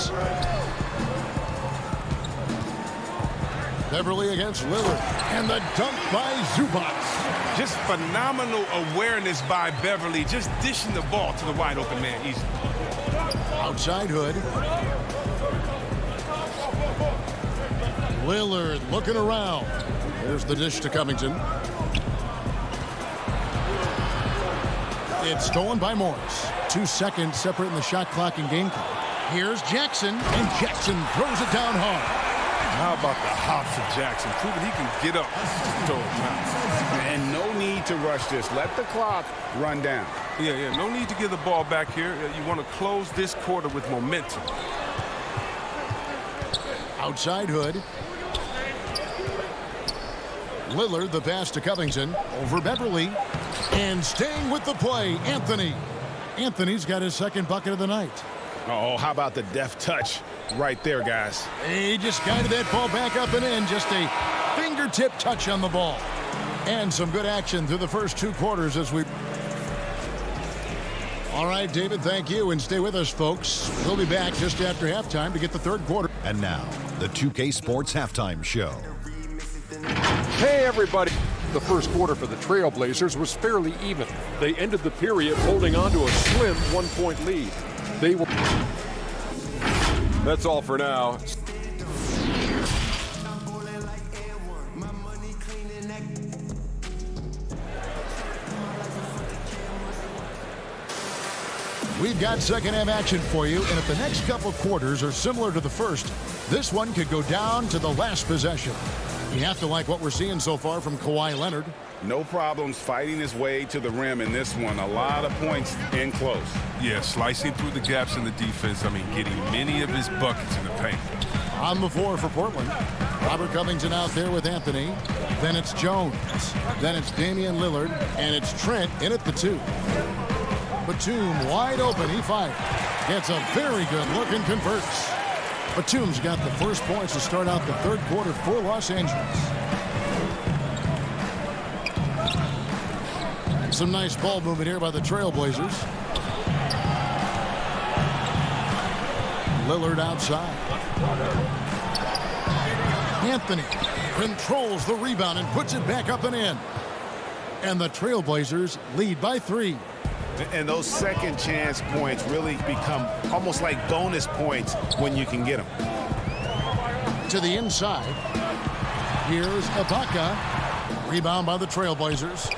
Beverly against Lillard. And the dunk by Zubac. Just phenomenal awareness by Beverly, just dishing the ball to the wide open man easily. Outside Hood. Lillard looking around. There's the dish to Covington. It's stolen by Morris. 2 seconds separating the shot clock and game clock. Here's Jackson, and Jackson throws it down hard. How about the hops of Jackson, proving he can get up and no need to rush this. Let the clock run down. Yeah, no need to give the ball back here. You want to close this quarter with momentum. Outside Hood. Lillard, the pass to Covington. Over Beverly. And staying with the play, Anthony. Anthony's got his second bucket of the night. Oh, how about the deft touch right there, guys? He just guided that ball back up and in. Just a fingertip touch on the ball. And some good action through the first 2 quarters as we... All right, David, thank you. And stay with us, folks. We'll be back just after halftime to get the third quarter. And now, the 2K Sports Halftime Show. Hey, everybody. The first quarter for the Trailblazers was fairly even. They ended the period holding on to a slim 1-point lead. That's all for now. We've got second half action for you, and if the next couple quarters are similar to the first, this one could go down to the last possession. You have to like what we're seeing so far from Kawhi Leonard. No problems fighting his way to the rim in this one. A lot of points in close. Yeah, slicing through the gaps in the defense. I mean, getting many of his buckets in the paint. On the floor for Portland. Robert Covington out there with Anthony. Then it's Jones. Then it's Damian Lillard. And it's Trent in at the 2. Batum wide open. He fires. Gets a very good look and converts. Batum's got the first points to start out the third quarter for Los Angeles. Some nice ball movement here by the Trailblazers. Lillard outside. Anthony controls the rebound and puts it back up and in. And the Trailblazers lead by 3. And those second chance points really become almost like bonus points when you can get them. To the inside. Here's Ibaka. Rebound by the Trailblazers.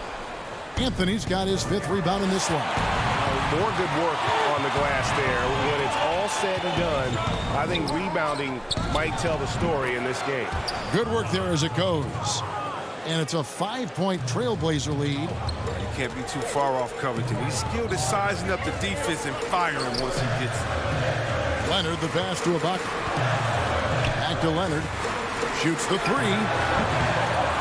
Anthony's got his 5th rebound in this one. More good work on the glass there. When it's all said and done, I think rebounding might tell the story in this game. Good work there as it goes. And it's a 5-point Trailblazer lead. You can't be too far off Covington. He's skilled at sizing up the defense and firing once he gets it. Leonard, the pass to Ibaka. Back to Leonard. Shoots the three.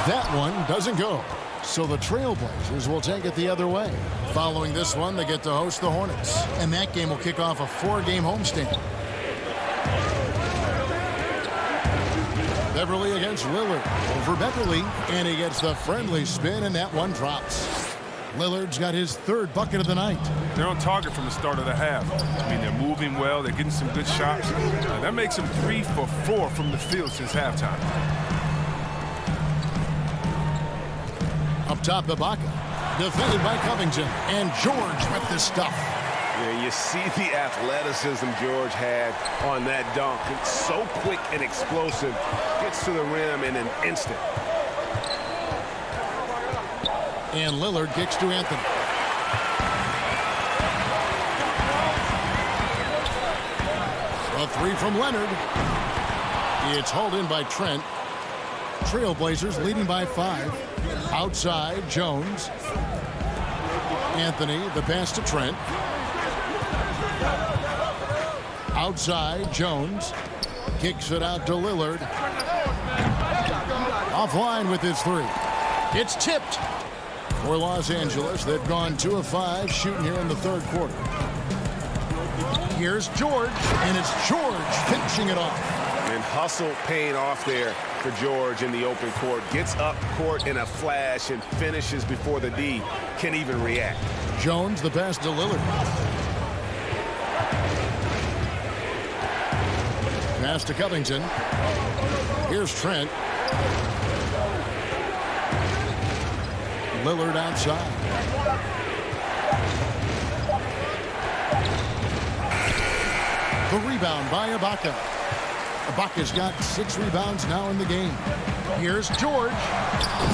That one doesn't go. So the Trailblazers will take it the other way. Following this one, they get to host the Hornets. And that game will kick off a 4-game homestand. Beverly against Lillard. Over Beverly, and he gets the friendly spin, and that one drops. Lillard's got his third bucket of the night. They're on target from the start of the half. I mean, they're moving well. They're getting some good shots. That makes them 3 for 4 from the field since halftime. Up top, Ibaka. Defended by Covington. And George with the stuff. Yeah, you see the athleticism George had on that dunk. It's so quick and explosive. Gets to the rim in an instant. And Lillard kicks to Anthony. A three from Leonard. It's hauled in by Trent. Trailblazers leading by 5. Outside, Jones. Anthony, the pass to Trent. Outside, Jones. Kicks it out to Lillard. Offline with his three. It's tipped. For Los Angeles, they've gone 2 of 5 shooting here in the third quarter. Here's George, and it's George finishing it off. And hustle paying off there for George in the open court. Gets up court in a flash and finishes before the D can even react. Jones, the pass to Lillard. Pass to Covington. Here's Trent. Lillard outside. The rebound by Ibaka. Ibaka's got 6 rebounds now in the game. Here's George.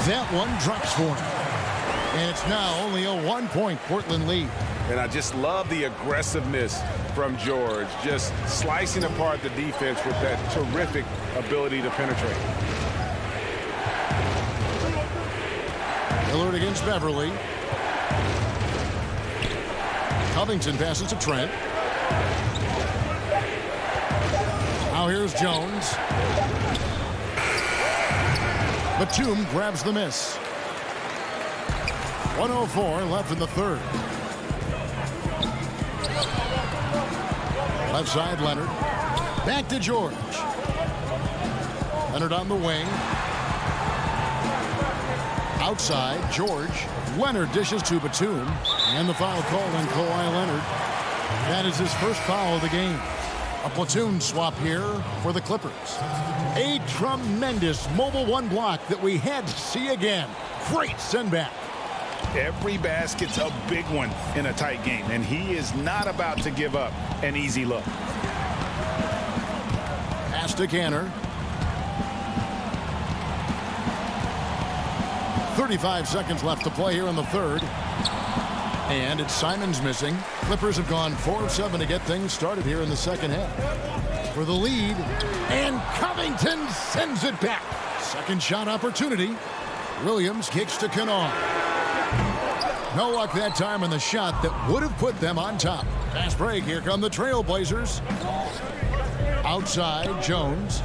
That one drops for him. And it's now only a 1-point Portland lead. And I just love the aggressiveness from George. Just slicing apart the defense with that terrific ability to penetrate. Lillard against Beverly. Covington passes to Trent. Now here's Jones. Batum grabs the miss. 1:04 left in the third. Left side, Leonard. Back to George. Leonard on the wing. Outside, George. Leonard dishes to Batum. And the foul call on Kawhi Leonard. That is his first foul of the game. A platoon swap here for the Clippers. A tremendous mobile one block that we had to see again. Great send back. Every basket's a big one in a tight game, and he is not about to give up an easy look. Pass to Canner. 35 seconds left to play here in the third. And it's Simons missing. Clippers have gone 4 of 7 to get things started here in the second half. For the lead, and Covington sends it back. Second shot opportunity. Williams kicks to Kennard. No luck that time on the shot that would have put them on top. Fast break. Here come the Trailblazers. Outside, Jones.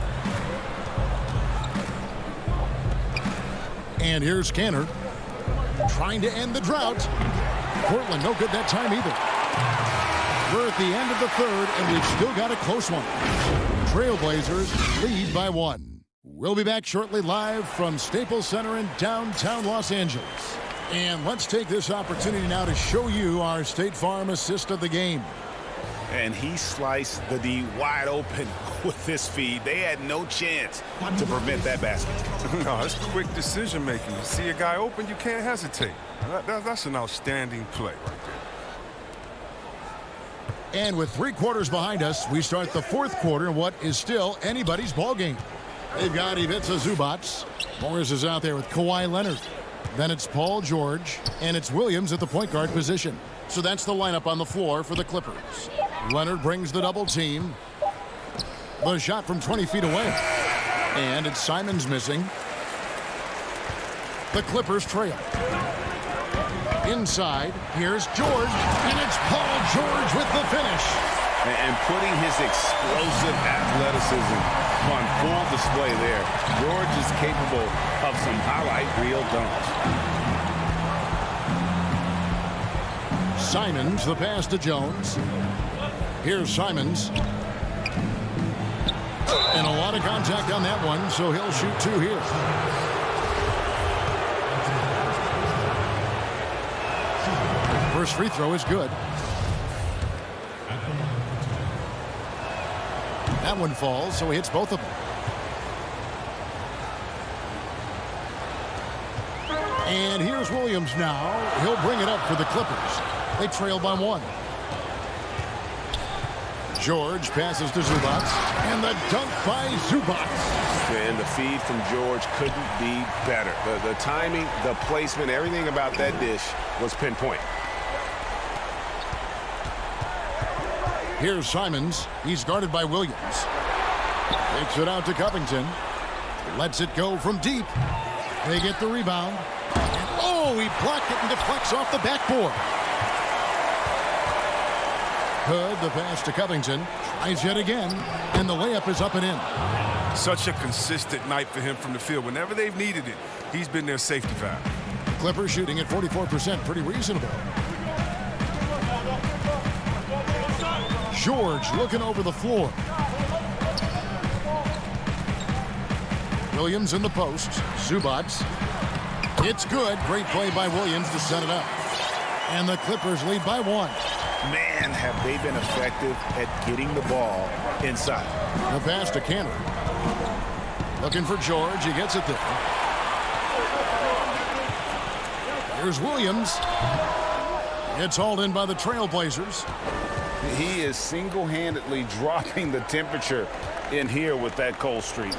And here's Canner. Trying to end the drought. Portland no good that time either. We're at the end of the third, and we've still got a close one. Trailblazers lead by 1. We'll be back shortly live from Staples Center in downtown Los Angeles. And let's take this opportunity now to show you our State Farm assist of the game. And he sliced the D wide open with this feed. They had no chance to prevent that basket. No, it's quick decision making. You see a guy open, you can't hesitate. That's an outstanding play right there. And with 3 quarters behind us, we start the fourth quarter in what is still anybody's ball game. They've got Ivica Zubac. Morris is out there with Kawhi Leonard. Then it's Paul George, and it's Williams at the point guard position. So that's the lineup on the floor for the Clippers. Leonard brings the double team. The shot from 20 feet away. And it's Simons missing. The Clippers trail. Inside, here's George, and it's Paul George with the finish. and putting his explosive athleticism on full display there. George is capable of some highlight reel dunks. Simons, the pass to Jones. Here's Simons. And a lot of contact on that one, so he'll shoot 2 here. First free throw is good. That one falls, so he hits both of them. And here's Williams now. He'll bring it up for the Clippers. They trail by 1. George passes to Zubac, and the dunk by Zubac. And the feed from George couldn't be better. The timing, the placement, everything about that dish was pinpoint. Here's Simons. He's guarded by Williams. Takes it out to Covington. Lets it go from deep. They get the rebound. And oh, he blocked it and deflects off the backboard. Hood, the pass to Covington. Tries yet again. And the layup is up and in. Such a consistent night for him from the field. Whenever they've needed it, he's been their safety valve. Clippers shooting at 44%. Pretty reasonable. George looking over the floor. Williams in the post. Zubac. It's good. Great play by Williams to set it up. And the Clippers lead by 1. Man, have they been effective at getting the ball inside. The pass to Canner. Looking for George. He gets it there. Here's Williams. It's hauled in by the Trailblazers. He is single-handedly dropping the temperature in here with that cold streak.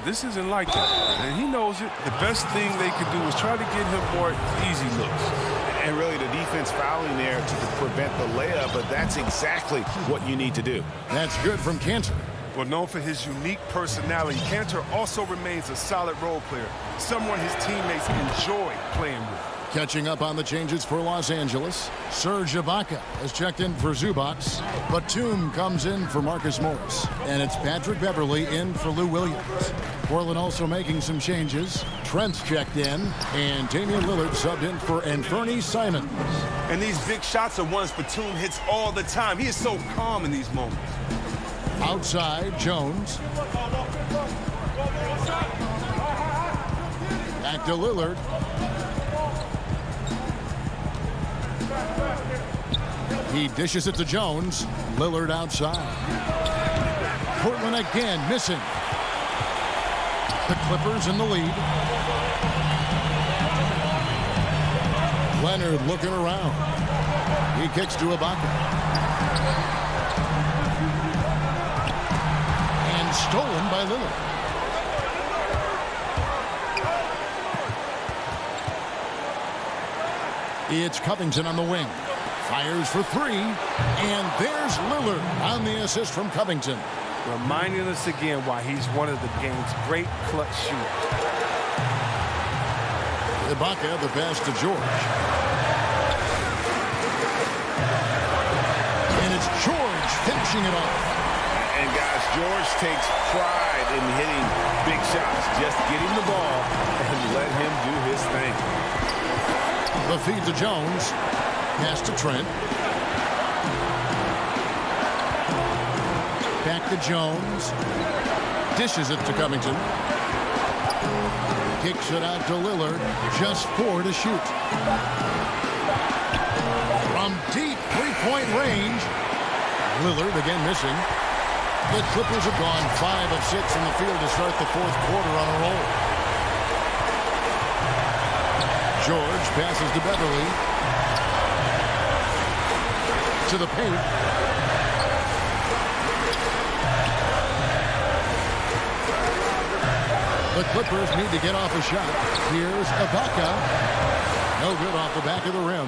This isn't like that, and he knows it. The best thing they could do is try to get him more easy looks. And really the defense fouling there to prevent the layup, but that's exactly what you need to do. That's good from Cantor. Well, known for his unique personality, Cantor also remains a solid role player, someone his teammates enjoy playing with. Catching up on the changes for Los Angeles. Serge Ibaka has checked in for Zubac. Batum comes in for Marcus Morris. And it's Patrick Beverly in for Lou Williams. Portland also making some changes. Trent's checked in. And Damian Lillard subbed in for Anthony Simons. And these big shots are ones Batum hits all the time. He is so calm in these moments. Outside, Jones. Back to Lillard. He dishes it to Jones. Lillard outside. Portland again missing. The Clippers in the lead. Leonard looking around. He kicks to Ibaka. And stolen by Lillard. It's Covington on the wing. Fires for 3, and there's Lillard on the assist from Covington. Reminding us again why he's one of the game's great clutch shooters. Ibaka, the pass to George. And it's George finishing it off. And guys, George takes pride in hitting big shots. Just get him the ball and let him do his thing. The feed to Jones. Pass to Trent. Back to Jones. Dishes it to Covington. Kicks it out to Lillard. Just 4 to shoot. From deep three-point range. Lillard again missing. The Clippers have gone 5 of 6 in the field to start the 4th quarter on a roll. George passes to Beverly. To the paint. The Clippers need to get off a shot. Here's Ibaka. No good off the back of the rim.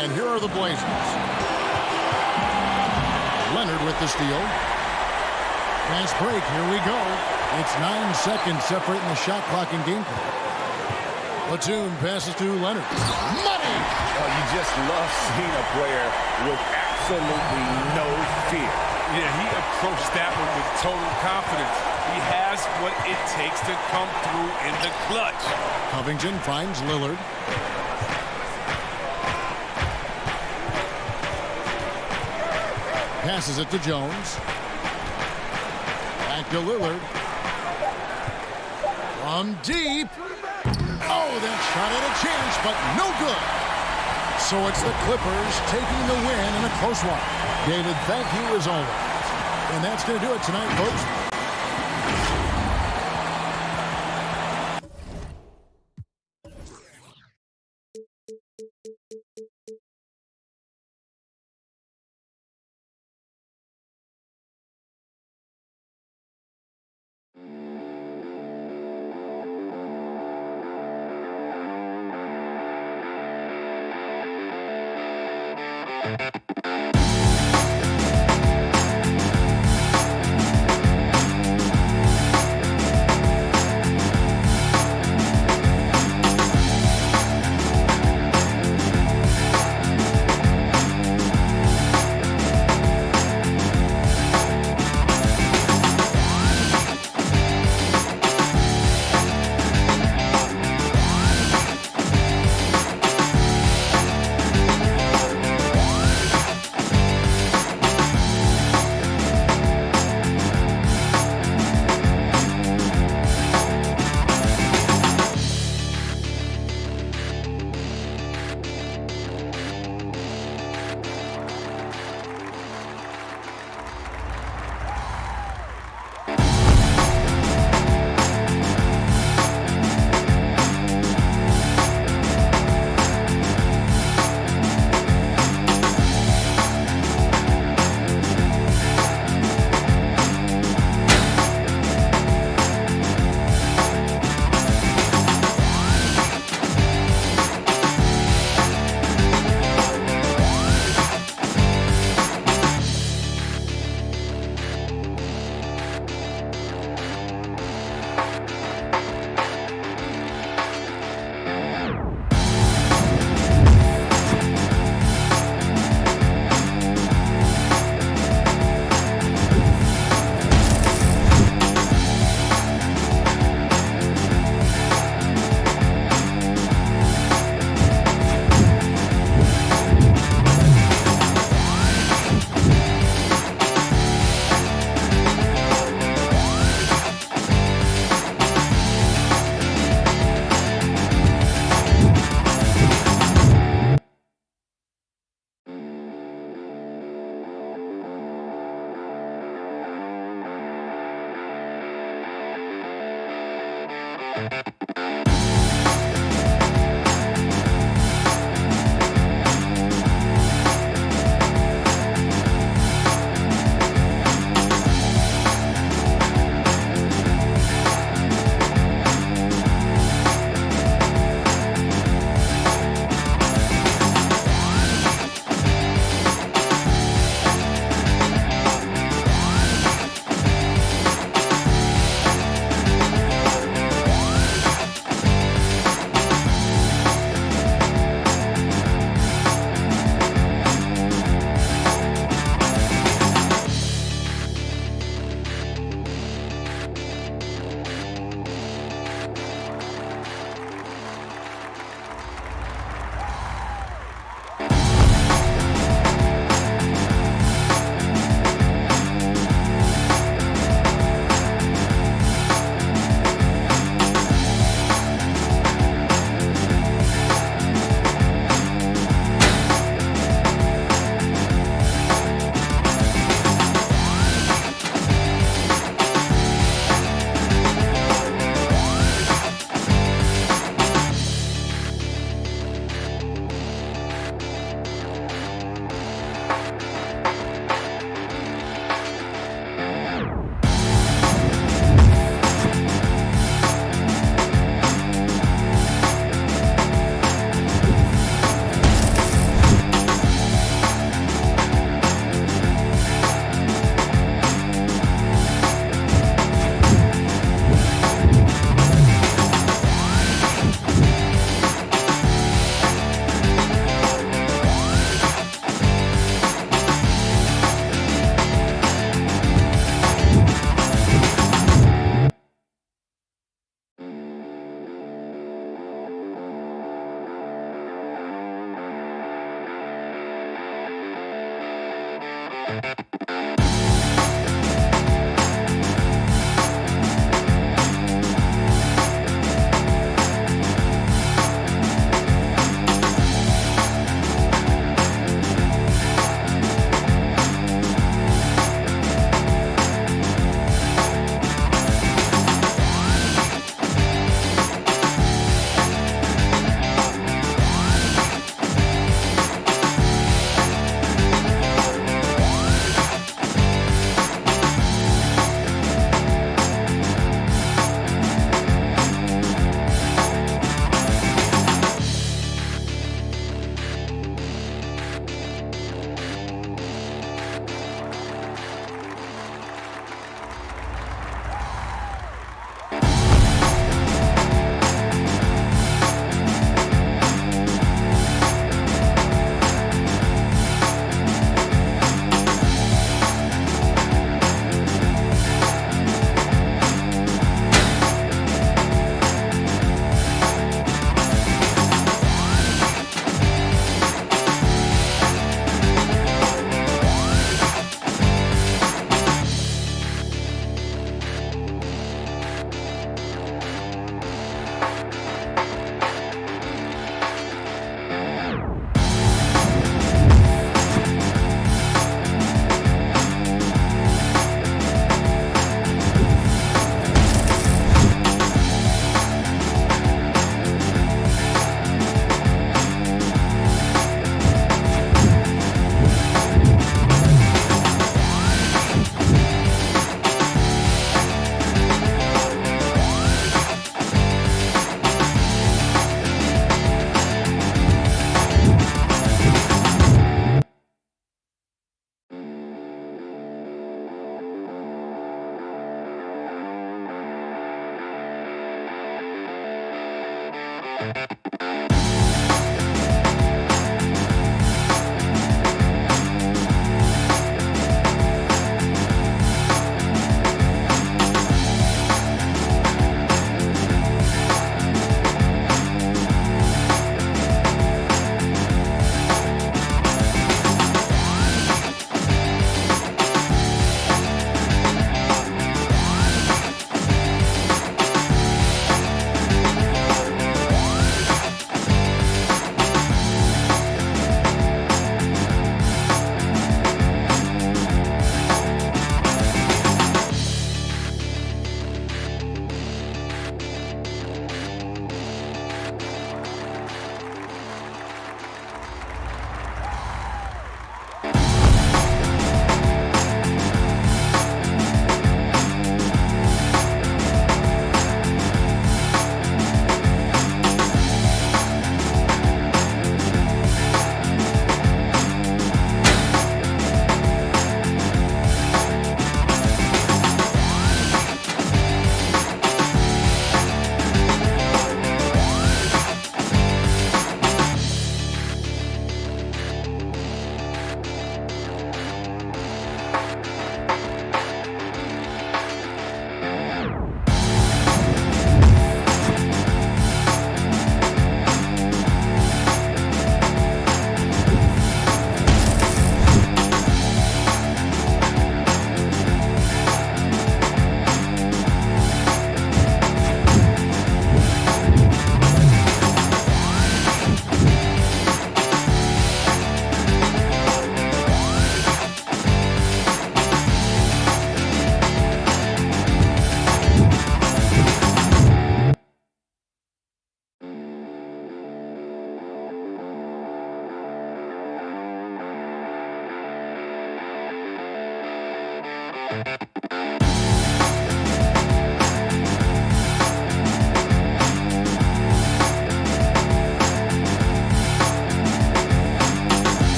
And here are the Blazers. Leonard with the steal. Fast break. Here we go. It's 9 seconds separating the shot clock and gameplay. Batum passes to Leonard. Money! You just love seeing a player with absolutely no fear. Yeah, he approached that one with total confidence. He has what it takes to come through in the clutch. Covington finds Lillard. Passes it to Jones. Back to Lillard. From deep. Oh, that shot had a chance, but no good. So it's the Clippers taking the win in a close one. David, thank you as always. And that's going to do it tonight, folks.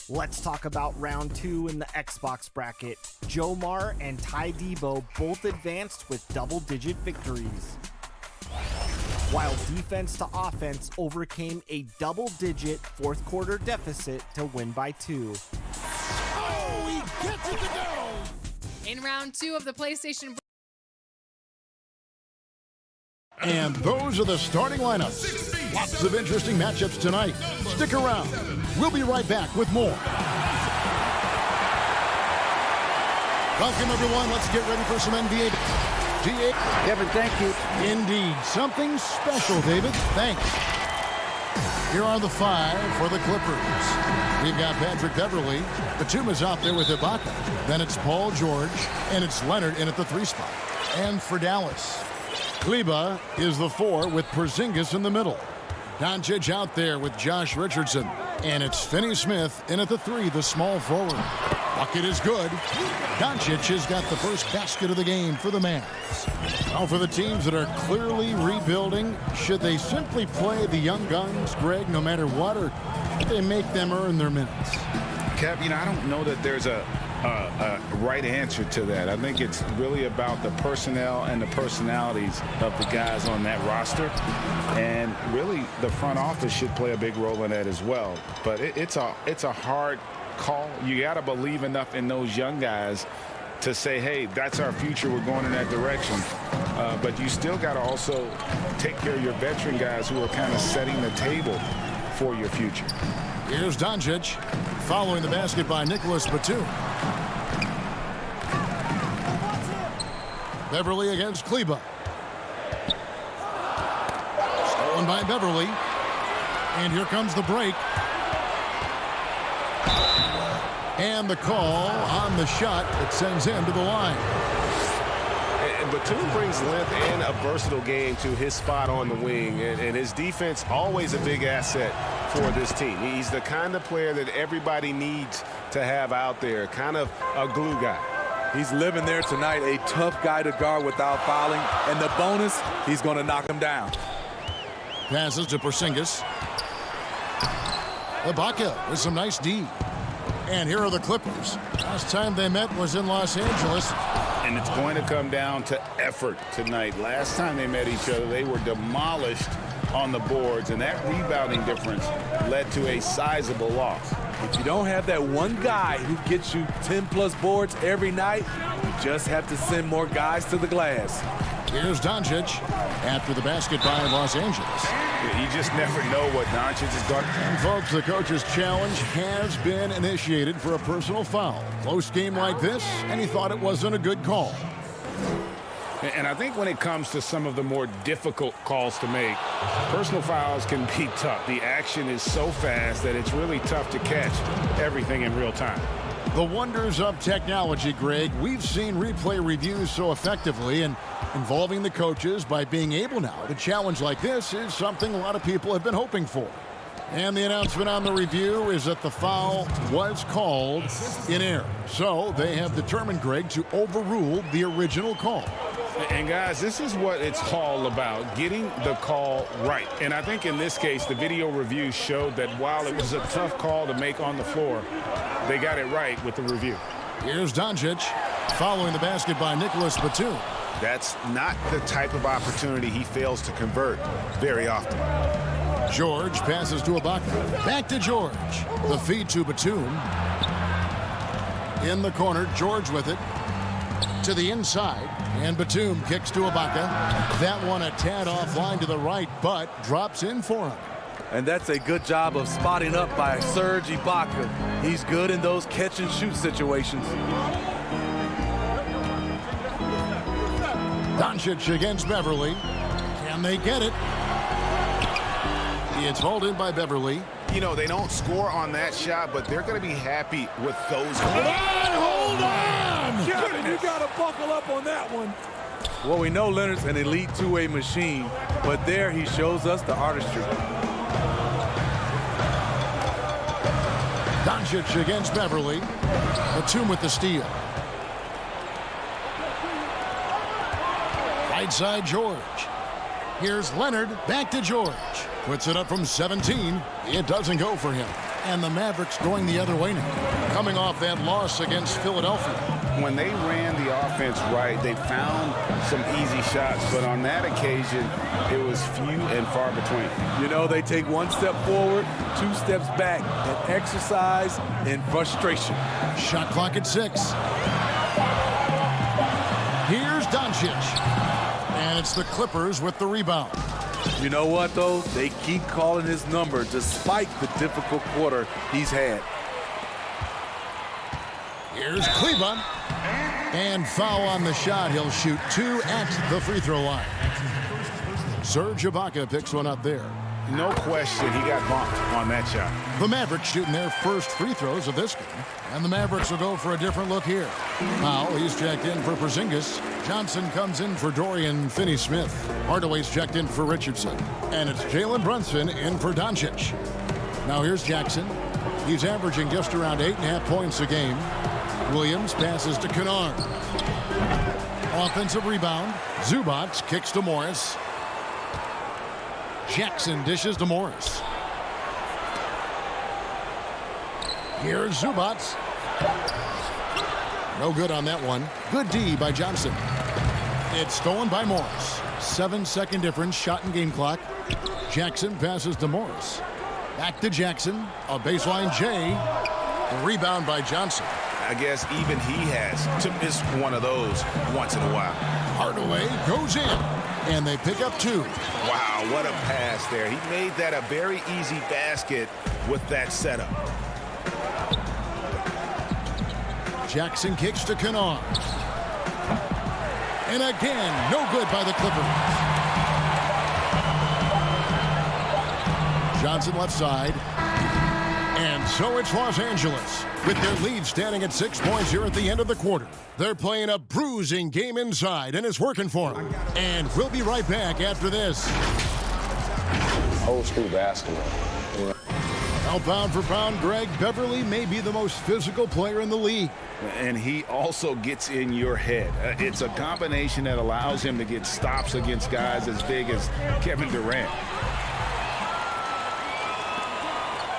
Let's talk about round 2 in the Xbox bracket. Jomar and Ty Debo both advanced with double-digit victories, while defense to offense overcame a double-digit fourth quarter deficit to win by 2. Oh, he gets it to go! In round 2 of the PlayStation. And those are the starting lineups. Lots of interesting matchups tonight. Stick around. We'll be right back with more. Welcome, everyone. Let's get ready for some NBA. Kevin, thank you. Indeed. Something special, David. Thanks. Here are the 5 for the Clippers. We've got Patrick Beverly. Batum is out there with Ibaka. Then it's Paul George. And it's Leonard in at the 3 spot. And for Dallas, Kleba is the 4 with Porzingis in the middle. Doncic out there with Josh Richardson. And it's Finney-Smith in at the 3, the small forward. Bucket is good. Doncic has got the first basket of the game for the Mavs. Now for the teams that are clearly rebuilding, should they simply play the young guns, Greg, no matter what, or do they make them earn their minutes? Kev, I don't know that there's a right answer to that. I think it's really about the personnel and the personalities of the guys on that roster. And really, the front office should play a big role in that as well. But it's a hard call. You got to believe enough in those young guys to say, hey, that's our future. We're going in that direction. But you still got to also take care of your veteran guys who are kind of setting the table for your future. Here's Doncic following the basket by Nicholas Batum. Beverly against Kleba. Stolen by Beverly. And here comes the break. And the call on the shot that sends him to the line. And Batum brings length and a versatile game to his spot on the wing. And his defense, always a big asset for this team. He's the kind of player that everybody needs to have out there, kind of a glue guy. He's living there tonight, a tough guy to guard without fouling. And the bonus, he's going to knock him down. Passes to Porzingis. Ibaka with some nice D. And here are the Clippers. Last time they met was in Los Angeles. And it's going to come down to effort tonight. Last time they met each other, they were demolished on the boards, and that rebounding difference led to a sizable loss. If you don't have that one guy who gets you 10-plus boards every night, you just have to send more guys to the glass. Here's Doncic after the basket by Los Angeles. You just never know what Doncic is going to do. And folks, the coach's challenge has been initiated for a personal foul. Close game like this, and he thought it wasn't a good call. And I think when it comes to some of the more difficult calls to make, personal fouls can be tough. The action is so fast that it's really tough to catch everything in real time. The wonders of technology, Greg. We've seen replay reviews so effectively, and involving the coaches by being able now to challenge like this is something a lot of people have been hoping for. And the announcement on the review is that the foul was called in error. So they have determined, Greg, to overrule the original call. And guys, this is what it's all about, getting the call right. And I think in this case, the video review showed that while it was a tough call to make on the floor, they got it right with the review. Here's Doncic following the basket by Nicholas Batum. That's not the type of opportunity he fails to convert very often. George passes to Ibaka. Back to George. The feed to Batum. In the corner, George with it. To the inside. And Batum kicks to Ibaka. That one a tad offline to the right, but drops in for him. And that's a good job of spotting up by Serge Ibaka. He's good in those catch-and-shoot situations. Doncic against Beverly. Can they get it? It's hauled in by Beverly. You know, they don't score on that shot, but they're going to be happy with those. Hold on! Kevin, you got to buckle up on that one. Well, we know Leonard's an elite two-way machine, but there he shows us the artistry. Doncic against Beverly. Batum with the steal. Right side, George. Here's Leonard, back to George. Puts it up from 17. It doesn't go for him. And the Mavericks going the other way now, coming off that loss against Philadelphia. When they ran the offense right, they found some easy shots, but on that occasion, it was few and far between. You know, they take one step forward, 2 steps back, and exercise in frustration. Shot clock at 6. Here's Doncic. And it's the Clippers with the rebound. You know what, though? They keep calling his number despite the difficult quarter he's had. Here's Kleber. And foul on the shot. He'll shoot 2 at the free throw line. Serge Ibaka picks one up there. No question, he got bumped on that shot. The Mavericks shooting their first free throws of this game. And the Mavericks will go for a different look here. Powell, he's checked in for Porzingis. Johnson comes in for Dorian Finney-Smith. Hardaway's checked in for Richardson. And it's Jalen Brunson in for Doncic. Now here's Jackson. He's averaging just around 8.5 points a game. Williams passes to Kennard. Offensive rebound. Zubac kicks to Morris. Jackson dishes to Morris. Here's Zubac. No good on that one. Good D by Johnson. It's stolen by Morris. 7-second difference, shot and game clock. Jackson passes to Morris. Back to Jackson. A baseline J. A rebound by Johnson. I guess even he has to miss one of those once in a while. Hardaway goes in. And they pick up 2. Wow, what a pass there. He made that a very easy basket with that setup. Jackson kicks to Kennard. And again, no good by the Clippers. Johnson left side. And so it's Los Angeles, with their lead standing at 6 points here at the end of the quarter. They're playing a bruising game inside, and it's working for them. And we'll be right back after this. Old school basketball. Now, pound for pound, Greg, Beverly may be the most physical player in the league. And he also gets in your head. It's a combination that allows him to get stops against guys as big as Kevin Durant.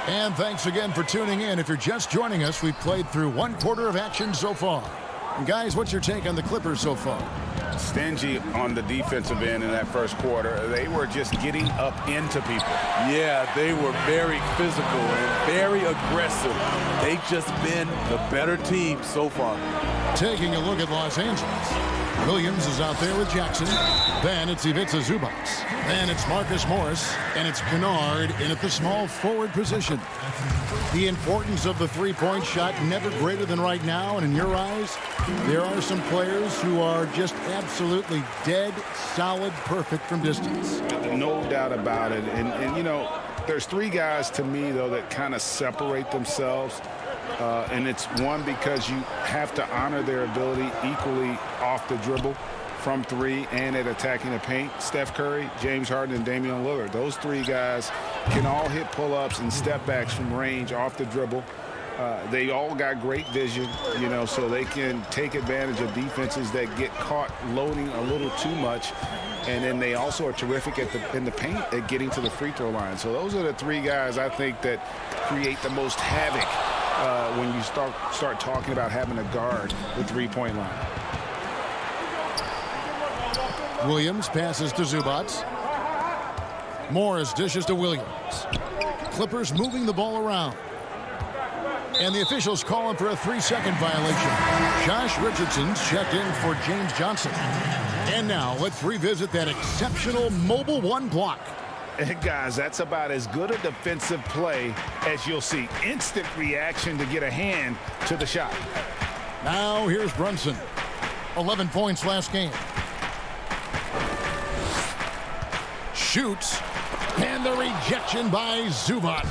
And thanks again for tuning in. If you're just joining us, we've played through 1 quarter of action so far. And guys, what's your take on the Clippers so far? Stingy on the defensive end in that first quarter. They were just getting up into people. Yeah, they were very physical and very aggressive. They've just been the better team so far. Taking a look at Los Angeles. Williams is out there with Jackson. Then it's Ivica Zubac. Then it's Marcus Morris. And it's Kennard in at the small forward position. The importance of the three-point shot never greater than right now. And in your eyes, there are some players who are just absolutely dead, solid, perfect from distance. No doubt about it. And you know, there's 3 guys to me, though, that kind of separate themselves. And it's one, because you have to honor their ability equally off the dribble, from 3, and at attacking the paint. Steph Curry, James Harden, and Damian Lillard. Those 3 guys can all hit pull-ups and step-backs from range off the dribble. They all got great vision, you know, so they can take advantage of defenses that get caught loading a little too much. And then they also are terrific in the paint at getting to the free throw line. So those are the 3 guys I think that create the most havoc when you start talking about having a guard with three-point line. Williams passes to Zubac. Morris dishes to Williams. Clippers moving the ball around. And the officials calling for a 3-second violation. Josh Richardson's checked in for James Johnson. And now let's revisit that exceptional Mobile 1 block. And guys, that's about as good a defensive play as you'll see. Instant reaction to get a hand to the shot. Now here's Brunson. 11 points last game. Shoots. And the rejection by Zubac.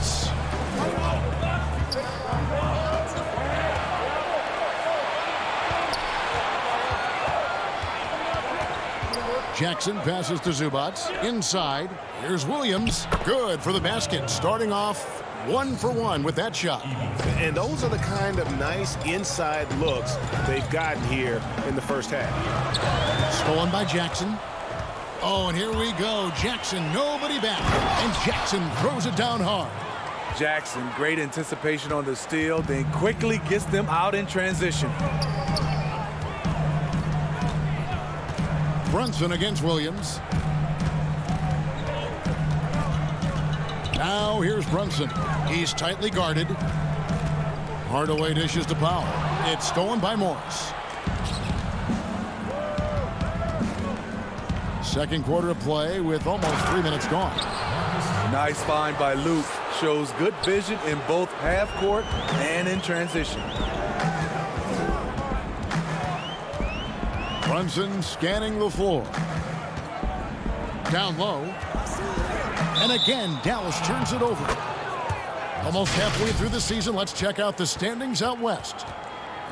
Jackson passes to Zubac. Inside. Here's Williams. Good for the basket. Starting off 1 for 1 with that shot. And those are the kind of nice inside looks they've gotten here in the first half. Stolen by Jackson. Oh, and here we go. Jackson, nobody back. And Jackson throws it down hard. Jackson, great anticipation on the steal, then quickly gets them out in transition. Brunson against Williams. Now here's Brunson. He's tightly guarded. Hardaway dishes to Powell. It's stolen by Morris. Second quarter of play with almost 3 minutes gone. Nice find by Luke. Shows good vision in both half court and in transition. Brunson scanning the floor. Down low. And again, Dallas turns it over. Almost halfway through the season, let's check out the standings out west.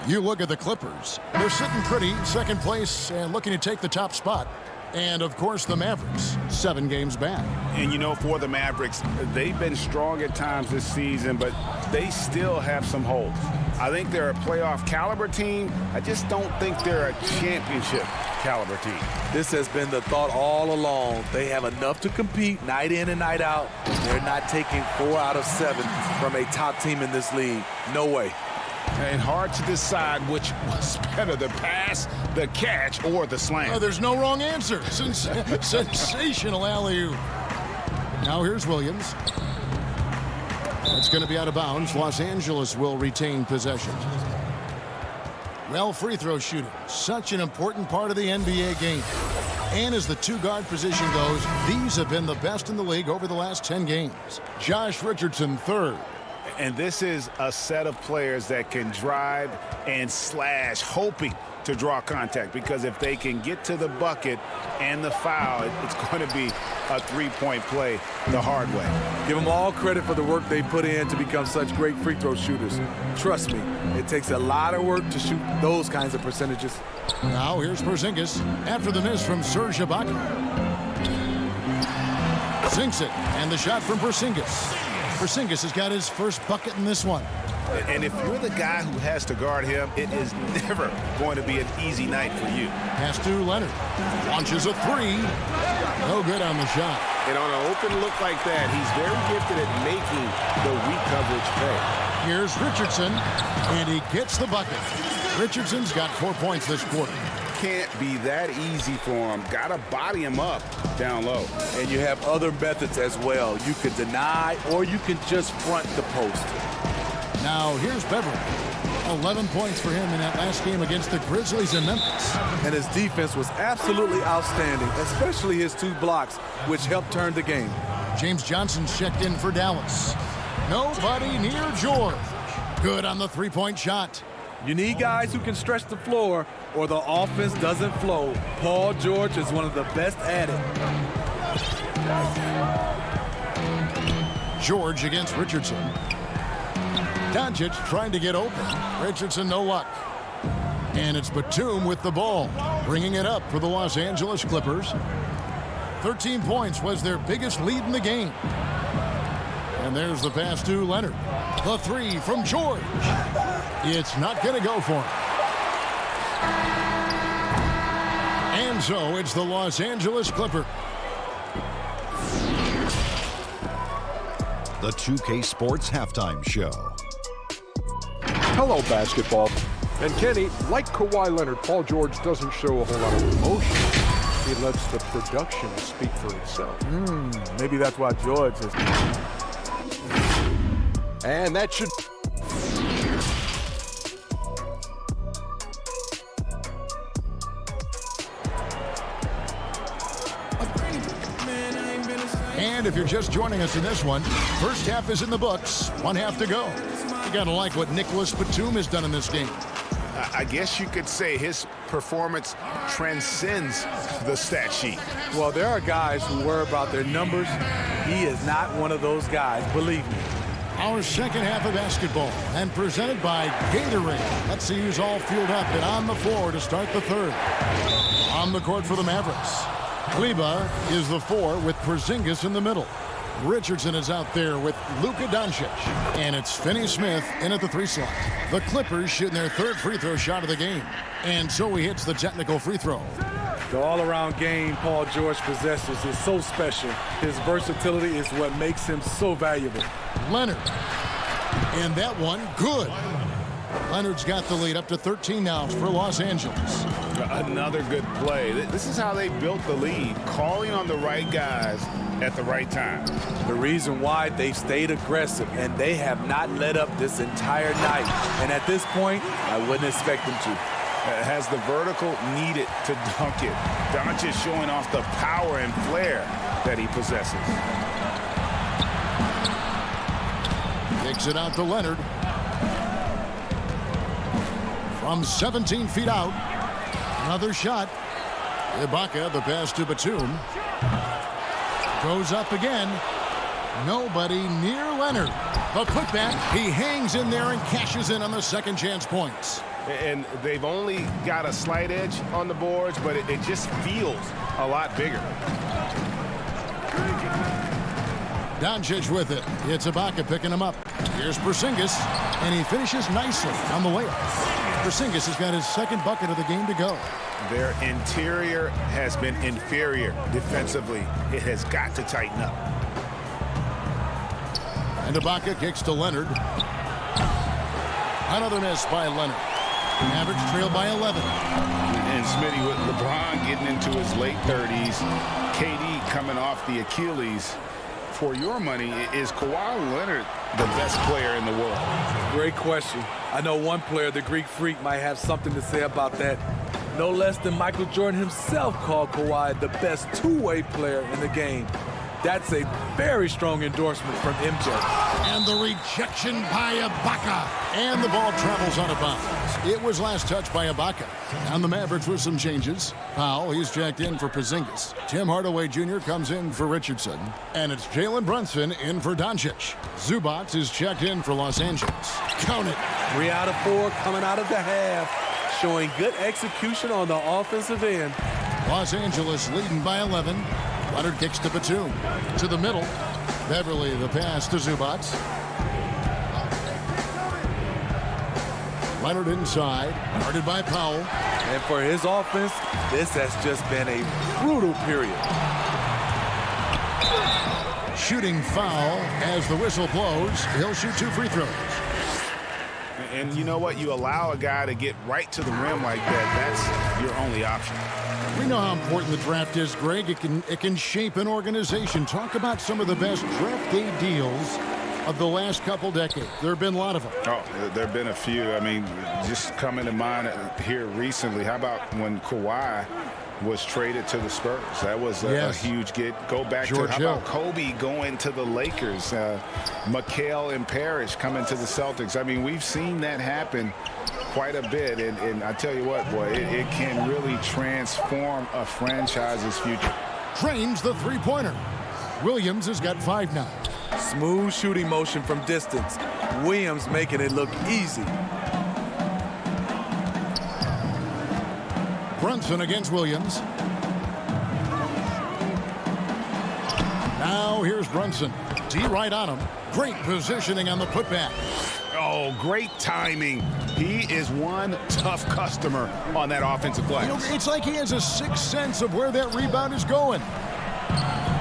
You look at the Clippers. They're sitting pretty, second place, and looking to take the top spot. And, of course, the Mavericks, 7 games back. And, you know, for the Mavericks, they've been strong at times this season, but they still have some holes. I think they're a playoff caliber team. I just don't think they're a championship caliber team. This has been the thought all along. They have enough to compete night in and night out. They're not taking 4 out of 7 from a top team in this league. No way. And hard to decide which was better, the pass, the catch, or the slam. Oh, there's no wrong answer. Sensational alley-oop. Now here's Williams. It's going to be out of bounds. Los Angeles will retain possession. Well, free throw shooting, such an important part of the NBA game. And as the two-guard position goes, these have been the best in the league over the last 10 games. Josh Richardson, third. And this is a set of players that can drive and slash, hoping to draw contact, because if they can get to the bucket and the foul, it's going to be a three-point play the hard way. Give them all credit for the work they put in to become such great free throw shooters. Trust me, it takes a lot of work to shoot those kinds of percentages. Now here's Porzingis after the miss from Serge Ibaka. Sinks it, and the shot from Porzingis. Porzingis has got his first bucket in this one. And if you're the guy who has to guard him, it is never going to be an easy night for you. Pass to Leonard. Launches a three. No good on the shot. And on an open look like that, he's very gifted at making the weak coverage pay. Here's Richardson, and he gets the bucket. Richardson's got 4 points this quarter. Can't be that easy for him. Got to body him up down low. And you have other methods as well. You can deny, or you can just front the post. Now here's Beverly. 11 points for him in that last game against the Grizzlies in Memphis. And his defense was absolutely outstanding, especially his 2 blocks, which helped turn the game. James Johnson's checked in for Dallas. Nobody near George. Good on the three-point shot. You need guys who can stretch the floor, or the offense doesn't flow. Paul George is one of the best at it. George against Richardson. Doncic trying to get open. Richardson, no luck. And it's Batum with the ball, bringing it up for the Los Angeles Clippers. 13 points was their biggest lead in the game. And there's the pass to Leonard. The three from George. It's not going to go for him. And so it's the Los Angeles Clippers. The 2K Sports Halftime Show. Hello, basketball. And Kenny, like Kawhi Leonard, Paul George doesn't show a whole lot of emotion. He lets the production speak for itself. Maybe that's why George is. And that should... And if you're just joining us in this one, first half is in the books, 1 half to go. You gotta like what Nicholas Batum has done in this game. I guess you could say his performance transcends the stat sheet. Well, there are guys who worry about their numbers. He is not one of those guys, believe me. Our second half of basketball, and presented by Gatorade. Let's see who's all fueled up and on the floor to start the third. On the court for the Mavericks. Kleba is the 4 with Porzingis in the middle. Richardson is out there with Luka Doncic. And it's Finney-Smith in at the 3 slot. The Clippers shooting their 3rd free throw shot of the game. And so he hits the technical free throw. The all-around game Paul George possesses is so special. His versatility is what makes him so valuable. Leonard. And that one, good. Leonard's got the lead up to 13 now for Los Angeles. Another good play. This is how they built the lead, calling on the right guys at the right time. The reason why they've stayed aggressive, and they have not let up this entire night. And at this point, I wouldn't expect them to. Has the vertical needed to dunk it. Doncic showing off the power and flair that he possesses. Kicks it out to Leonard. From 17 feet out. Another shot. Ibaka, the pass to Batum. Goes up again. Nobody near Leonard. The putback. He hangs in there and cashes in on the second chance points. And they've only got a slight edge on the boards, but it just feels a lot bigger. Doncic with it. It's Ibaka picking him up. Here's Porzingis, and he finishes nicely on the layup. Porzingis has got his second bucket of the game to go. Their interior has been inferior defensively. It has got to tighten up. And Ibaka kicks to Leonard. Another miss by Leonard. Mavericks trail by 11. And Smitty, with LeBron getting into his late 30s, KD coming off the Achilles. For your money, is Kawhi Leonard the best player in the world? Great question. I know one player, the Greek Freak, might have something to say about that. No less than Michael Jordan himself called Kawhi the best two-way player in the game. That's a very strong endorsement from MJ. And the rejection by Ibaka. And the ball travels out of bounds. It was last touched by Ibaka. And the Mavericks with some changes. Powell, he's checked in for Porzingis. Tim Hardaway Jr. comes in for Richardson. And it's Jalen Brunson in for Doncic. Zubac is checked in for Los Angeles. Count it. 3 out of 4 coming out of the half. Showing good execution on the offensive end. Los Angeles leading by 11. Leonard kicks to Batum. To the middle. Beverly the pass to Zubac. Leonard inside. Guarded by Powell. And for his offense, this has just been a brutal period. Shooting foul as the whistle blows. He'll shoot 2 free throws. And you know what? You allow a guy to get right to the rim like that. That's your only option. We know how important the draft is, Greg. It can shape an organization. Talk about some of the best draft day deals of the last couple decades. There have been a lot of them. Oh, there have been a few. I mean, just coming to mind here recently. How about when Kawhi was traded to the Spurs? That was a huge get. Go back George to, how Hill. about Kobe going to the Lakers? McHale and Parrish coming to the Celtics. I mean, we've seen that happen quite a bit, and I tell you what, boy, it can really transform a franchise's future. Trains the three-pointer. Williams has got 5 now. Smooth shooting motion from distance. Williams making it look easy. Brunson against Williams. Now here's Brunson. D right on him. Great positioning on the putback. Oh, great timing. He is one tough customer on that offensive glass. You know, it's like he has a sixth sense of where that rebound is going.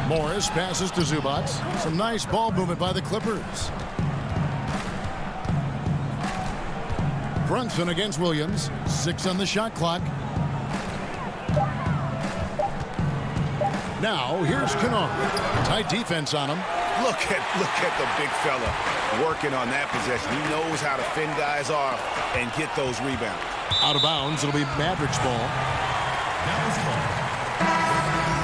Morris passes to Zubac. Some nice ball movement by the Clippers. Brunson against Williams. 6 on the shot clock. Now here's Kennard. Tight defense on him. Look at the big fella working on that possession. He knows how to fend guys off and get those rebounds. Out of bounds. It'll be Mavericks ball.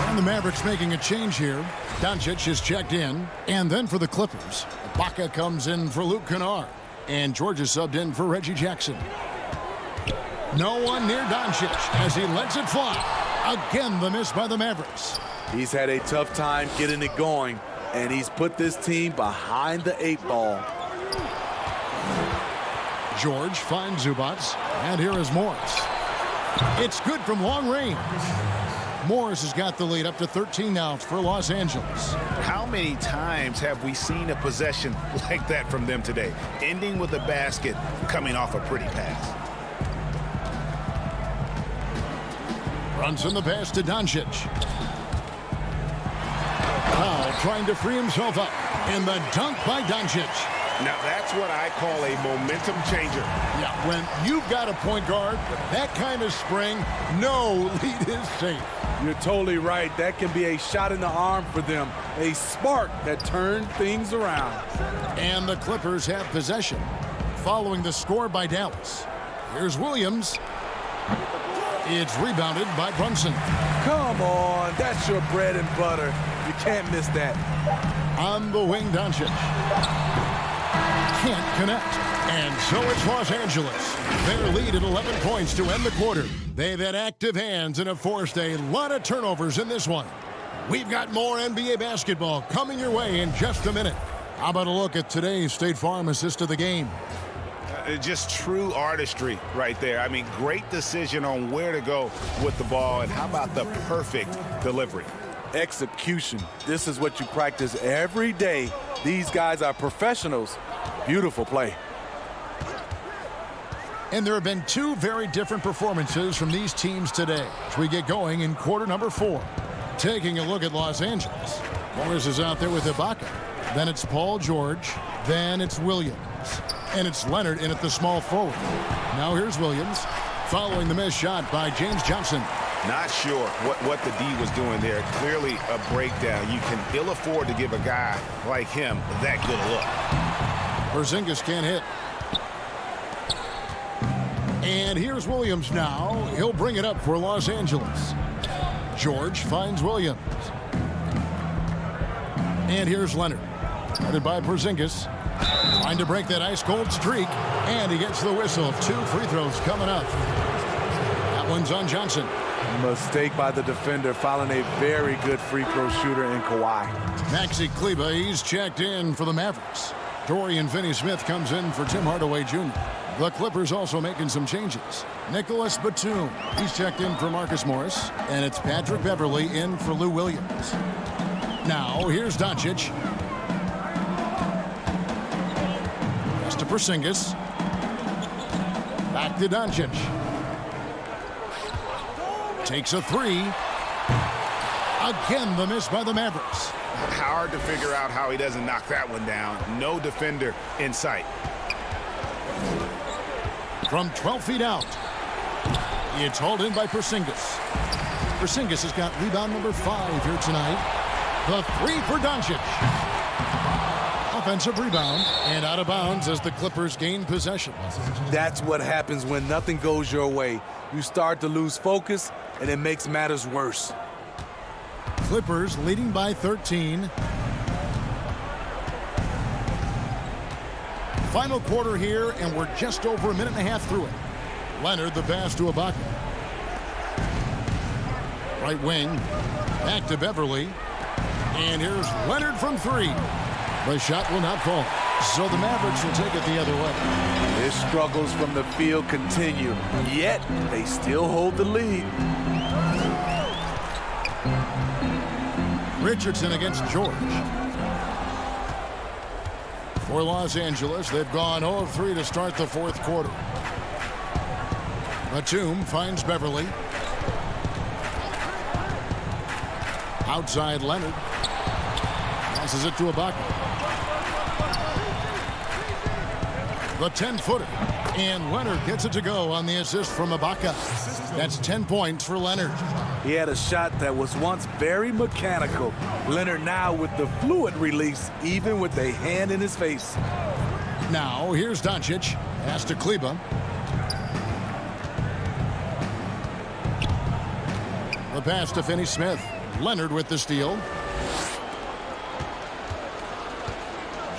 And the Mavericks making a change here. Doncic is checked in. And then for the Clippers, Ibaka comes in for Luke Kennard. And George is subbed in for Reggie Jackson. No one near Doncic as he lets it fly. Again, the miss by the Mavericks. He's had a tough time getting it going, and he's put this team behind the 8 ball. George finds Zubac, and here is Morris. It's good from long range. Morris has got the lead up to 13 now for Los Angeles. How many times have we seen a possession like that from them today? Ending with a basket, coming off a pretty pass. Brunson the pass to Doncic. Powell trying to free himself up. And the dunk by Doncic. Now that's what I call a momentum changer. Yeah, when you've got a point guard with that kind of spring, no lead is safe. You're totally right. That can be a shot in the arm for them. A spark that turned things around. And the Clippers have possession following the score by Dallas. Here's Williams. It's rebounded by Brunson. Come on, that's your bread and butter. You can't miss that. On the wing, Doncic. Can't connect. And so it's Los Angeles. Their lead at 11 points to end the quarter. They've had active hands and have forced a lot of turnovers in this one. We've got more NBA basketball coming your way in just a minute. How about a look at today's State Farm assist of the game? Just true artistry right there. I mean, great decision on where to go with the ball, and how about the perfect delivery? Execution. This is what you practice every day. These guys are professionals. Beautiful play. And there have been two very different performances from these teams today as we get going in quarter number 4. Taking a look at Los Angeles. Morris is out there with Ibaka. Then it's Paul George. Then it's Williams. And it's Leonard in at the small forward. Now here's Williams following the missed shot by James Johnson. Not sure what the D was doing there. Clearly a breakdown. You can ill afford to give a guy like him that good a look. Porzingis can't hit. And here's Williams now. He'll bring it up for Los Angeles. George finds Williams. And here's Leonard. Headed by Porzingis. Trying to break that ice-cold streak. And he gets the whistle. 2 free throws coming up. That one's on Johnson. Mistake by the defender, following a very good free throw shooter in Kawhi. Maxi Kleber, he's checked in for the Mavericks. Dorian Finney-Smith comes in for Tim Hardaway Jr. The Clippers also making some changes. Nicholas Batum, he's checked in for Marcus Morris. And it's Patrick Beverley in for Lou Williams. Now, here's Doncic. Pass to Porzingis. Back to Doncic. Takes a 3. Again, the miss by the Mavericks. Hard to figure out how he doesn't knock that one down. No defender in sight. From 12 feet out, it's hauled in by Porzingis. Porzingis has got rebound number 5 here tonight. The 3 for Doncic. Offensive rebound and out of bounds as the Clippers gain possession. That's what happens when nothing goes your way. You start to lose focus, and it makes matters worse. Clippers leading by 13. Final quarter here, and we're just over a minute and a half through it. Leonard, the pass to Ibaka. Right wing, back to Beverley. And here's Leonard from 3. The shot will not fall. So the Mavericks will take it the other way. Their struggles from the field continue, yet they still hold the lead. Richardson against George. For Los Angeles, they've gone 0 of 3 to start the 4th quarter. Batum finds Beverley. Outside Leonard. Passes it to Ibaka. The 10-footer. And Leonard gets it to go on the assist from Ibaka. That's 10 points for Leonard. He had a shot that was once very mechanical. Leonard now with the fluid release, even with a hand in his face. Now, here's Doncic. Pass to Kleber. The pass to Finney-Smith. Leonard with the steal.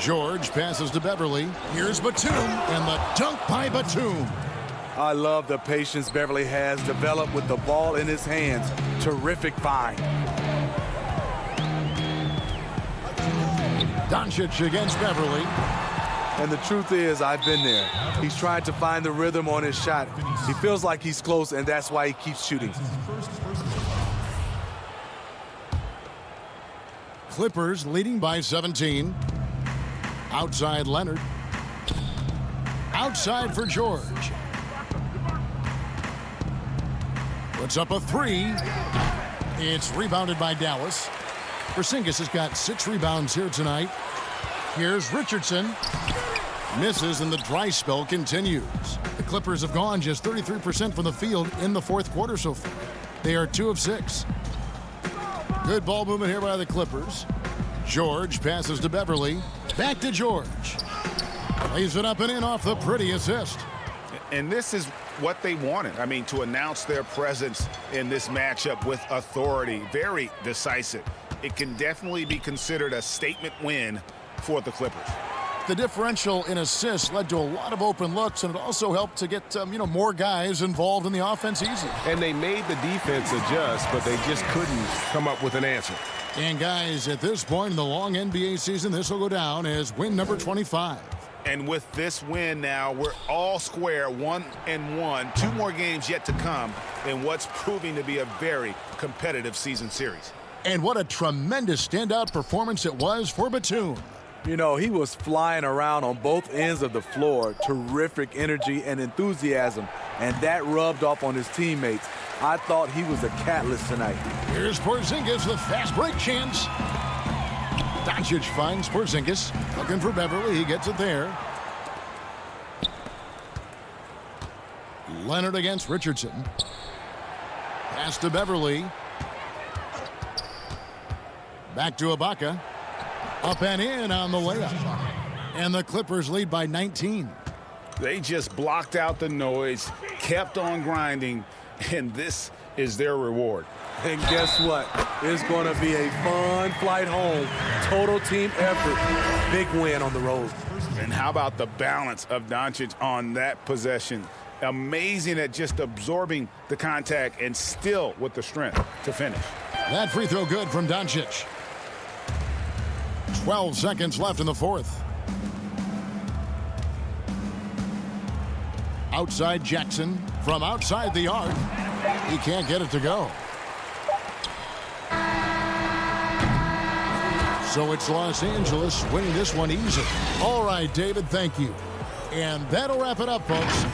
George passes to Beverley. Here's Batum, and the dunk by Batum. I love the patience Beverley has developed with the ball in his hands. Terrific find. Doncic against Beverley. And the truth is, I've been there. He's trying to find the rhythm on his shot. He feels like he's close, and that's why he keeps shooting. Clippers leading by 17. Outside Leonard. Outside for George. Puts up a three. It's rebounded by Dallas. Porzingis has got 6 rebounds here tonight. Here's Richardson. Misses, and the dry spell continues. The Clippers have gone just 33% from the field in the fourth quarter so far. They are 2 of 6. Good ball movement here by the Clippers. George passes to Beverly. Back to George. Lays it up and in off the pretty assist. And this is what they wanted. I mean, to announce their presence in this matchup with authority. Very decisive. It can definitely be considered a statement win for the Clippers. The differential in assists led to a lot of open looks, and it also helped to get more guys involved in the offense easy. And they made the defense adjust, but they just couldn't come up with an answer. And guys, at this point in the long NBA season, this will go down as win number 25. And with this win now, we're all square, 1-1. 2 more games yet to come in what's proving to be a very competitive season series. And what a tremendous standout performance it was for Batum. You know, he was flying around on both ends of the floor. Terrific energy and enthusiasm, and that rubbed off on his teammates. I thought he was a catalyst tonight. Here's Porzingis, the fast break chance. Doncic finds Porzingis, looking for Beverly. He gets it there. Leonard against Richardson. Pass to Beverly. Back to Ibaka. Up and in on the layup. And the Clippers lead by 19. They just blocked out the noise, kept on grinding, and this is their reward. And guess what? It's going to be a fun flight home. Total team effort. Big win on the road. And how about the balance of Doncic on that possession? Amazing at just absorbing the contact and still with the strength to finish. That free throw good from Doncic. 12 seconds left in the fourth. Outside Jackson from outside the arc. He can't get it to go. So it's Los Angeles winning this one easy. All right, David, thank you. And that'll wrap it up, folks.